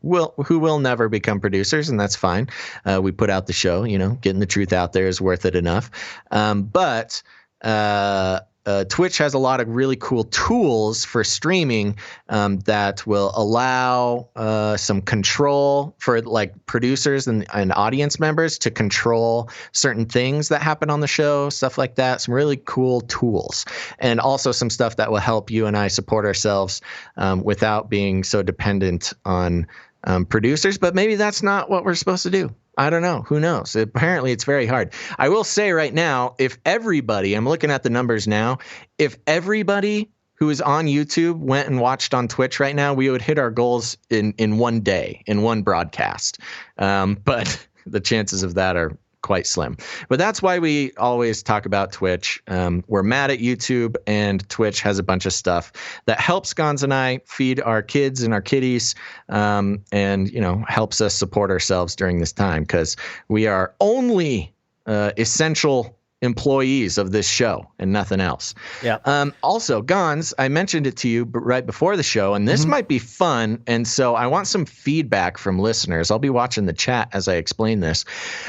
will never become producers, and that's fine. We put out the show, getting the truth out there is worth it enough. But Twitch has a lot of really cool tools for streaming that will allow some control for like producers and audience members to control certain things that happen on the show, stuff like that. Some really cool tools, and also some stuff that will help you and I support ourselves without being so dependent on producers. But maybe that's not what we're supposed to do. I don't know. Who knows? Apparently, it's very hard. I will say right now, if everybody, I'm looking at the numbers now, if everybody who is on YouTube went and watched on Twitch right now, we would hit our goals in one day, in one broadcast. But the chances of that are quite slim. But that's why we always talk about Twitch. We're mad at YouTube, and Twitch has a bunch of stuff that helps Gonz and I feed our kids and our kitties, and helps us support ourselves during this time, because we are only essential employees of this show and nothing else. Yeah. Also, Gonz, I mentioned it to you right before the show, and this might be fun, and so I want some feedback from listeners. I'll be watching the chat as I explain this.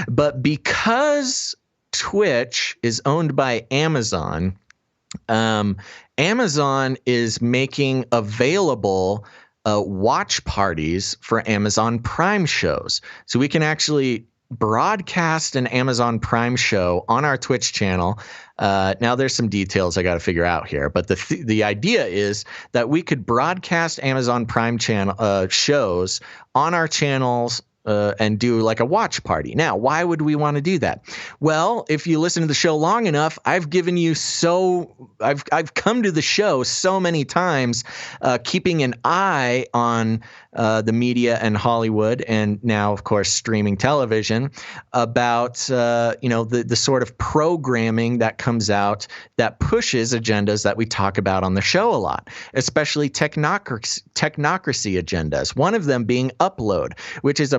But because Twitch is owned by Amazon, Amazon is making available watch parties for Amazon Prime shows. So we can actually broadcast an Amazon Prime show on our Twitch channel. Now there's some details I got to figure out here, but the idea is that we could broadcast Amazon Prime channel shows on our channels and do like a watch party. Now, why would we want to do that? Well, if you listen to the show long enough, I've come to the show so many times, keeping an eye on the media and Hollywood, and now, of course, streaming television, about the sort of programming that comes out that pushes agendas that we talk about on the show a lot, especially technocracy agendas. One of them being upload, which is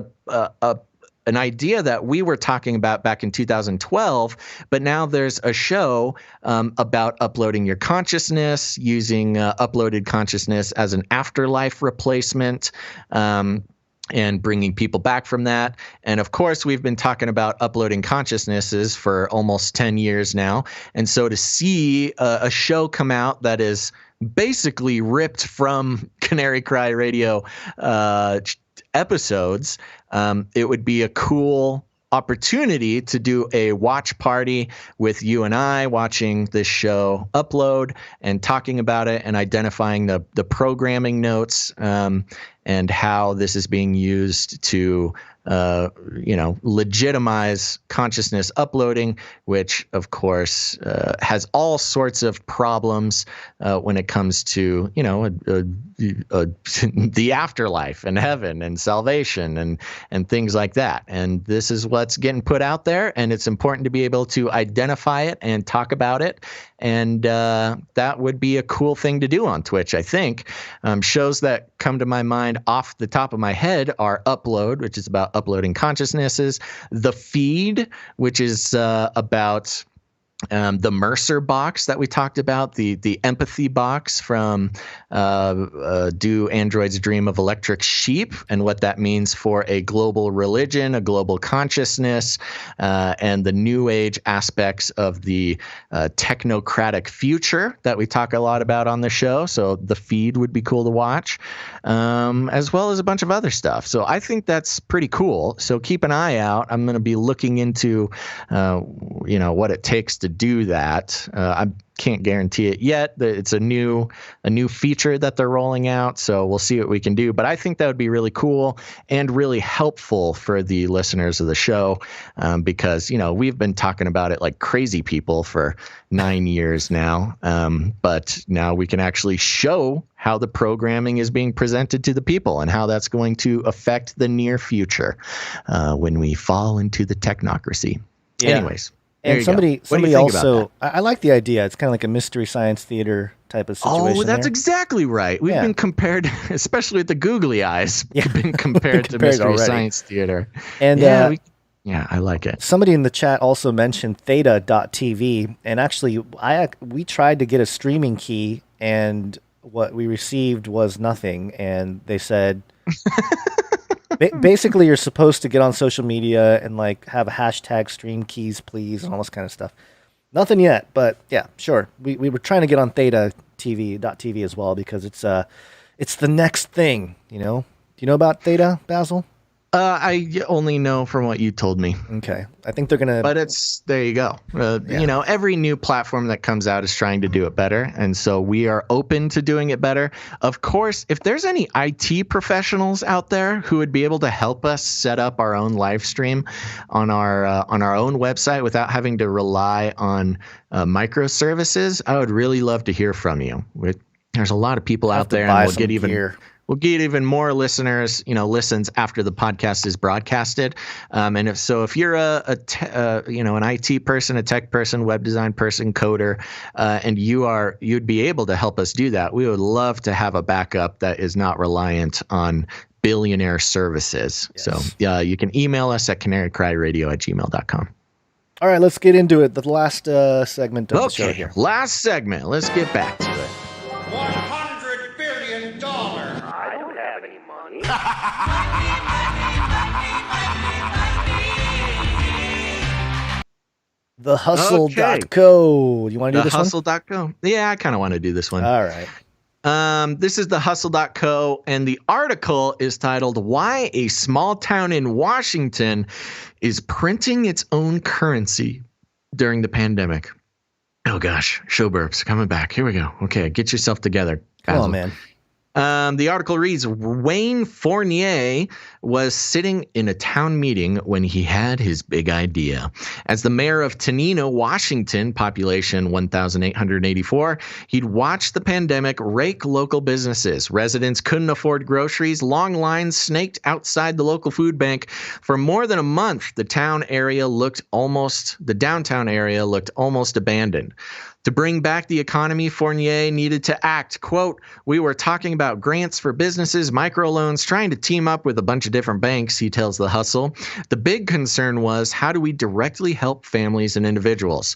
an idea that we were talking about back in 2012, but now there's a show about uploading your consciousness, using uploaded consciousness as an afterlife replacement, and bringing people back from that. And of course, we've been talking about uploading consciousnesses for almost 10 years now. And so to see a show come out that is basically ripped from Canary Cry Radio episodes, it would be a cool opportunity to do a watch party with you and I watching this show upload and talking about it and identifying the programming notes, and how this is being used to legitimize consciousness uploading, which of course has all sorts of problems when it comes to the afterlife and heaven and salvation and things like that. And this is what's getting put out there, and it's important to be able to identify it and talk about it. And that would be a cool thing to do on Twitch, I think. Shows that come to my mind off the top of my head are Upload, which is about uploading consciousnesses, The Feed, which is about the Mercer box that we talked about, the empathy box from Do Androids Dream of Electric Sheep, and what that means for a global religion, a global consciousness, and the new age aspects of the technocratic future that we talk a lot about on the show. So The Feed would be cool to watch, as well as a bunch of other stuff. So I think that's pretty cool. So keep an eye out. I'm going to be looking into what it takes to do that. I can't guarantee it yet. It's a new feature that they're rolling out, so we'll see what we can do. But I think that would be really cool and really helpful for the listeners of the show, because we've been talking about it like crazy people for 9 years now. But now we can actually show how the programming is being presented to the people and how that's going to affect the near future when we fall into the technocracy. Yeah. Anyways. And somebody also, I like the idea. It's kind of like a mystery science theater type of situation. Oh, that's exactly right. We've been compared, especially with the googly eyes, been compared to mystery science theater. And I like it. Somebody in the chat also mentioned theta.tv. And actually, we tried to get a streaming key, and what we received was nothing. And they said... Basically, you're supposed to get on social media and like have a hashtag stream keys, please, and all this kind of stuff. Nothing yet, but yeah, sure. We were trying to get on theta.tv as well, because it's the next thing, Do you know about Theta, Basil? I only know from what you told me. Okay. I think they're going to... But there you go. Every new platform that comes out is trying to do it better. And so we are open to doing it better. Of course, if there's any IT professionals out there who would be able to help us set up our own live stream on our own website without having to rely on microservices, I would really love to hear from you. There's a lot of people out there, and we'll get even more listeners, listens after the podcast is broadcasted. And if you're an IT person, a tech person, web design person, coder, and you'd be able to help us do that, we would love to have a backup that is not reliant on billionaire services. Yes. So you can email us at canarycryradio@gmail.com. All right, let's get into it. The last segment of the show here. Last segment. Let's get back to it. $100 billion. I don't have any money. TheHustle.co. You want to do this one? TheHustle.co. Yeah, I kind of want to do this one. All right. This is the hustle.co, and the article is titled Why a Small Town in Washington is Printing Its Own Currency During the Pandemic. Oh gosh, show burps coming back. Here we go. Okay, get yourself together. Come on, man. The article reads, Wayne Fournier was sitting in a town meeting when he had his big idea. As the mayor of Tenino, Washington, population 1,884, he'd watched the pandemic rake local businesses. Residents couldn't afford groceries. Long lines snaked outside the local food bank. For more than a month, the downtown area looked almost abandoned. To bring back the economy, Fournier needed to act. Quote, we were talking about grants for businesses, microloans, trying to team up with a bunch of different banks, he tells The Hustle. The big concern was, how do we directly help families and individuals?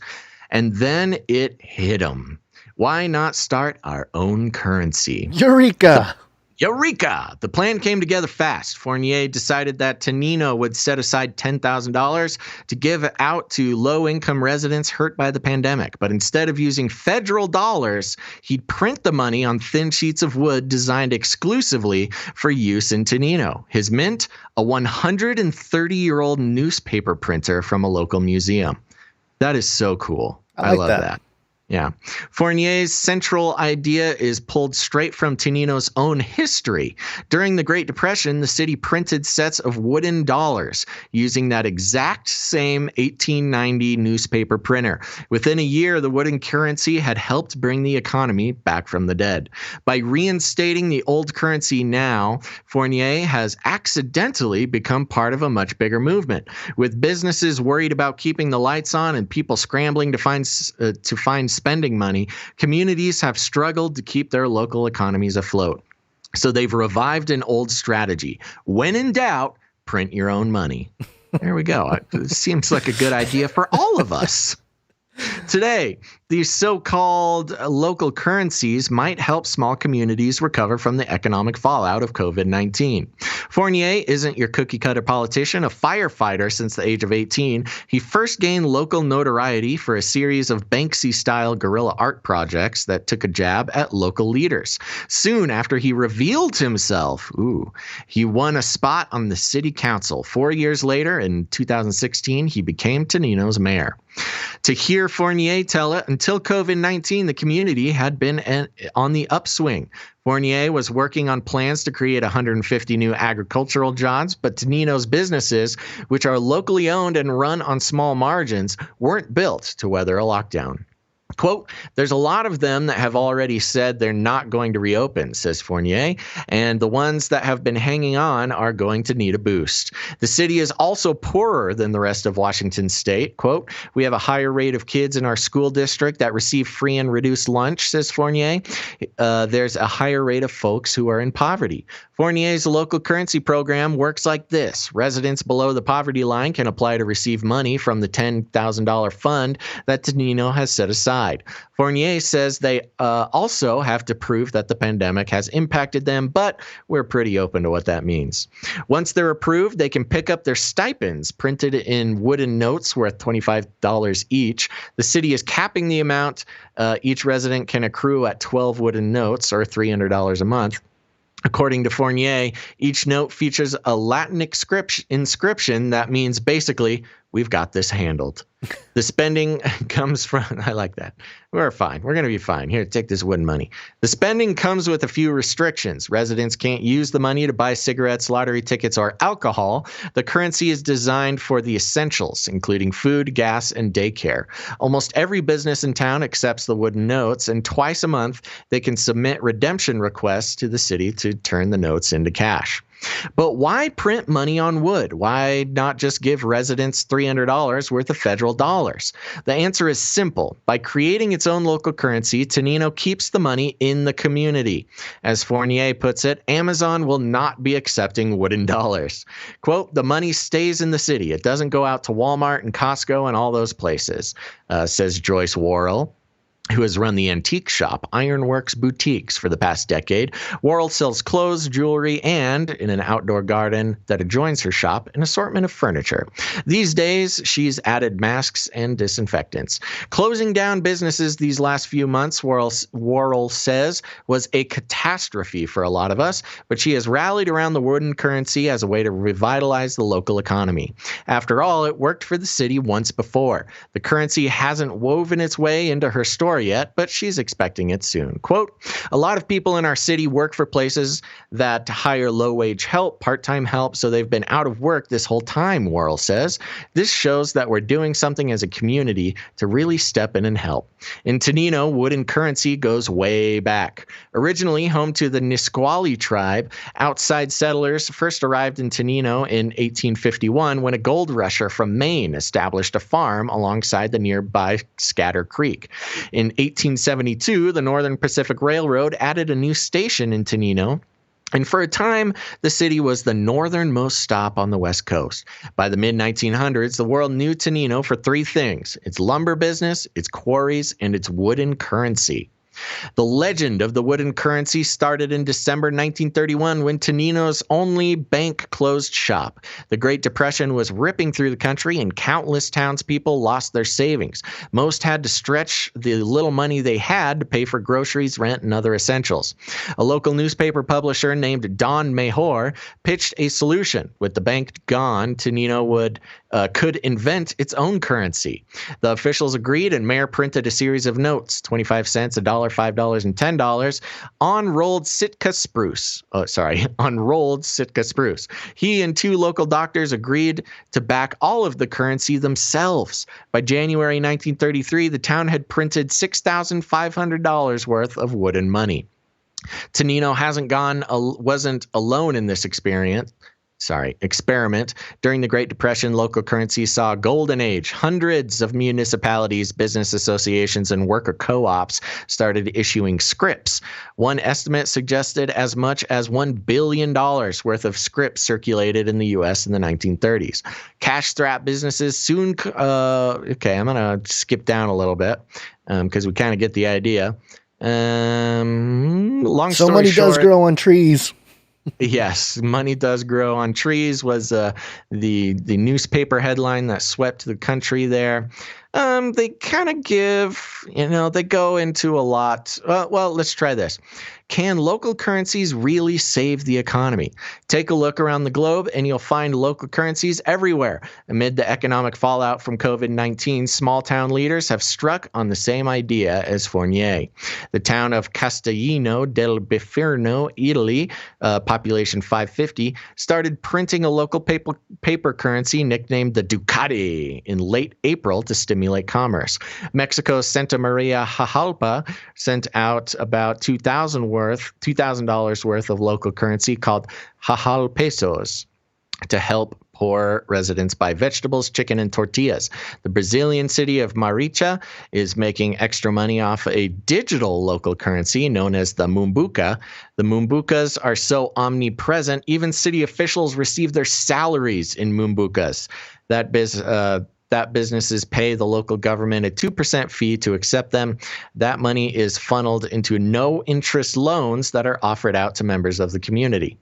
And then it hit him. Why not start our own currency? Eureka! Eureka! The plan came together fast. Fournier decided that Tenino would set aside $10,000 to give out to low-income residents hurt by the pandemic. But instead of using federal dollars, he'd print the money on thin sheets of wood designed exclusively for use in Tenino. His mint, a 130-year-old newspaper printer from a local museum. That is so cool. I love that. Yeah. Fournier's central idea is pulled straight from Tenino's own history. During the Great Depression, the city printed sets of wooden dollars using that exact same 1890 newspaper printer. Within a year, the wooden currency had helped bring the economy back from the dead. By reinstating the old currency now, Fournier has accidentally become part of a much bigger movement. With businesses worried about keeping the lights on and people scrambling to find spending money, communities have struggled to keep their local economies afloat. So they've revived an old strategy. When in doubt, print your own money. There we go. It seems like a good idea for all of us. Today, these so-called local currencies might help small communities recover from the economic fallout of COVID-19. Fournier isn't your cookie-cutter politician, a firefighter since the age of 18. He first gained local notoriety for a series of Banksy-style guerrilla art projects that took a jab at local leaders. Soon after he revealed himself, he won a spot on the city council. 4 years later, in 2016, he became Tenino's mayor. To hear Fournier tell it, until COVID-19, the community had been on the upswing. Fournier was working on plans to create 150 new agricultural jobs, but Tenino's businesses, which are locally owned and run on small margins, weren't built to weather a lockdown. Quote, there's a lot of them that have already said they're not going to reopen, says Fournier, and the ones that have been hanging on are going to need a boost. The city is also poorer than the rest of Washington state. Quote, we have a higher rate of kids in our school district that receive free and reduced lunch, says Fournier. There's a higher rate of folks who are in poverty. Fournier's local currency program works like this. Residents below the poverty line can apply to receive money from the $10,000 fund that Tenino has set aside. Fournier says they also have to prove that the pandemic has impacted them, but we're pretty open to what that means. Once they're approved, they can pick up their stipends printed in wooden notes worth $25 each. The city is capping the amount each resident can accrue at 12 wooden notes, or $300 a month. According to Fournier, each note features a Latin inscription that means basically, we've got this handled. The spending comes from, I like that. We're fine. We're going to be fine. Here, take this wooden money. The spending comes with a few restrictions. Residents can't use the money to buy cigarettes, lottery tickets, or alcohol. The currency is designed for the essentials, including food, gas, and daycare. Almost every business in town accepts the wooden notes, and twice a month, they can submit redemption requests to the city to turn the notes into cash. But why print money on wood? Why not just give residents $300 worth of federal dollars? The answer is simple. By creating its own local currency, Tenino keeps the money in the community. As Fournier puts it, Amazon will not be accepting wooden dollars. Quote, the money stays in the city. It doesn't go out to Walmart and Costco and all those places, says Joyce Worrell. who has run the antique shop Ironworks Boutiques for the past decade. Worrell sells clothes, jewelry, and, in an outdoor garden that adjoins her shop, an assortment of furniture. These days, she's added masks and disinfectants. Closing down businesses these last few months, Worrell says, was a catastrophe for a lot of us, but she has rallied around the wooden currency as a way to revitalize the local economy. After all, it worked for the city once before. The currency hasn't woven its way into her store yet, but she's expecting it soon. Quote, a lot of people in our city work for places that hire low-wage help, part-time help, so they've been out of work this whole time, Worrell says. This shows that we're doing something as a community to really step in and help. In Tonino, wooden currency goes way back. Originally home to the Nisqually tribe, outside settlers first arrived in Tonino in 1851 when a gold rusher from Maine established a farm alongside the nearby Scatter Creek. In 1872, the Northern Pacific Railroad added a new station in Tonino, and for a time, the city was the northernmost stop on the West Coast. By the mid-1900s, the world knew Tonino for three things: its lumber business, its quarries, and its wooden currency. The legend of the wooden currency started in December 1931 when Tonino's only bank closed shop. The Great Depression was ripping through the country and countless townspeople lost their savings. Most had to stretch the little money they had to pay for groceries, rent, and other essentials. A local newspaper publisher named Don Mahor pitched a solution. With the bank gone, Tonino could invent its own currency. The officials agreed, and Mayer printed a series of notes, 25 cents, $1, $5, and $10, on rolled Sitka spruce. He and two local doctors agreed to back all of the currency themselves. By January 1933, the town had printed $6,500 worth of wooden money. Tonino wasn't alone in this experiment. During the Great Depression, local currency saw a golden age. Hundreds of municipalities, business associations, and worker co-ops started issuing scrips. One estimate suggested as much as $1 billion worth of scrips circulated in the U.S. in the 1930s. Cash-strapped businesses soon... I'm going to skip down a little bit because we kind of get the idea. Long story short... money does grow on trees. Yes, money does grow on trees was the newspaper headline that swept the country there. They kind of they go into a lot. Well, let's try this. Can local currencies really save the economy? Take a look around the globe and you'll find local currencies everywhere. Amid the economic fallout from COVID-19, small town leaders have struck on the same idea as Fournier. The town of Castellino del Biferno, Italy, population 550, started printing a local paper currency nicknamed the Ducati in late April to stimulate commerce. Mexico's Santa Maria Jajalpa sent out about $2,000 worth of local currency called Jajal pesos to help poor residents buy vegetables, chicken, and tortillas. The Brazilian city of Maricha is making extra money off a digital local currency known as the Mumbuca. The Mumbucas are so omnipresent, even city officials receive their salaries in Mumbucas. That businesses pay the local government a 2% fee to accept them. That money is funneled into no-interest loans that are offered out to members of the community.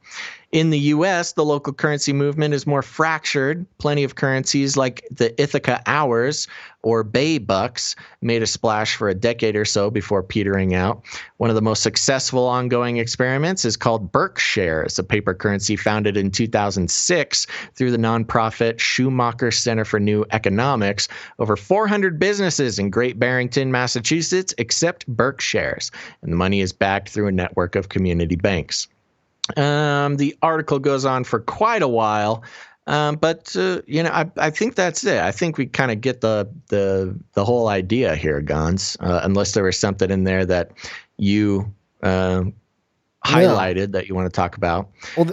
In the U.S., the local currency movement is more fractured. Plenty of currencies like the Ithaca Hours or Bay Bucks made a splash for a decade or so before petering out. One of the most successful ongoing experiments is called Berkshires, a paper currency founded in 2006 through the nonprofit Schumacher Center for New Economics. Over 400 businesses in Great Barrington, Massachusetts accept Berkshires, and the money is backed through a network of community banks. The article goes on for quite a while, but I think that's it. I think we kind of get the whole idea here, Gons. Unless there was something in there that you highlighted that you want to talk about. Well,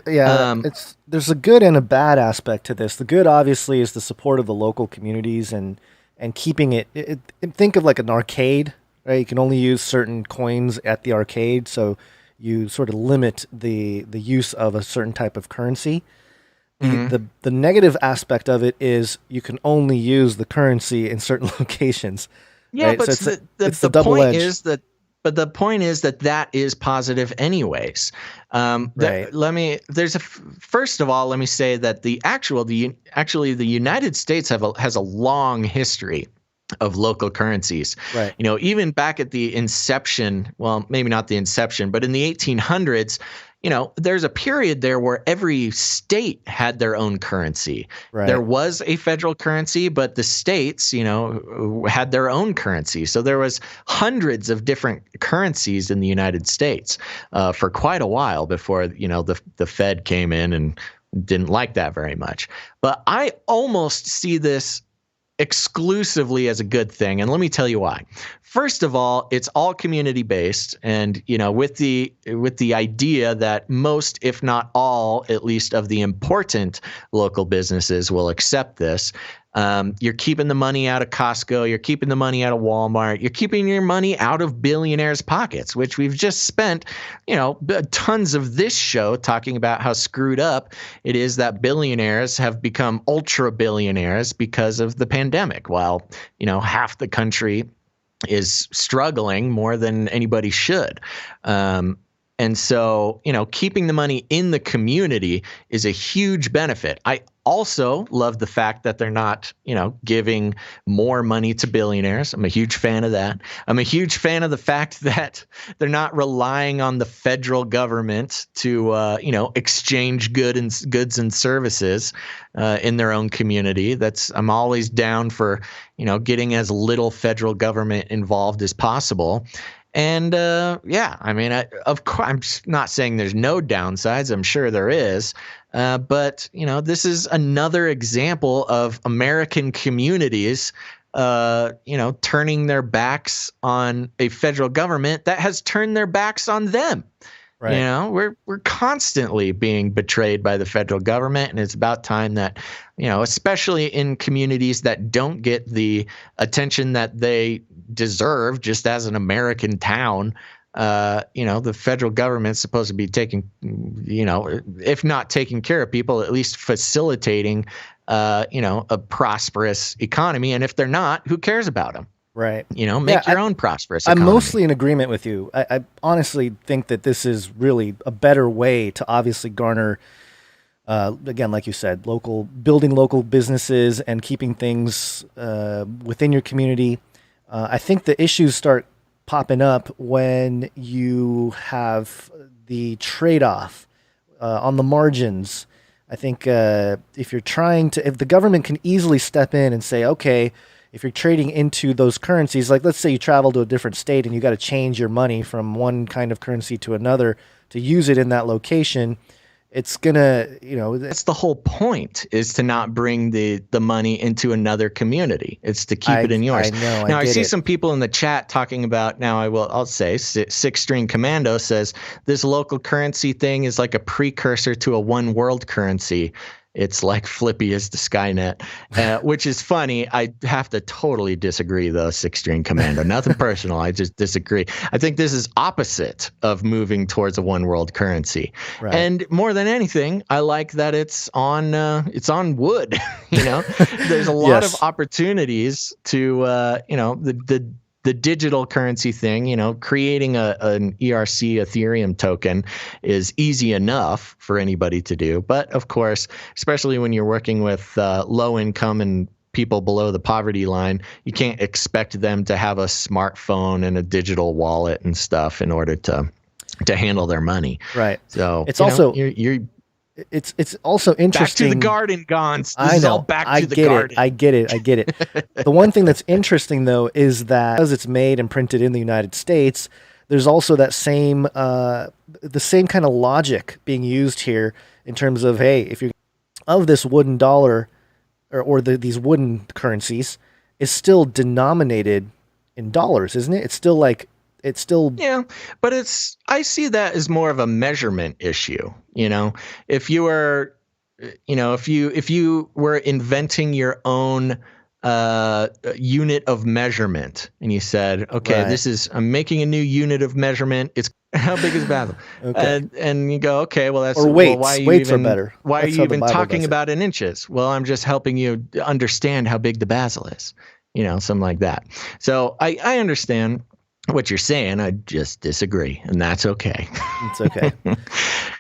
there's a good and a bad aspect to this. The good, obviously, is the support of the local communities and keeping it. Think of like an arcade, right? You can only use certain coins at the arcade, so you sort of limit the use of a certain type of currency. Mm-hmm. The negative aspect of it is you can only use the currency in certain locations. Yeah, right? but So it's the double point edged. is that. But the point is that is positive, anyways. Right. First of all, let me say that the United States has a long history of local currencies. Right. You know, even back at the inception, well, maybe not the inception, but in the 1800s, you know, there's a period there where every state had their own currency. Right. There was a federal currency, but the states, you know, had their own currency. So there was hundreds of different currencies in the United States for quite a while before, you know, the Fed came in and didn't like that very much. But I almost see this exclusively as a good thing, and let me tell you why. First of all, it's all community based, and you know, with the idea that most, if not all, at least of the important local businesses will accept this. You're keeping the money out of Costco. You're keeping the money out of Walmart. You're keeping your money out of billionaires' pockets, which we've just spent, you know, tons of this show talking about how screwed up it is that billionaires have become ultra billionaires because of the pandemic, while, you know, half the country is struggling more than anybody should. And so, you know, keeping the money in the community is a huge benefit. I also love the fact that they're not, you know, giving more money to billionaires. I'm a huge fan of that. I'm a huge fan of the fact that they're not relying on the federal government to, you know, exchange goods and services in their own community. I'm always down for, you know, getting as little federal government involved as possible. And yeah, I mean, of course, I'm not saying there's no downsides. I'm sure there is. But, you know, this is another example of American communities, you know, turning their backs on a federal government that has turned their backs on them. Right. You know, we're constantly being betrayed by the federal government, and it's about time that, you know, especially in communities that don't get the attention that they deserve just as an American town, you know, the federal government's supposed to be taking, you know, if not taking care of people, at least facilitating, you know, a prosperous economy. And if they're not, who cares about them? Right. You know, make your own prosperous economy. I'm mostly in agreement with you. I honestly think that this is really a better way to obviously garner, again, like you said, building local businesses and keeping things within your community. I think the issues start popping up when you have the trade-off on the margins. I think if the government can easily step in and say, okay, if you're trading into those currencies, like let's say you travel to a different state and you got to change your money from one kind of currency to another to use it in that location, it's gonna, you know, that's the whole point, is to not bring the money into another community. It's to keep it in yours. I know. Now I see some people in the chat talking about. Now I'll say Six String Commando says this local currency thing is like a precursor to a one world currency. It's like Flippy is to Skynet, which is funny. I have to totally disagree, though, Six String Commando. Nothing personal. I just disagree. I think this is opposite of moving towards a one world currency. Right. And more than anything, I like that it's on wood. You know, there's a lot of opportunities to, you know, the digital currency thing, you know, creating an ERC Ethereum token is easy enough for anybody to do. But of course, especially when you're working with low income and people below the poverty line, you can't expect them to have a smartphone and a digital wallet and stuff in order to handle their money. Right. So it's also you're It's also interesting. Back to the garden, Gons. I know. I get it. The one thing that's interesting, though, is that as it's made and printed in the United States, there's also that same, the same kind of logic being used here in terms of, hey, if you're of this wooden dollar or these wooden currencies is still denominated in dollars, isn't it? It's still like, yeah, but I see that as more of a measurement issue. You know, if you were, you know, if you were inventing your own unit of measurement and you said, okay, right, I'm making a new unit of measurement. It's how big is Basil? Okay. And you go, okay, well, that's, or weights. Well, weights are better. Why are you even talking about in inches? Well, I'm just helping you understand how big the Basil is. something like that. So I understand what you're saying. I just disagree, and that's okay. It's okay.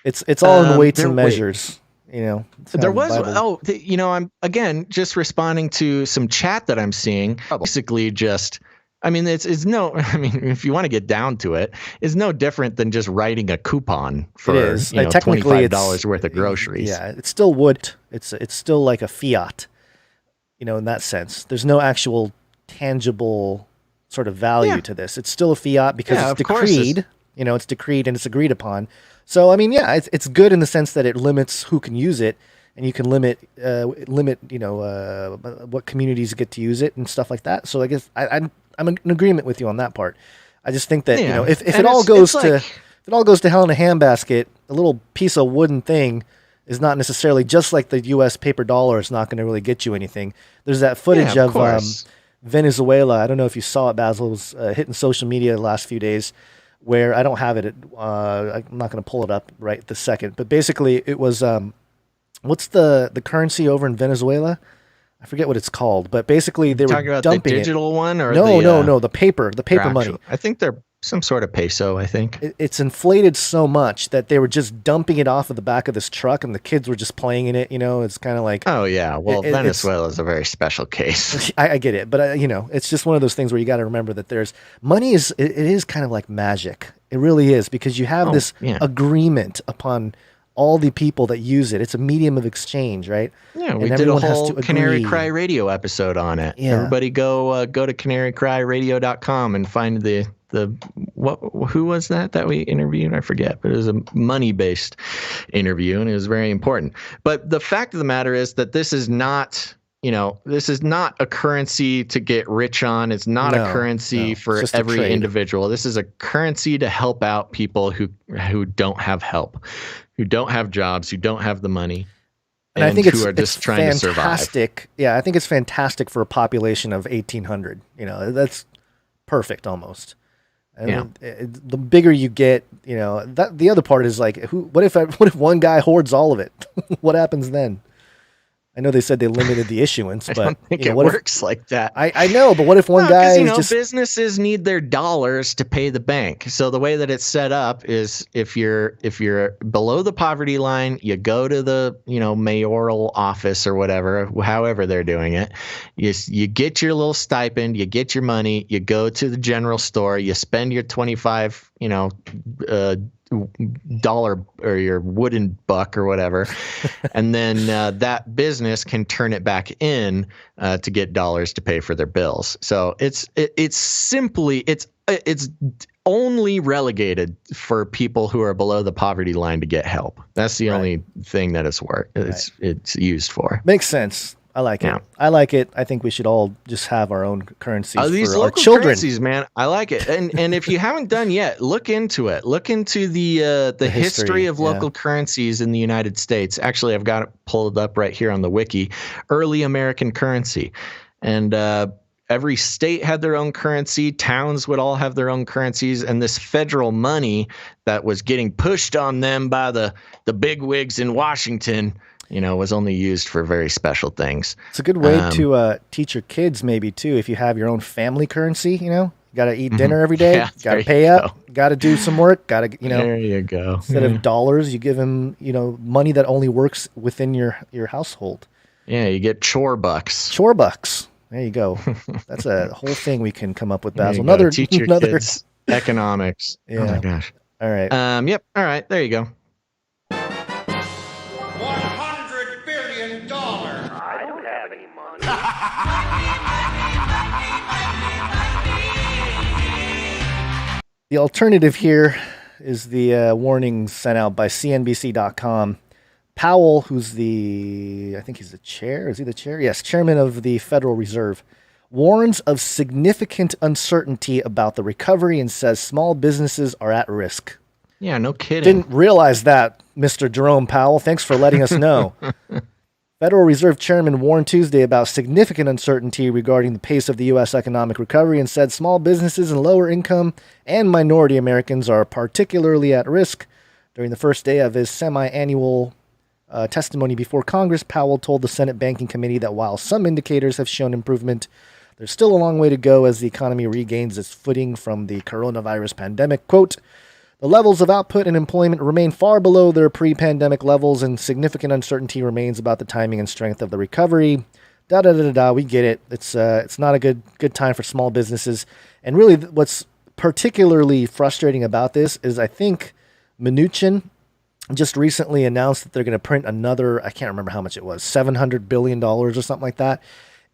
It's all in weights and measures. There was I'm again just responding to some chat that I'm seeing. Basically, just if you want to get down to it, it's no different than just writing a coupon for $25 worth of groceries. Yeah, it still would. It's still like a fiat, in that sense. There's no actual tangible sort of value to this. It's still a fiat because it's decreed. It's decreed and it's agreed upon. So it's good in the sense that it limits who can use it, and you can limit what communities get to use it and stuff like that. So I guess I'm in agreement with you on that part. I just think that if it all goes to hell in a handbasket, a little piece of wooden thing is not necessarily, just like the U.S. paper dollar is not going to really get you anything. There's that footage of Venezuela. I don't know if you saw it, Basil. It was hitting social media the last few days, where I don't have it. I'm not going to pull it up right this second. But basically, it was what's the currency over in Venezuela? I forget what it's called. But basically, they were dumping the digital one, or no, the paper money. I think they're some sort of peso. I think it's inflated so much that they were just dumping it off of the back of this truck, and the kids were just playing in it. It's kind of like, oh yeah, well, Venezuela is a very special case. I get it, but it's just one of those things where you got to remember that there's money it is kind of like magic. It really is, because you have this agreement upon all the people that use it. It's a medium of exchange, right? Yeah, we did a whole Canary Cry Radio episode on it. Yeah. Everybody go to canarycryradio.com and find who was that we interviewed? I forget, but it was a money-based interview, and it was very important. But the fact of the matter is that this is not a currency to get rich on. It's not a currency for every individual. This is a currency to help out people who don't have help, who don't have jobs, who don't have the money, and I think who are just trying to survive. Yeah, I think it's fantastic for a population of 1,800. That's perfect almost. And the bigger you get, the other part is like, what if one guy hoards all of it? What happens then? I know they said they limited the issuance, but I don't think it works like that. I know, but what if one guy is just... businesses need their dollars to pay the bank. So the way that it's set up is if you're below the poverty line, you go to the mayoral office or whatever, however they're doing it. You get your little stipend, you get your money, you go to the general store, you spend your $25 dollar or your wooden buck or whatever, and then that business can turn it back in to get dollars to pay for their bills. So it's only relegated for people who are below the poverty line to get help. That's the only thing that it's used for. Makes sense. I like it. I like it. I think we should all just have our own currencies these for our local children. Currencies, man. I like it. And if you haven't done yet, look into it. Look into the history of local currencies in the United States. Actually, I've got it pulled up right here on the wiki. Early American currency. And every state had their own currency. Towns would all have their own currencies. And this federal money that was getting pushed on them by the bigwigs in Washington was only used for very special things. It's a good way to teach your kids, maybe too, if you have your own family currency. You got to eat dinner every day. Got to pay up. Got to do some work. Got to There you go. Instead of dollars, you give them money that only works within your household. Yeah, you get chore bucks. Chore bucks. There you go. That's a whole thing we can come up with, Basil. Teach your kids economics. Yeah. Oh my gosh. All right. Yep. All right. There you go. The alternative here is the warning sent out by CNBC.com. Powell, who's I think he's the chair. Is he the chair? Yes, chairman of the Federal Reserve, warns of significant uncertainty about the recovery and says small businesses are at risk. Yeah, no kidding. Didn't realize that, Mr. Jerome Powell. Thanks for letting us know. Federal Reserve Chairman warned Tuesday about significant uncertainty regarding the pace of the U.S. economic recovery and said small businesses and lower income and minority Americans are particularly at risk. During the first day of his semi-annual testimony before Congress, Powell told the Senate Banking Committee that while some indicators have shown improvement, There's still a long way to go as the economy regains its footing from the coronavirus pandemic. Quote, the levels of output and employment remain far below their pre-pandemic levels, and significant uncertainty remains about the timing and strength of the recovery. We get it. It's not a good time for small businesses. And really, what's particularly frustrating about this is I think Mnuchin just recently announced that they're going to print another, I can't remember how much it was, $700 billion or something like that.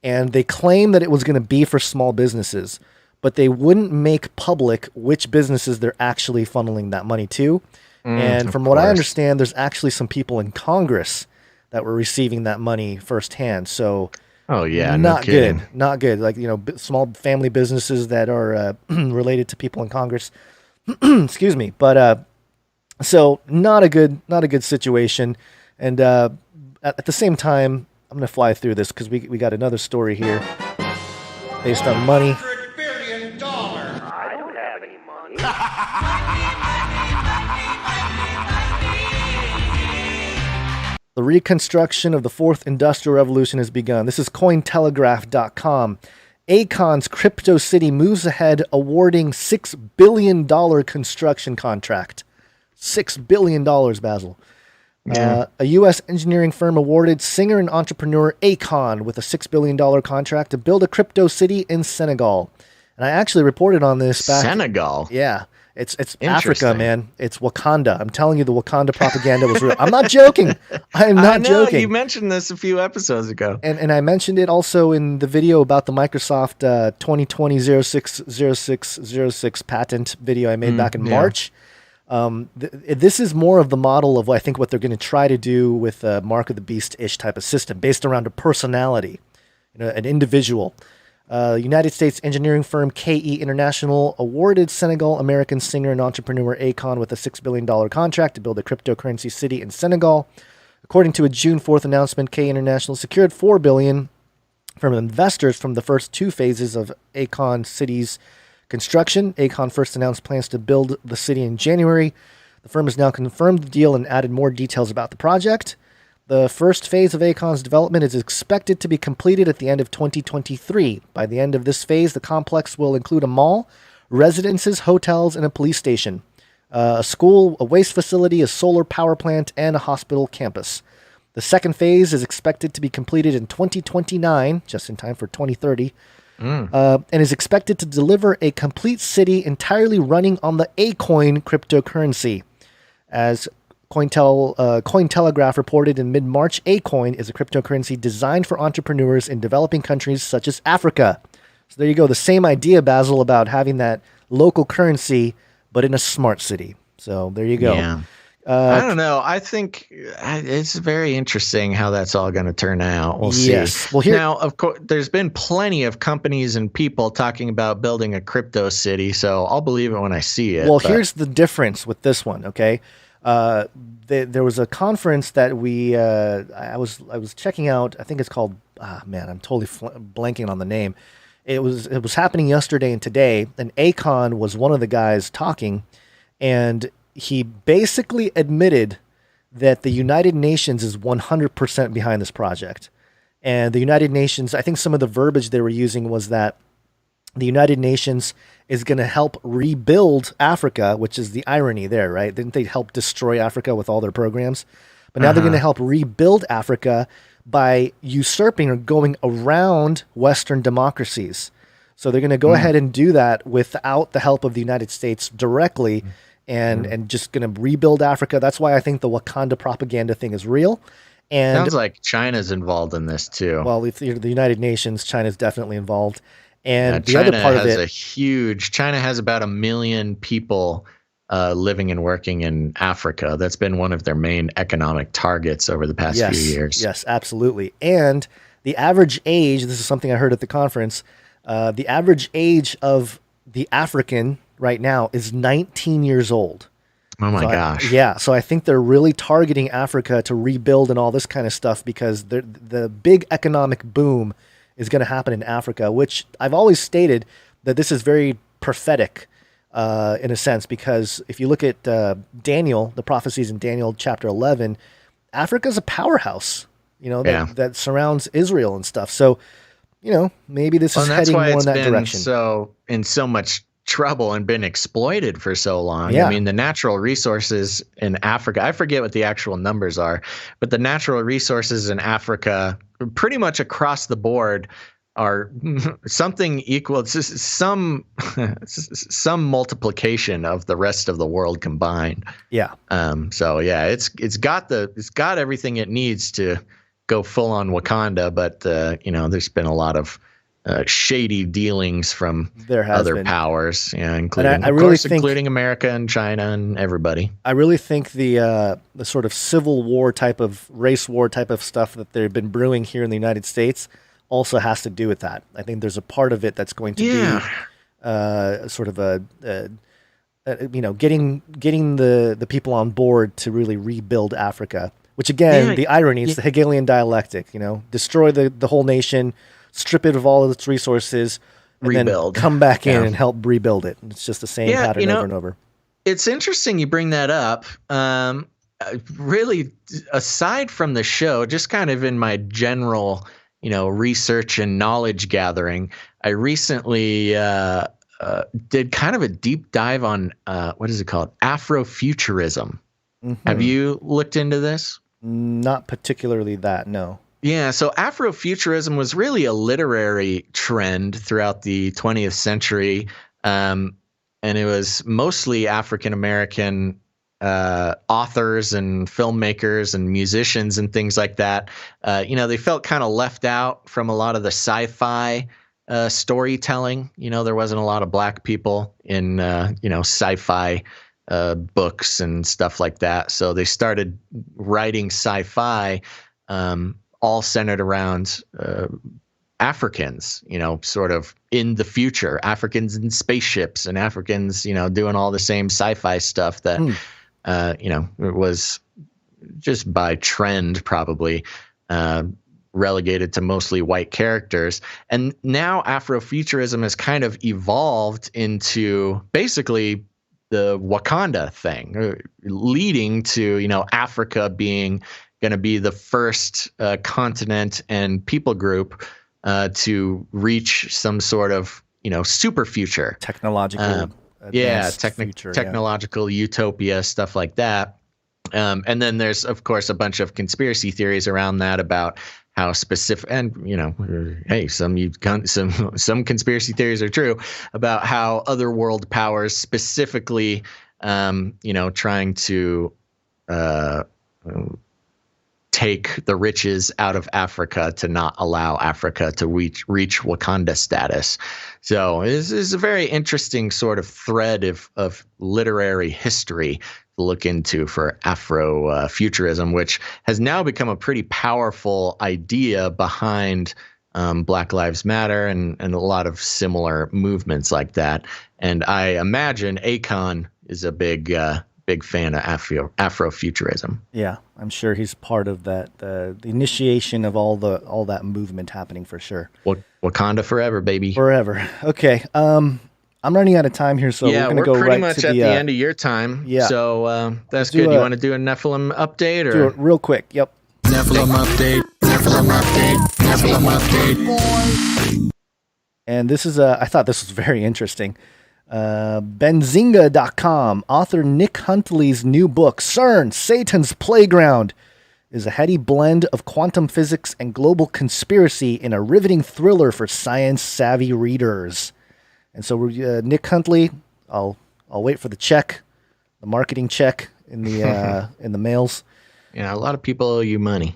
And they claim that it was going to be for small businesses, but they wouldn't make public which businesses they're actually funneling that money to. And from what I understand, there's actually some people in Congress that were receiving that money firsthand. So, not good. Not good. Like, small family businesses that are related to people in Congress. Excuse me. But so not a good situation. And at the same time, I'm going to fly through this because we got another story here based on money. $100 billion. I don't have any money. The reconstruction of the fourth industrial revolution has begun. This is Cointelegraph.com. Akon's Crypto City moves ahead, awarding $6 billion construction contract. $6 billion, Basil. Yeah. A U.S. engineering firm awarded singer and entrepreneur Akon with a $6 billion contract to build a crypto city in Senegal. And I actually reported on this back. Senegal? Yeah. It's Africa, man. It's Wakanda. I'm telling you, the Wakanda propaganda was real. I'm not joking. I'm not joking. You mentioned this a few episodes ago. And I mentioned it also in the video about the Microsoft 2020-06-06-06 patent video I made back in March. This is more of the model of, I think, what they're going to try to do with a Mark of the Beast-ish type of system based around a personality, an individual. United States engineering firm KE International awarded Senegal-American singer and entrepreneur Akon with a $6 billion contract to build a cryptocurrency city in Senegal. According to a June 4th announcement, KE International secured $4 billion from investors from the first two phases of Akon City's construction. Akon first announced plans to build the city in January. The firm has now confirmed the deal and added more details about the project. The first phase of Akon's development is expected to be completed at the end of 2023. By the end of this phase, the complex will include a mall, residences, hotels, and a police station, a school, a waste facility, a solar power plant, and a hospital campus. The second phase is expected to be completed in 2029, just in time for 2030, and is expected to deliver a complete city entirely running on the Acoin cryptocurrency. As Cointelegraph reported in mid-March, Acoin is a cryptocurrency designed for entrepreneurs in developing countries such as Africa. So there you go. The same idea, Basil, about having that local currency, but in a smart city. So there you go. Yeah. I don't know. I think it's very interesting how that's all going to turn out. We'll see. Well, now, of course, there's been plenty of companies and people talking about building a crypto city, so I'll believe it when I see it. Well, here's the difference with this one, okay? There was a conference that I was checking out. I think it's called. I'm totally blanking on the name. It was happening yesterday and today, and Akon was one of the guys talking, and he basically admitted that the United Nations is 100% behind this project, and the United Nations. I think some of the verbiage they were using was that the United Nations is going to help rebuild Africa, which is the irony there, right? Didn't they help destroy Africa with all their programs? But now they're going to help rebuild Africa by usurping or going around Western democracies. So they're going to go ahead and do that without the help of the United States directly and just going to rebuild Africa. That's why I think the Wakanda propaganda thing is real. And sounds like China's involved in this too. Well, the United Nations, China's definitely involved. And the China other part of it, China has about 1 million people living and working in Africa. That's been one of their main economic targets over the past few years. Yes, absolutely. And the average age, this is something I heard at the conference, the average age of the African right now is 19 years old. Oh my gosh. So I think they're really targeting Africa to rebuild and all this kind of stuff because the big economic boom is going to happen in Africa, which I've always stated that this is very prophetic in a sense, because if you look at Daniel, the prophecies in Daniel chapter 11, Africa's a powerhouse, that surrounds Israel and stuff. So maybe this is And that's heading why more it's in that been direction. so in so much trouble and been exploited for so long. Yeah. I mean, the natural resources in Africa, I forget what the actual numbers are, but the natural resources in Africa, pretty much across the board, are something equal to some multiplication of the rest of the world combined. Yeah. So yeah, it's got everything it needs to go full on Wakanda, but there's been a lot of shady dealings from other powers, including, including America and China and everybody. I really think the sort of civil war type of race war type of stuff that they've been brewing here in the United States also has to do with that. I think there's a part of it that's going to be sort of getting the people on board to really rebuild Africa. Which again, the irony is the Hegelian dialectic. Destroy the whole nation, strip it of all of its resources, and rebuild, then come back in and help rebuild it. It's just the same pattern over and over. It's interesting you bring that up. Really, aside from the show, just kind of in my general research and knowledge gathering, I recently did kind of a deep dive on what is it called? Afrofuturism. Mm-hmm. Have you looked into this? Not particularly that, no. Yeah, so Afrofuturism was really a literary trend throughout the 20th century, and it was mostly African-American authors and filmmakers and musicians and things like that. They felt kind of left out from a lot of the sci-fi storytelling. There wasn't a lot of black people in sci-fi books and stuff like that. So they started writing sci-fi all centered around Africans, sort of in the future, Africans in spaceships and Africans, doing all the same sci-fi stuff that, it was just by trend probably relegated to mostly white characters. And now Afrofuturism has kind of evolved into basically the Wakanda thing, leading to, Africa being going to be the first continent and people group to reach some sort of, super future. Technological. Technological utopia, stuff like that. And then there's, of course, a bunch of conspiracy theories around that about how specific, and hey, some conspiracy theories are true about how other world powers specifically, trying to take the riches out of Africa to not allow Africa to reach Wakanda status. So this is a very interesting sort of thread of literary history to look into for Afrofuturism, which has now become a pretty powerful idea behind Black Lives Matter and a lot of similar movements like that. And I imagine Akon is a big fan of Afrofuturism. Yeah, I'm sure he's part of that, the initiation of all that movement happening for sure. Wakanda forever, baby. Forever. Okay. I'm running out of time here, so we're going to go right to the... we're pretty much at the end of your time. Yeah. So that's good. You want to do a Nephilim update? Or? Do it real quick. Yep. Nephilim update. And this is I thought this was very interesting. Benzinga.com, author Nick Huntley's new book, CERN, Satan's Playground, is a heady blend of quantum physics and global conspiracy in a riveting thriller for science-savvy readers. And so Nick Huntley, I'll wait for the check, the marketing check in the in the mails. Yeah, a lot of people owe you money.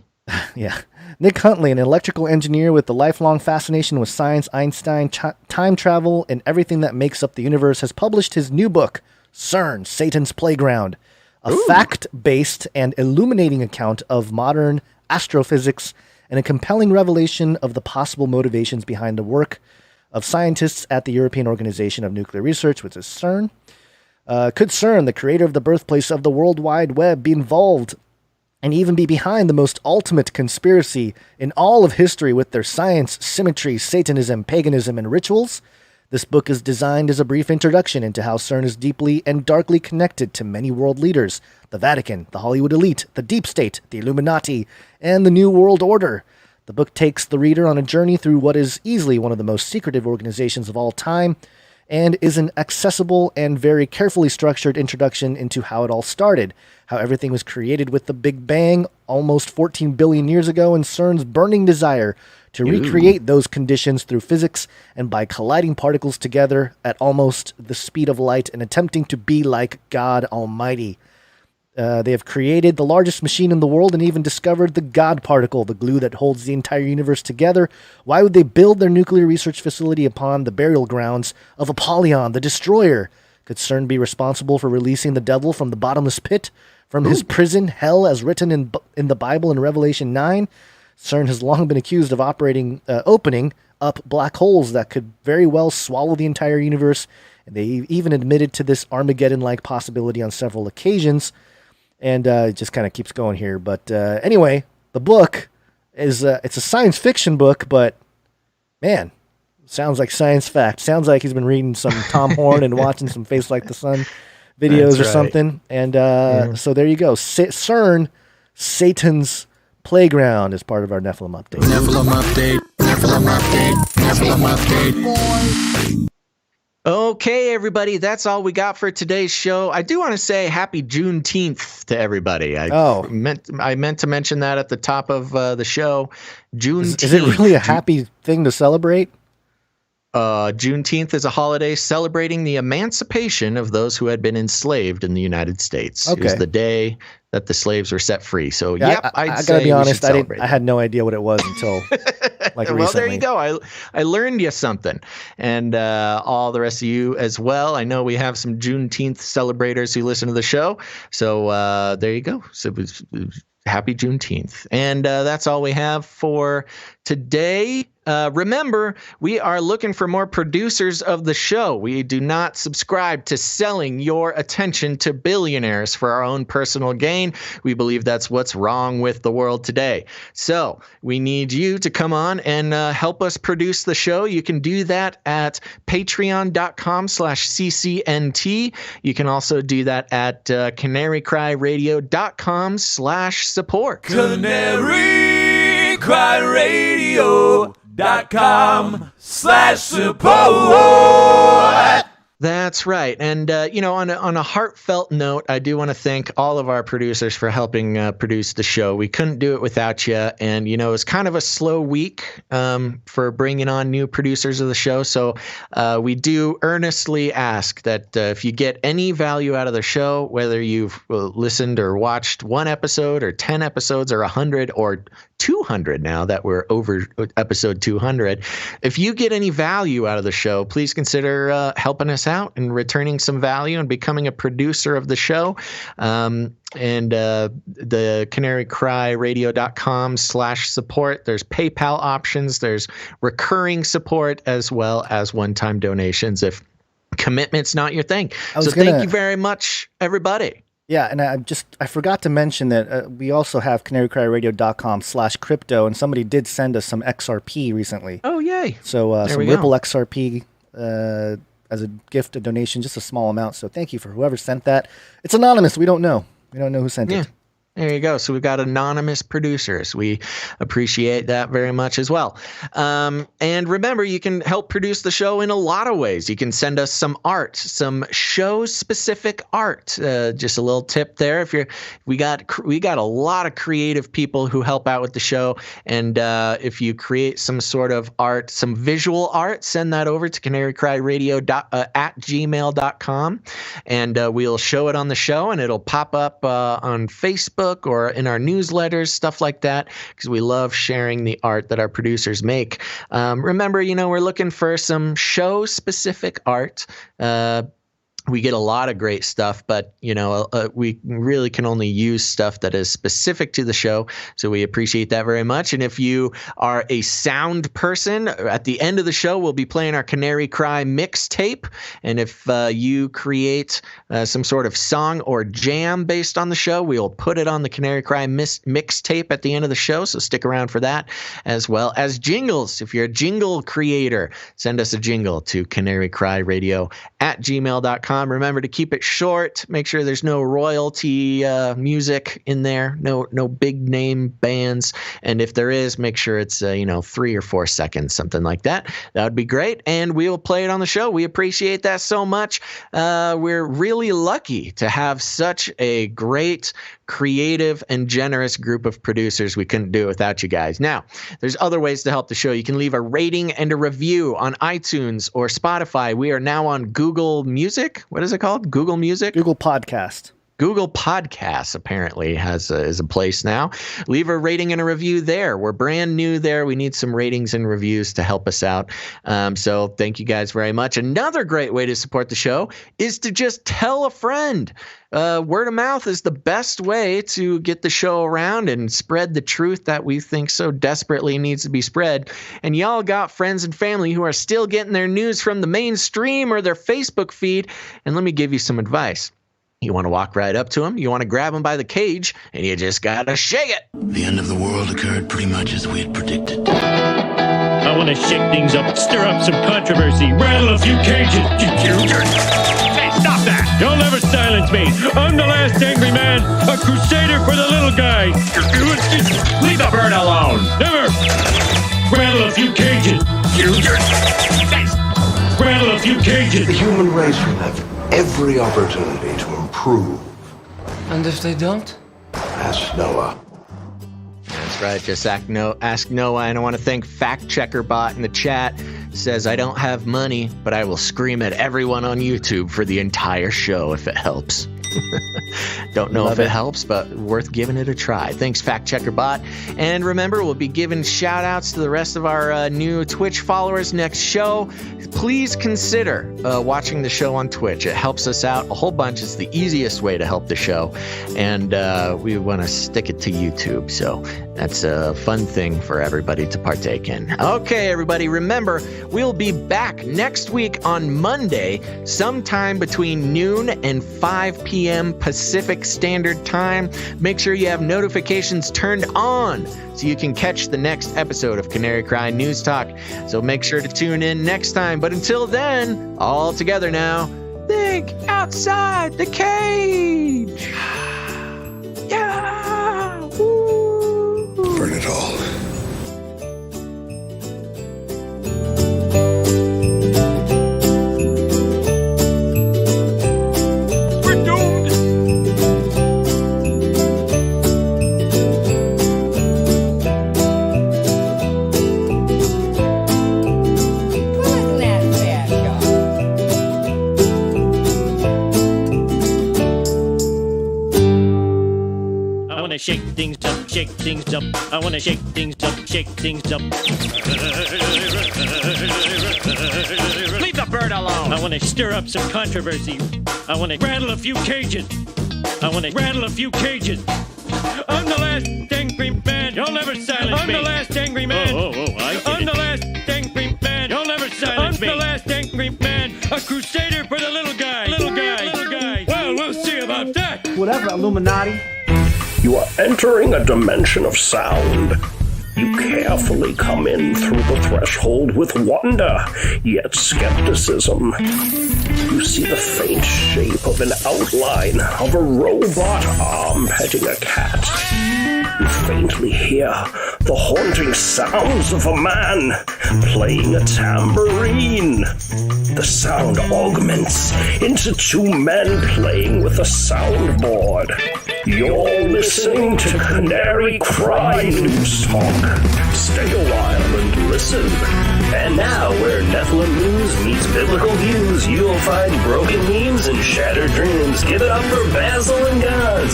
Yeah. Nick Huntley, an electrical engineer with a lifelong fascination with science, Einstein, time travel, and everything that makes up the universe, has published his new book, CERN, Satan's Playground, a fact-based and illuminating account of modern astrophysics and a compelling revelation of the possible motivations behind the work of scientists at the European Organization of Nuclear Research, which is CERN. Could CERN, the creator of the birthplace of the World Wide Web, be involved and even be behind the most ultimate conspiracy in all of history with their science, symmetry, Satanism, paganism, and rituals? This book is designed as a brief introduction into how CERN is deeply and darkly connected to many world leaders, the Vatican, the Hollywood elite, the Deep State, the Illuminati, and the New World Order. The book takes the reader on a journey through what is easily one of the most secretive organizations of all time, and is an accessible and very carefully structured introduction into how it all started, how everything was created with the Big Bang almost 14 billion years ago, and CERN's burning desire to recreate those conditions through physics and by colliding particles together at almost the speed of light and attempting to be like God Almighty. They have created the largest machine in the world and even discovered the God particle, the glue that holds the entire universe together. Why would they build their nuclear research facility upon the burial grounds of Apollyon, the destroyer? Could CERN be responsible for releasing the devil from the bottomless pit, from his prison, hell, as written in the Bible in Revelation 9? CERN has long been accused of opening up black holes that could very well swallow the entire universe, and they even admitted to this Armageddon-like possibility on several occasions. And it just kind of keeps going here. But anyway, the book is it's a science fiction book, but man, sounds like science fact. Sounds like he's been reading some Tom Horn and watching some Face Like the Sun videos or something. And so there you go. CERN, Satan's Playground, is part of our Nephilim update. Nephilim update. Nephilim update. Nephilim update. Okay, everybody, that's all we got for today's show. I do want to say happy Juneteenth to everybody. I meant to mention that at the top of the show. Juneteenth. Is it really a happy thing to celebrate? Juneteenth is a holiday celebrating the emancipation of those who had been enslaved in the United States. Okay. It was the day that the slaves were set free. So, I gotta be honest, I had no idea what it was until like recently. Well, there you go. I learned you something, and all the rest of you as well. I know we have some Juneteenth celebrators who listen to the show, so there you go. So it was happy Juneteenth, and that's all we have for today. Remember, we are looking for more producers of the show. We do not subscribe to selling your attention to billionaires for our own personal gain. We believe that's what's wrong with the world today. So we need you to come on and help us produce the show. You can do that at patreon.com/CCNT. You can also do that at canarycryradio.com/support. canarycryradio.com/support. That's right. And, on a heartfelt note, I do want to thank all of our producers for helping produce the show. We couldn't do it without you. And, it was kind of a slow week for bringing on new producers of the show. So we do earnestly ask that if you get any value out of the show, whether you've listened or watched one episode or 10 episodes or 100 or 200 now that we're over episode 200, if you get any value out of the show, please consider helping us out and returning some value and becoming a producer of the show. And the canarycryradio.com/support. There's PayPal options. There's recurring support as well as one-time donations if commitment's not your thing. So thank you very much, everybody. Yeah, and I forgot to mention that we also have canarycryradio.com/crypto, and somebody did send us some XRP recently. Oh, yay. So some Ripple XRP as a gift, a donation, just a small amount. So thank you for whoever sent that. It's anonymous. We don't know. We don't know who sent it. There you go. So we've got anonymous producers. We appreciate that very much as well. And remember, you can help produce the show in a lot of ways. You can send us some art, some show-specific art. Just a little tip there. We got a lot of creative people who help out with the show. And if you create some sort of art, some visual art, send that over to canarycryradio@gmail.com, and we'll show it on the show, and it'll pop up on Facebook or in our newsletters, stuff like that, because we love sharing the art that our producers make. Remember, we're looking for some show-specific art. We get a lot of great stuff, but, we really can only use stuff that is specific to the show. So we appreciate that very much. And if you are a sound person, at the end of the show, we'll be playing our Canary Cry mixtape. And if you create some sort of song or jam based on the show, we'll put it on the Canary Cry mixtape at the end of the show. So stick around for that, as well as jingles. If you're a jingle creator, send us a jingle to canarycryradio@gmail.com. canarykry.com. Remember to keep it short. Make sure there's no royalty music in there. No big name bands. And if there is, make sure it's 3 or 4 seconds, something like that. That would be great. And we will play it on the show. We appreciate that so much. We're really lucky to have such a great, creative, and generous group of producers. We couldn't do it without you guys. Now, there's other ways to help the show. You can leave a rating and a review on iTunes or Spotify. We are now on Google Music. What is it called? Google Music? Google Podcast. Google Podcasts apparently is a place now. Leave a rating and a review there. We're brand new there. We need some ratings and reviews to help us out. So thank you guys very much. Another great way to support the show is to just tell a friend. Word of mouth is the best way to get the show around and spread the truth that we think so desperately needs to be spread. And y'all got friends and family who are still getting their news from the mainstream or their Facebook feed. And let me give you some advice. You want to walk right up to them, you want to grab them by the cage, and you just got to shake it. The end of the world occurred pretty much as we had predicted. I want to shake things up, stir up some controversy, rattle a few cages. Hey, stop that! Don't ever silence me. I'm the last angry man, a crusader for the little guy. Leave the bird alone. Never. Rattle a few cages. Rattle a few cages. The human race will have every opportunity to improve. And if they don't? Ask Noah. That's right. Just ask Noah. And I want to thank Fact Checker Bot in the chat. Says, I don't have money, but I will scream at everyone on YouTube for the entire show if it helps. Don't know if it helps, but worth giving it a try. Thanks, Fact Checker Bot. And remember, we'll be giving shout outs to the rest of our new Twitch followers next show. Please consider watching the show on Twitch. It helps us out a whole bunch. It's the easiest way to help the show. And we want to stick it to YouTube. So that's a fun thing for everybody to partake in. Okay, everybody, remember, we'll be back next week on Monday, sometime between noon and 5 p.m. Pacific Standard Time. Make sure you have notifications turned on so you can catch the next episode of Canary Cry News Talk. So make sure to tune in next time. But until then, all together now, think outside the cage. Yeah. Woo. Burn it all. Shake things up, shake things up. I want to shake things up, shake things up. Leave the bird alone. I want to stir up some controversy. I want to rattle a few cages. I'm the last angry man. You'll never silence me. I'm the last angry man. I'm the last angry man. You'll never silence me. I'm the last angry man. A crusader for the little guy. Well, we'll see about that. Whatever, Illuminati. You are entering a dimension of sound. You carefully come in through the threshold with wonder, yet skepticism. You see the faint shape of an outline of a robot arm petting a cat. You faintly hear the haunting sounds of a man playing a tambourine. The sound augments into two men playing with a soundboard. You're listening to Canary Cry News Talk. Stay a while and listen. And now, where Nephilim news meets biblical views, you'll find broken memes and shattered dreams. Give it up for Basil and Gaz.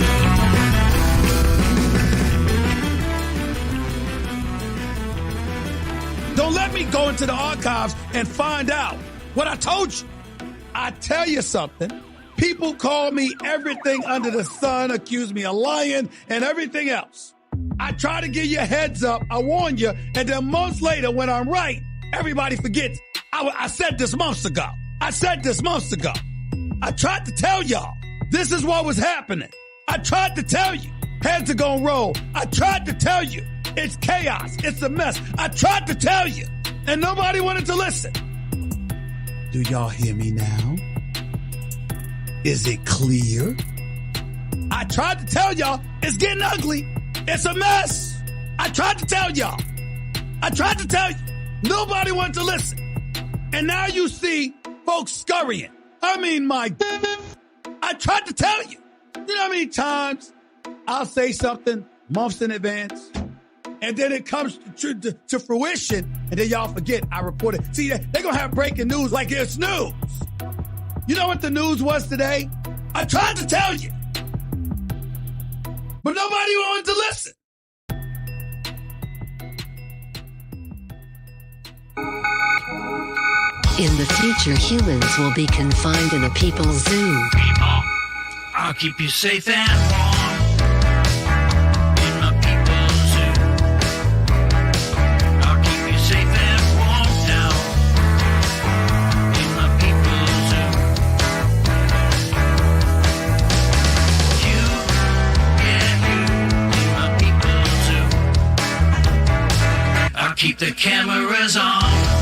Don't let me go into the archives and find out what I told you. I tell you something. People call me everything under the sun, accuse me of lying and everything else. I try to give you a heads up. I warn you. And then months later, when I'm right, everybody forgets. I said this months ago. I tried to tell y'all. This is what was happening. I tried to tell you. Heads are gonna roll. I tried to tell you. It's chaos. It's a mess. I tried to tell you. And nobody wanted to listen. Do y'all hear me now? Is it clear? I tried to tell y'all it's getting ugly. It's a mess. I tried to tell y'all. I tried to tell you. Nobody wanted to listen. And now you see folks scurrying. I tried to tell you. You know how many times I'll say something months in advance, and then it comes to fruition, and then y'all forget I reported. See, they're going to have breaking news like it's news. You know what the news was today? I tried to tell you. But nobody wanted to listen. In the future, humans will be confined in a people's zoo. People, I'll keep you safe and warm in my people's zoo. I'll keep you safe and warm down in my people's zoo. You, yeah, you in my people's zoo. I'll keep the cameras on.